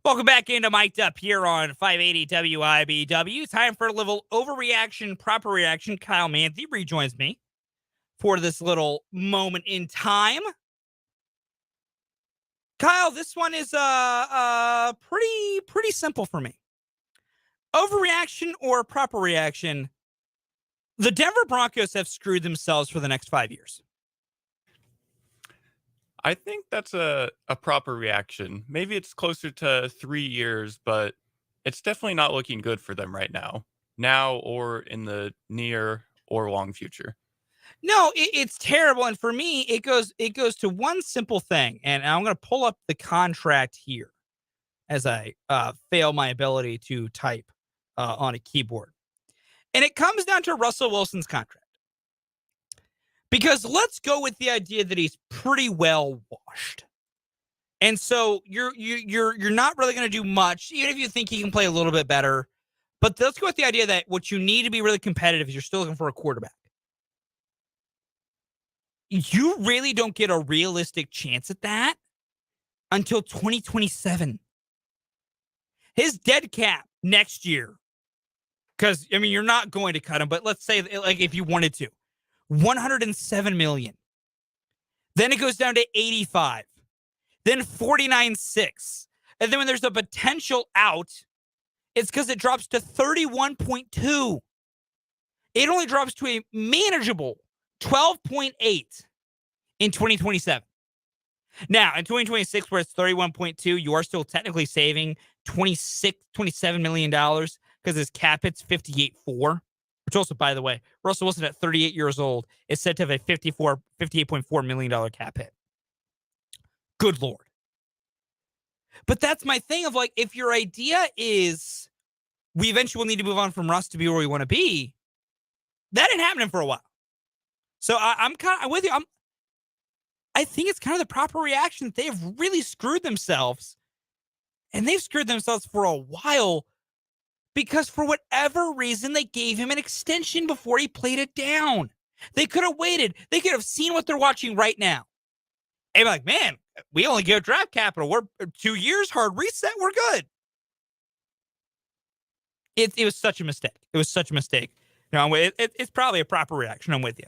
Speaker 1: Welcome back into Mic'd Up here on 580 WIBW. Time for a little overreaction, proper reaction. Kyle Manthe rejoins me for this little moment in time. Kyle, this one is pretty simple for me. Overreaction or proper reaction? The Denver Broncos have screwed themselves for the next 5 years.
Speaker 11: I think that's a proper reaction. Maybe it's closer to 3 years, but it's definitely not looking good for them right now or in the near or long future.
Speaker 1: No, it's terrible. And for me, it goes to one simple thing. And I'm going to pull up the contract here as I fail my ability to type on a keyboard. And it comes down to Russell Wilson's contract. Because let's go with the idea that he's pretty well washed. And so you're not really going to do much, even if you think he can play a little bit better. But let's go with the idea that what you need to be really competitive is you're still looking for a quarterback. You really don't get a realistic chance at that until 2027. His dead cap next year, because, I mean, you're not going to cut him, but let's say, like, if you wanted to, $107 million. Then it goes down to 85. Then 49.6. And then when there's a potential out, it's because it drops to 31.2. It only drops to a manageable 12.8 in 2027. Now, in 2026, where it's 31.2, you are still technically saving $27 million because his cap hits 58.4. Which also, by the way, Russell Wilson at 38 years old is said to have a $58.4 million cap hit. Good Lord. But that's my thing of, like, if your idea is we eventually will need to move on from Russ to be where we want to be, that ain't happening for a while. So I'm with you. I think it's kind of the proper reaction. They've really screwed themselves. And they've screwed themselves for a while. Because for whatever reason, they gave him an extension before he played it down. They could have waited. They could have seen what they're watching right now. And be like, man, we only give draft capital. We're 2 years, hard reset. We're good. It was such a mistake. It was such a mistake. No, it's probably a proper reaction. I'm with you.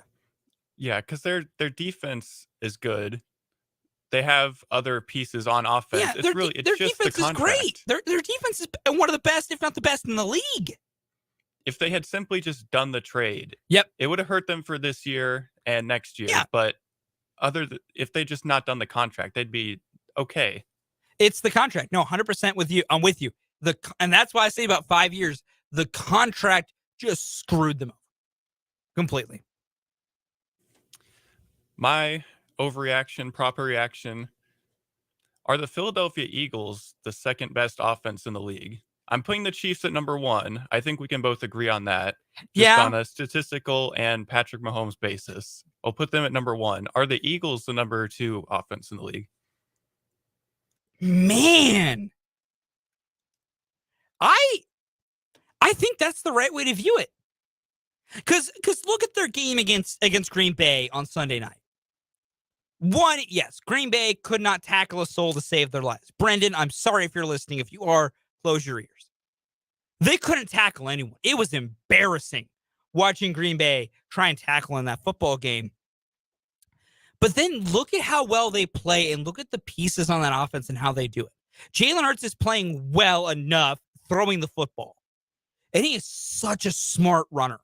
Speaker 11: Yeah, because their defense is good. They have other pieces on offense.
Speaker 1: Yeah,
Speaker 11: It's just the contract.
Speaker 1: Great. Their defense is one of the best, if not the best, in the league.
Speaker 11: If they had simply just done the trade, it would have hurt them for this year and next year.
Speaker 1: Yeah.
Speaker 11: But if they just not done the contract, they'd be okay.
Speaker 1: It's the contract. No, 100% with you. I'm with you. And that's why I say about 5 years, the contract just screwed them over completely.
Speaker 11: My overreaction, proper reaction. Are the Philadelphia Eagles the second best offense in the league? I'm putting the Chiefs at number 1. I think we can both agree on that. Just on a statistical and Patrick Mahomes basis. I'll put them at number 1. Are the Eagles the number 2 offense in the league?
Speaker 1: Man. I think that's the right way to view it. Because look at their game against Green Bay on Sunday night. One, yes, Green Bay could not tackle a soul to save their lives. Brendan, I'm sorry if you're listening. If you are, close your ears. They couldn't tackle anyone. It was embarrassing watching Green Bay try and tackle in that football game. But then look at how well they play and look at the pieces on that offense and how they do it. Jalen Hurts is playing well enough throwing the football. And he is such a smart runner.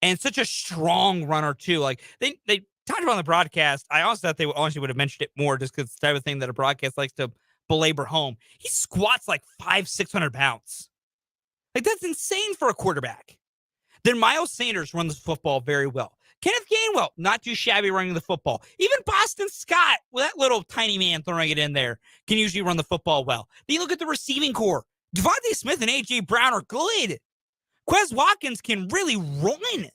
Speaker 1: And such a strong runner, too. Like, they talked about on the broadcast. I also thought they honestly would have mentioned it more just because it's the type of thing that a broadcast likes to belabor home. He squats like 500-600 pounds. Like, that's insane for a quarterback. Then Miles Sanders runs the football very well. Kenneth Gainwell, not too shabby running the football. Even Boston Scott, with that little tiny man throwing it in there, can usually run the football well. Then you look at the receiving core. Devontae Smith and A.J. Brown are good. Quez Watkins can really run.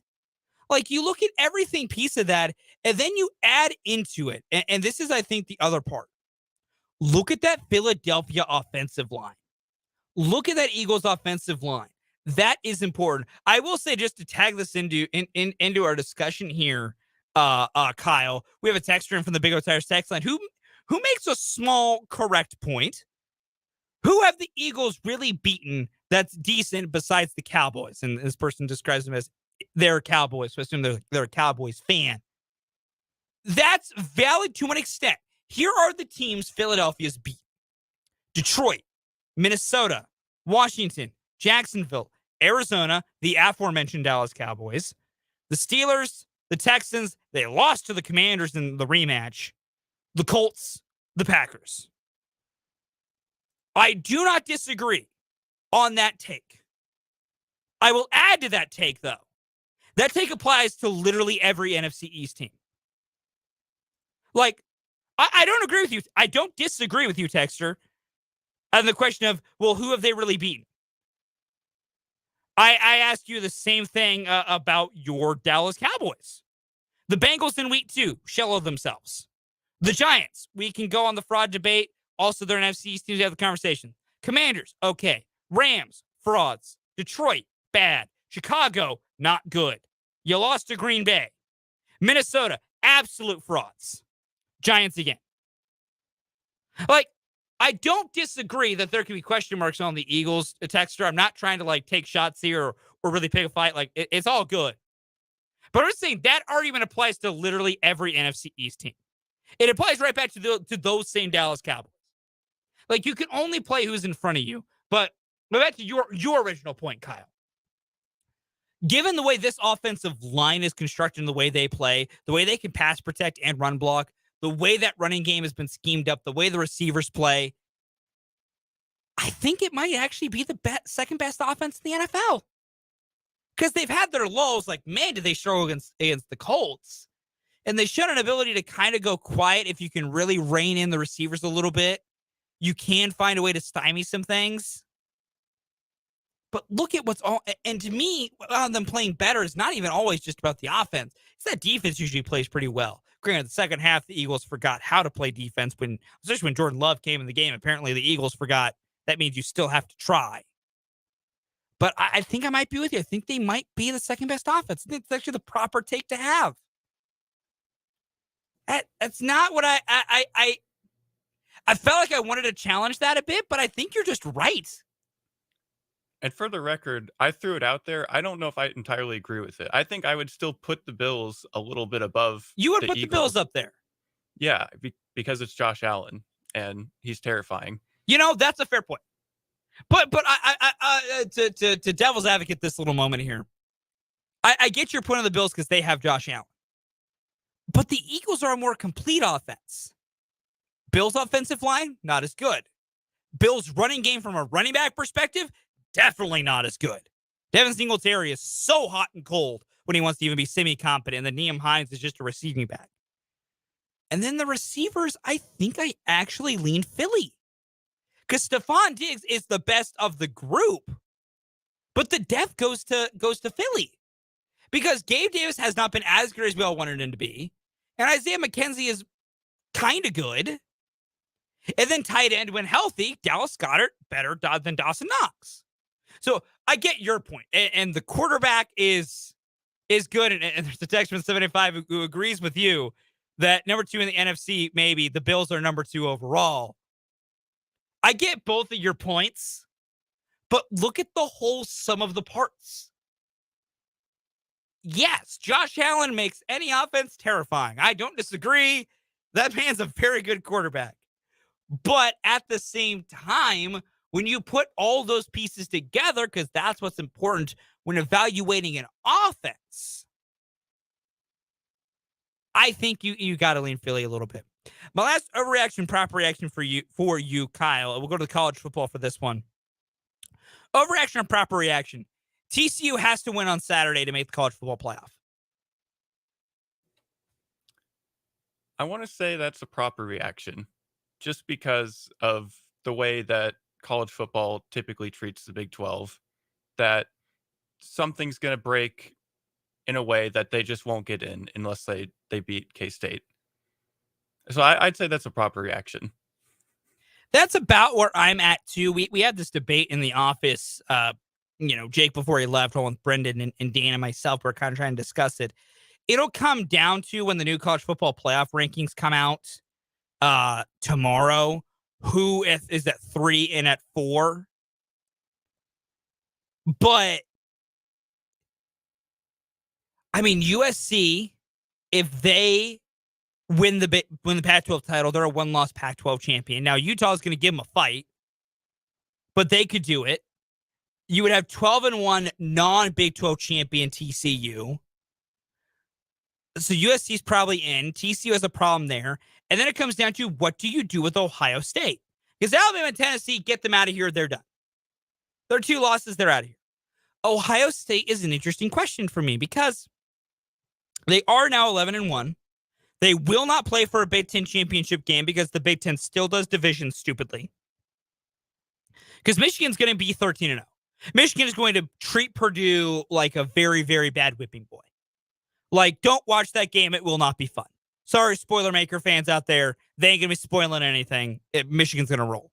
Speaker 1: Like, you look at everything piece of that, and then you add into it. And this is, I think, the other part. Look at that Philadelphia offensive line. Look at that Eagles offensive line. That is important. I will say, just to tag this into our discussion here, Kyle, we have a texter in from the Big O Tires text line who makes a small correct point.
Speaker 13: Who have the Eagles really beaten that's decent besides the Cowboys? And this person describes them as they're Cowboys, so I assume they're a Cowboys fan. That's valid to an extent. Here are the teams Philadelphia's beat: Detroit, Minnesota, Washington, Jacksonville, Arizona, the aforementioned Dallas Cowboys, the Steelers, the Texans. They lost to the Commanders in the rematch, the Colts, the Packers. I do not disagree on that take. I will add to that take, though. That take applies to literally every NFC East team. Like, I don't agree with you. I don't disagree with you, Texter. And the question of, well, who have they really beaten? I asked you the same thing about your Dallas Cowboys. The Bengals in week 2, shell of themselves. The Giants, we can go on the fraud debate. Also, they're an NFC East team to have the conversation. Commanders, okay. Rams, frauds. Detroit, bad. Chicago, not good. You lost to Green Bay. Minnesota, absolute frauds. Giants again. Like, I don't disagree that there can be question marks on the Eagles, Texter. I'm not trying to, like, take shots here or really pick a fight. Like, it's all good. But I'm just saying that argument applies to literally every NFC East team. It applies right back to those same Dallas Cowboys. Like, you can only play who's in front of you. But back to your original point, Kyle. Given the way this offensive line is constructed and the way they play, the way they can pass protect and run block, the way that running game has been schemed up, the way the receivers play, I think it might actually be the second best offense in the NFL. Because they've had their lows, like, man, did they struggle against the Colts. And they showed an ability to kind of go quiet if you can really rein in the receivers a little bit. You can find a way to stymie some things. But look at what's all, and to me, them playing better is not even always just about the offense. It's that defense usually plays pretty well. Granted, the second half, the Eagles forgot how to play defense, especially when Jordan Love came in the game. Apparently, the Eagles forgot that means you still have to try. But I think I might be with you. I think they might be the second best offense. I think it's actually the proper take to have. That's not what I felt like I wanted to challenge that a bit, but I think you're just right.
Speaker 11: And for the record, I threw it out there. I don't know if I entirely agree with it. I think I would still put the Bills a little bit above.
Speaker 13: You would put
Speaker 11: Eagles.
Speaker 13: the Bills up there.
Speaker 11: Yeah, because it's Josh Allen and he's terrifying.
Speaker 13: You know, that's a fair point. But I to devil's advocate this little moment here. I get your point on the Bills because they have Josh Allen. But the Eagles are a more complete offense. Bills' offensive line, not as good. Bills' running game from a running back perspective, definitely not as good. Devin Singletary is so hot and cold when he wants to even be semi-competent, and then Nyheim Hines is just a receiving back. And then the receivers, I think I actually lean Philly. Because Stephon Diggs is the best of the group. But the depth goes to Philly. Because Gabe Davis has not been as good as we all wanted him to be. And Isaiah McKenzie is kind of good. And then tight end, when healthy, Dallas Goedert better than Dawson Knox. So I get your point. And the quarterback is good. And there's a text from 75 who agrees with you that number 2 in the NFC, maybe the Bills are number 2 overall. I get both of your points, but look at the whole sum of the parts. Yes, Josh Allen makes any offense terrifying. I don't disagree. That man's a very good quarterback. But at the same time, when you put all those pieces together, because that's what's important when evaluating an offense, I think you got to lean Philly a little bit. My last overreaction, proper reaction for you, Kyle. We'll go to the college football for this one. Overreaction or proper reaction. TCU has to win on Saturday to make the college football playoff.
Speaker 11: I want to say that's a proper reaction just because of the way that college football typically treats the Big 12, that something's going to break in a way that they just won't get in unless they beat K-State. So I'd say that's a proper reaction.
Speaker 13: That's about where I'm at, too. We had this debate in the office, Jake, before he left, along with Brendan and Dan and myself, we're kind of trying to discuss it. It'll come down to when the new college football playoff rankings come out tomorrow, who is at 3 and at 4. But I mean, USC, if they win the Pac-12 title, they're a one-loss Pac-12 champion. Now Utah is going to give them a fight, but they could do it. You would have 12-1 non-Big 12 champion TCU. So USC is probably in. TCU has a problem there. And then it comes down to, what do you do with Ohio State? Because Alabama and Tennessee, get them out of here. They're done. There are 2 losses. They're out of here. Ohio State is an interesting question for me because they are now 11-1. They will not play for a Big Ten championship game because the Big Ten still does divisions stupidly. Because Michigan's going to be 13-0. Michigan is going to treat Purdue like a very, very bad whipping boy. Like, don't watch that game. It will not be fun. Sorry, spoiler maker fans out there. They ain't going to be spoiling anything. Michigan's going to roll.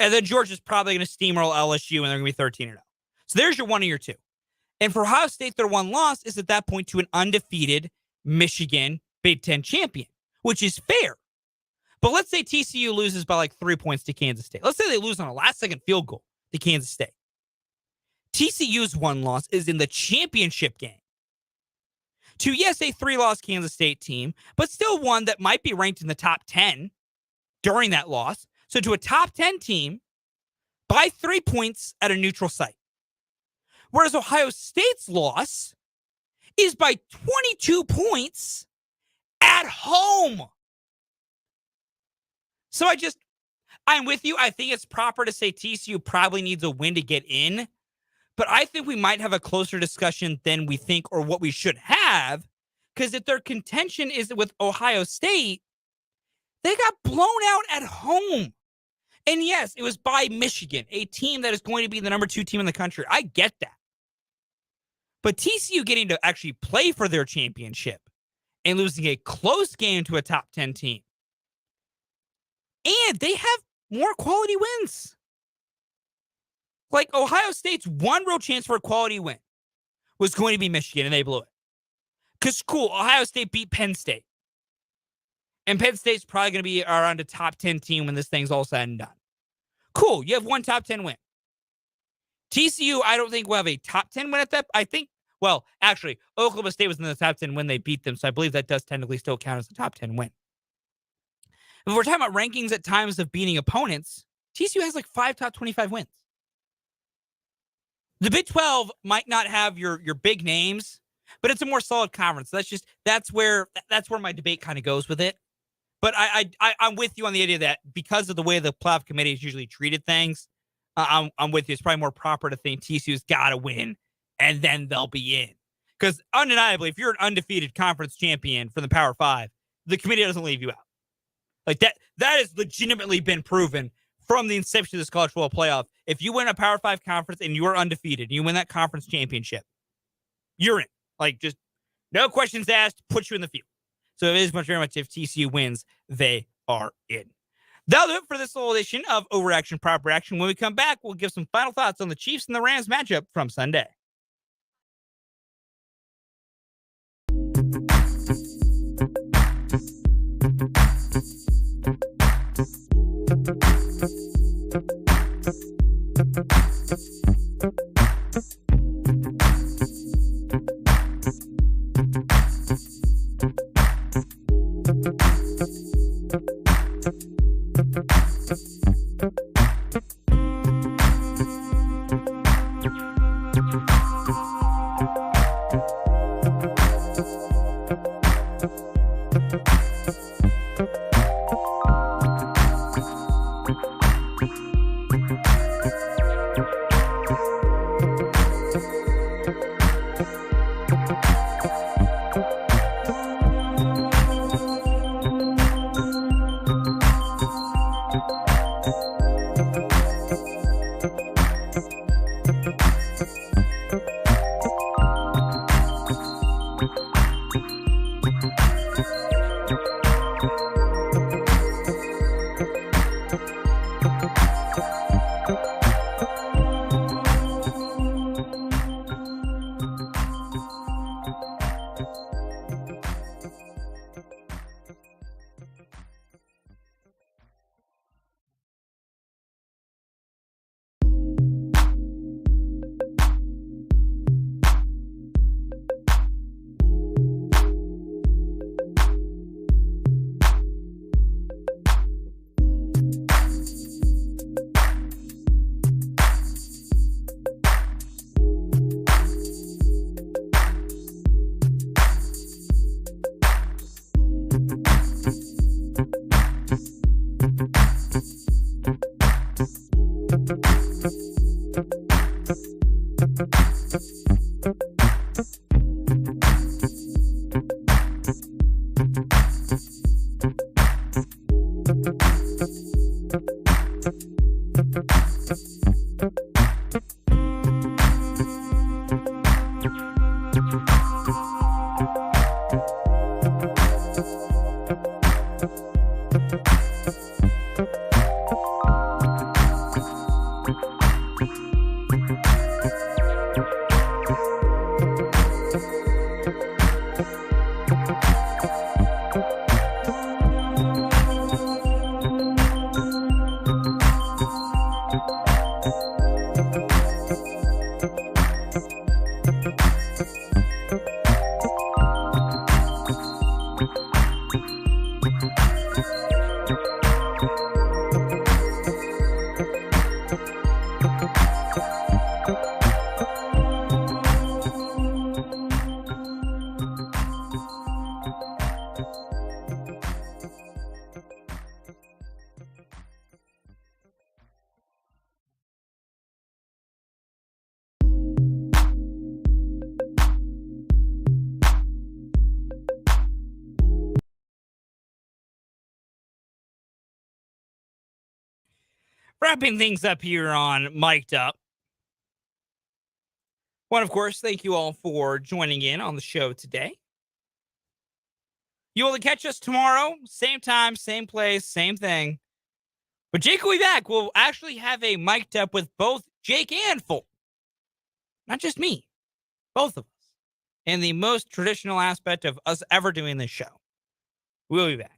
Speaker 13: And then Georgia's probably going to steamroll LSU, and they're going to be 13-0. So there's your 1 and your 2. And for Ohio State, their 1 loss is at that point to an undefeated Michigan Big Ten champion, which is fair. But let's say TCU loses by like 3 points to Kansas State. Let's say they lose on a last-second field goal to Kansas State. TCU's 1 loss is in the championship game to, yes, a 3-loss Kansas State team, but still one that might be ranked in the top 10 during that loss. So to a top 10 team by 3 points at a neutral site. Whereas Ohio State's loss is by 22 points at home. So I'm with you. I think it's proper to say TCU probably needs a win to get in. But I think we might have a closer discussion than we think or what we should have. Because if their contention is with Ohio State, they got blown out at home. And yes, it was by Michigan, a team that is going to be the number 2 team in the country. I get that. But TCU getting to actually play for their championship and losing a close game to a top 10 team. And they have more quality wins. Like, Ohio State's one real chance for a quality win was going to be Michigan, and they blew it. Because, cool, Ohio State beat Penn State. And Penn State's probably going to be around a top 10 team when this thing's all said and done. Cool, you have one top 10 win. TCU, I don't think will have a top 10 win at that. I think, well, actually, Oklahoma State was in the top 10 when they beat them, so I believe that does technically still count as a top 10 win. If we're talking about rankings at times of beating opponents, TCU has like 5 top 25 wins. The Big 12 might not have your big names, but it's a more solid conference. That's where my debate kind of goes with it. But I'm with you on the idea that because of the way the playoff committee has usually treated things, I'm with you. It's probably more proper to think TCU's got to win, and then they'll be in. Because undeniably, if you're an undefeated conference champion for the Power 5, the committee doesn't leave you out. Like that has legitimately been proven from the inception of this college football playoff. If you win a Power 5 conference and you are undefeated, and you win that conference championship, you're in. Like, just no questions asked, put you in the field. So it is very much if TCU wins, they are in. That'll do it for this little edition of Overreaction, Proper Action. When we come back, we'll give some final thoughts on the Chiefs and the Rams matchup from Sunday. Wrapping things up here on Mic'd Up. One, of course, thank you all for joining in on the show today. You will catch us tomorrow, same time, same place, same thing. But Jake will be back. We'll actually have a Mic'd Up with both Jake and Fulton. Not just me, both of us. In the most traditional aspect of us ever doing this show. We'll be back.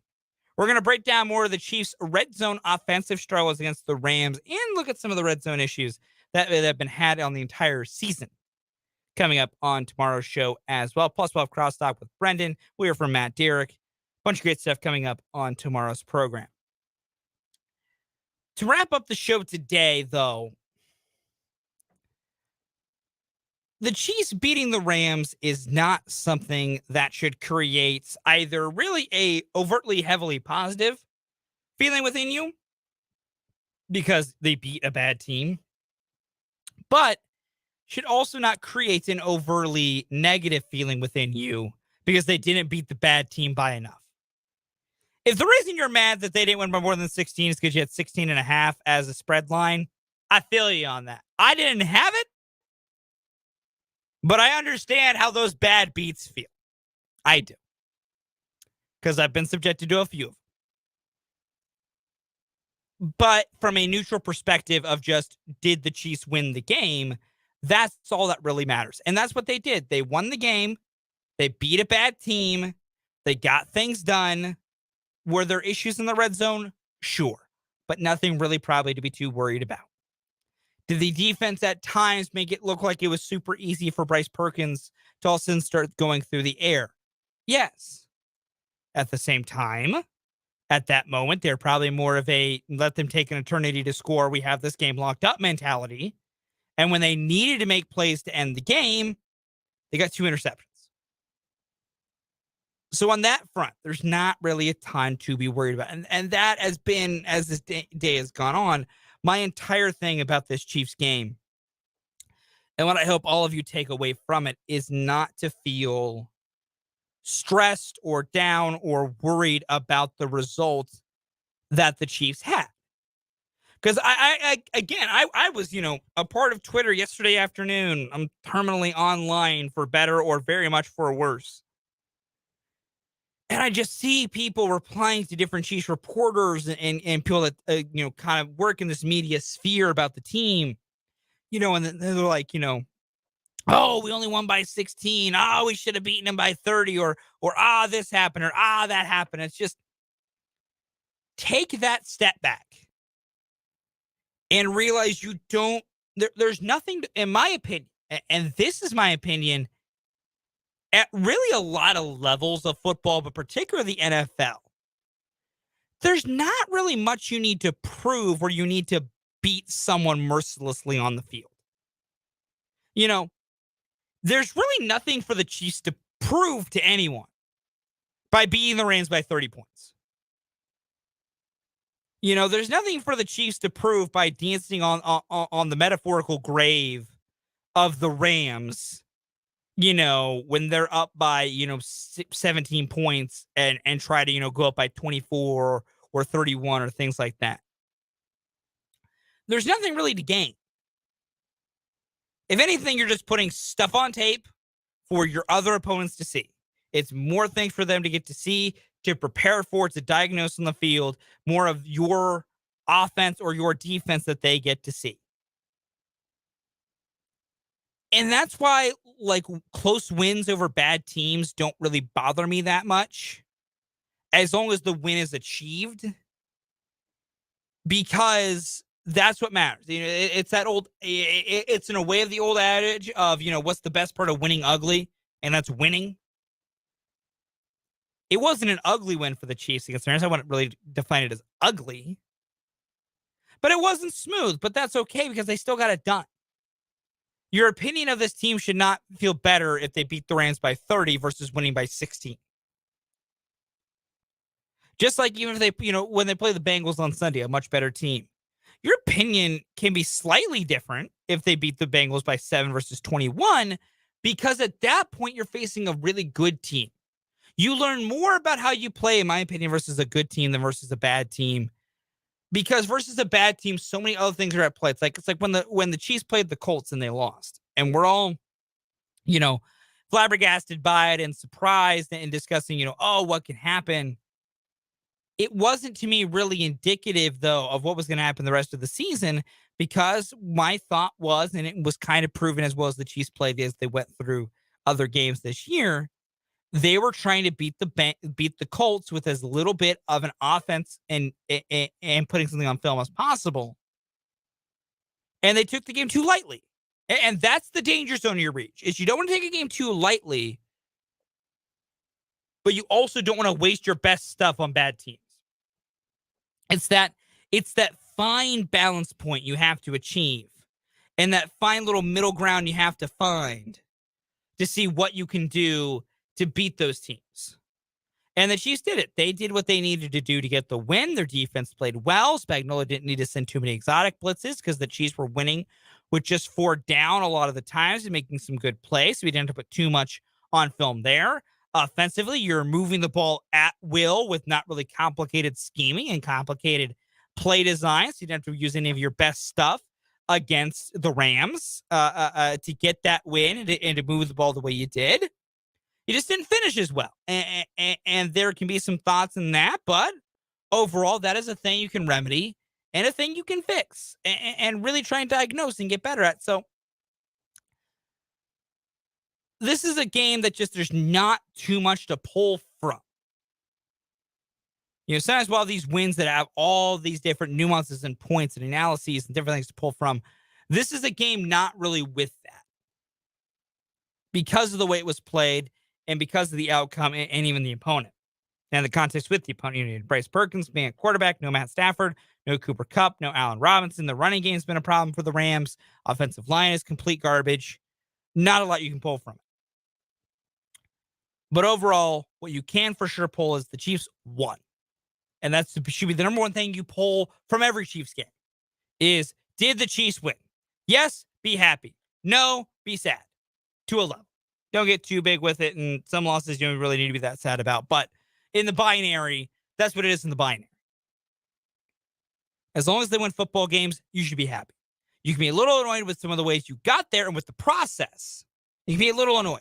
Speaker 13: We're going to break down more of the Chiefs' red zone offensive struggles against the Rams and look at some of the red zone issues that have been had on the entire season. Coming up on tomorrow's show as well. Plus, we'll have Crosstalk with Brendan. We are from Matt Derrick. Bunch of great stuff coming up on tomorrow's program. To wrap up the show today, though, the Chiefs beating the Rams is not something that should create either really a overtly heavily positive feeling within you because they beat a bad team, but should also not create an overly negative feeling within you because they didn't beat the bad team by enough. If the reason you're mad that they didn't win by more than 16 is because you had 16.5 as a spread line, I feel you on that. I didn't have it, but I understand how those bad beats feel. I do. Because I've been subjected to a few of them. But from a neutral perspective of just, did the Chiefs win the game? That's all that really matters. And that's what they did. They won the game. They beat a bad team. They got things done. Were there issues in the red zone? Sure. But nothing really probably to be too worried about. Did the defense at times make it look like it was super easy for Bryce Perkins to all of a sudden start going through the air? Yes. At the same time, at that moment, they're probably more of a let them take an eternity to score. We have this game locked up mentality. And when they needed to make plays to end the game, they got 2 interceptions. So on that front, there's not really a ton to be worried about. And that has been, as this day has gone on, my entire thing about this Chiefs game. And what I hope all of you take away from it is not to feel stressed or down or worried about the results that the Chiefs had. Because I was, a part of Twitter yesterday afternoon. I'm terminally online for better or very much for worse. And I just see people replying to different Chiefs reporters and people that, kind of work in this media sphere about the team, and they're like, oh, we only won by 16. Oh, we should have beaten them by 30 or this happened or that happened. It's just take that step back and realize you don't, there's nothing, in my opinion, and this is my opinion, at really a lot of levels of football, but particularly the NFL, there's not really much you need to prove or you need to beat someone mercilessly on the field. There's really nothing for the Chiefs to prove to anyone by beating the Rams by 30 points. There's nothing for the Chiefs to prove by dancing on the metaphorical grave of the Rams, when they're up by, 17 points and try to, go up by 24 or 31 or things like that. There's nothing really to gain. If anything, you're just putting stuff on tape for your other opponents to see. It's more things for them to get to see, to prepare for, to diagnose on the field, more of your offense or your defense that they get to see. And that's why, close wins over bad teams don't really bother me that much, as long as the win is achieved, because that's what matters. It's that old, it's in a way of the old adage of, what's the best part of winning ugly? And that's winning. It wasn't an ugly win for the Chiefs against the Rams. I wouldn't really define it as ugly. But it wasn't smooth, but that's okay because they still got it done. Your opinion of this team should not feel better if they beat the Rams by 30 versus winning by 16. Just like even if they, when they play the Bengals on Sunday, a much better team. Your opinion can be slightly different if they beat the Bengals by 7 versus 21, because at that point, you're facing a really good team. You learn more about how you play, in my opinion, versus a good team than versus a bad team. Because versus a bad team, so many other things are at play. It's like when the Chiefs played the Colts and they lost. And we're all, flabbergasted by it and surprised and discussing, what can happen. It wasn't, to me, really indicative, though, of what was going to happen the rest of the season, because my thought was, and it was kind of proven as well as the Chiefs played as they went through other games this year, they were trying to beat the Colts with as little bit of an offense and putting something on film as possible. And they took the game too lightly. And that's the danger zone you reach, is you don't want to take a game too lightly, but you also don't want to waste your best stuff on bad teams. It's that fine balance point you have to achieve, and that fine little middle ground you have to find to see what you can do to beat those teams. And the Chiefs did it. They did what they needed to do to get the win. Their defense played well. Spagnuolo didn't need to send too many exotic blitzes because the Chiefs were winning with just 4 down a lot of the times and making some good plays. So we didn't have to put too much on film there. Offensively, you're moving the ball at will with not really complicated scheming and complicated play design. So you don't have to use any of your best stuff against the Rams to get that win and to move the ball the way you did. You just didn't finish as well. And there can be some thoughts in that, but overall, that is a thing you can remedy and a thing you can fix and really try and diagnose and get better at. So this is a game that just there's not too much to pull from. Sometimes while these wins that have all these different nuances and points and analyses and different things to pull from, this is a game not really with that. Because of the way it was played, and because of the outcome and even the opponent. And the context with the opponent, you needed Bryce Perkins being at quarterback, no Matt Stafford, no Cooper Kupp, no Allen Robinson. The running game's been a problem for the Rams. Offensive line is complete garbage. Not a lot you can pull from it. But overall, what you can for sure pull is the Chiefs won. And that should be the number one thing you pull from every Chiefs game is, did the Chiefs win? Yes, be happy. No, be sad. To a level. Don't get too big with it, and some losses you don't really need to be that sad about. But in the binary, that's what it is in the binary. As long as they win football games, you should be happy. You can be a little annoyed with some of the ways you got there and with the process. You can be a little annoyed.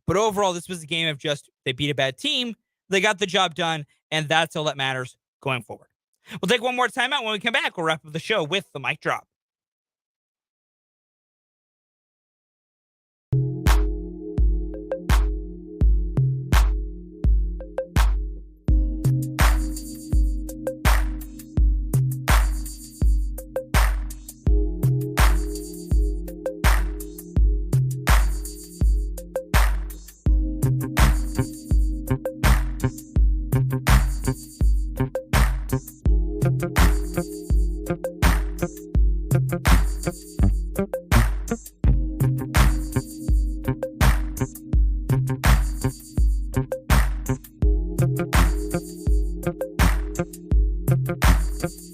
Speaker 13: But overall, this was a game of just, they beat a bad team, they got the job done, and that's all that matters going forward. We'll take one more time out. When we come back, we'll wrap up the show with the mic drop.
Speaker 14: Thank you.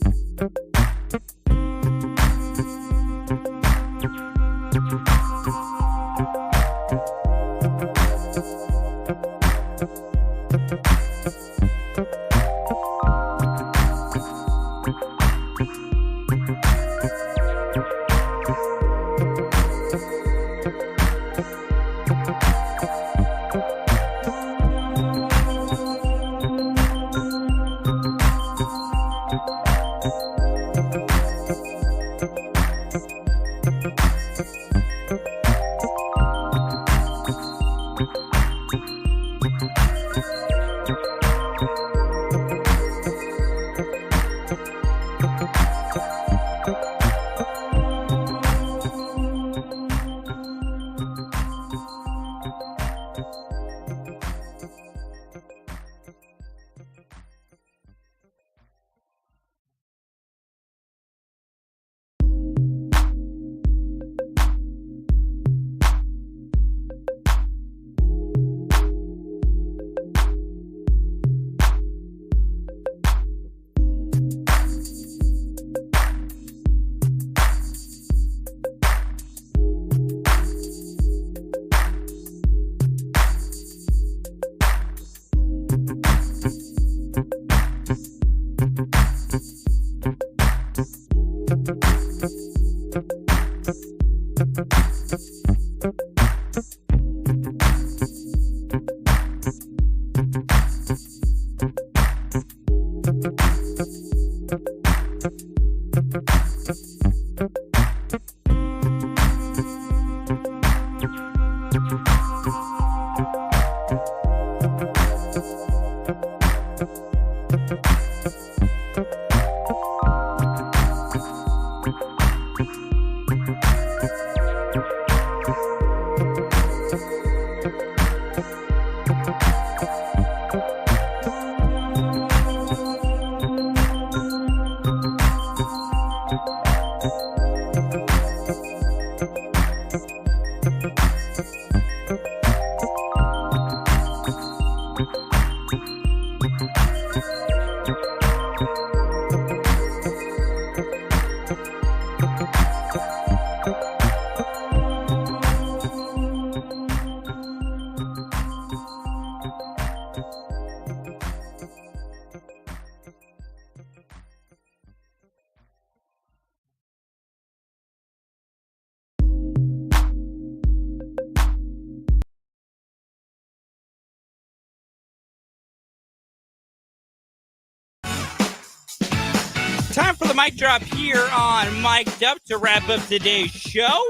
Speaker 13: time for the mic drop here on Mic'd Up to wrap up today's show.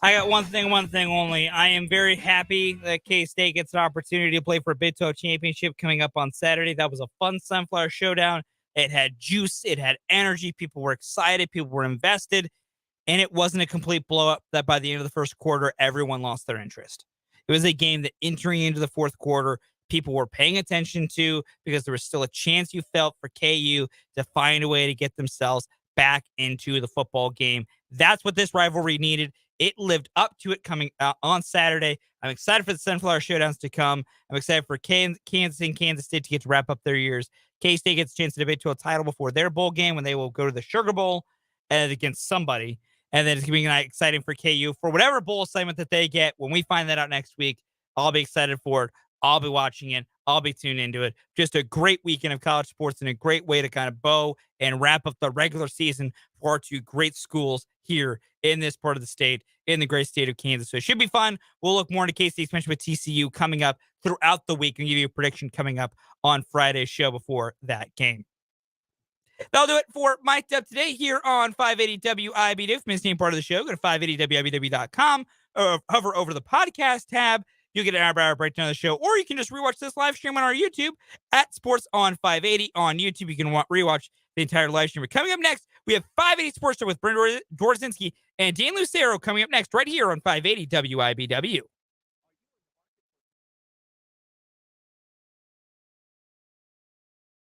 Speaker 13: I got one thing only. I am very happy that K-State gets an opportunity to play for a Big 12 championship coming up on Saturday. That was a fun Sunflower Showdown. It had juice. It had energy. People were excited. People were invested. And it wasn't a complete blow up that by the end of the first quarter, everyone lost their interest. It was a game that entering into the fourth quarter, people were paying attention to because there was still a chance you felt for KU to find a way to get themselves back into the football game. That's what this rivalry needed. It lived up to it coming out on Saturday. I'm excited for the Sunflower Showdowns to come. I'm excited for Kansas and Kansas State to get to wrap up their years. K-State gets a chance to debate to a title before their bowl game when they will go to the Sugar Bowl and against somebody. And then it's going to be exciting for KU for whatever bowl assignment that they get. When we find that out next week, I'll be excited for it. I'll be watching it. I'll be tuned into it. Just a great weekend of college sports and a great way to kind of bow and wrap up the regular season for our two great schools here in this part of the state, in the great state of Kansas. So it should be fun. We'll look more into K-State's match with TCU coming up throughout the week and give you a prediction coming up on Friday's show before that game. That'll do it for Mic'd Up today here on 580 WIBW. If you missed any part of the show, go to 580WIBW.com or hover over the podcast tab. You'll get an hour-by-hour breakdown of the show, or you can just rewatch this live stream on our YouTube at Sports on 580 on YouTube. You can rewatch the entire live stream. But coming up next, we have 580 Sports Show with Brent Dorzinski and Dan Lucero coming up next right here on 580 WIBW.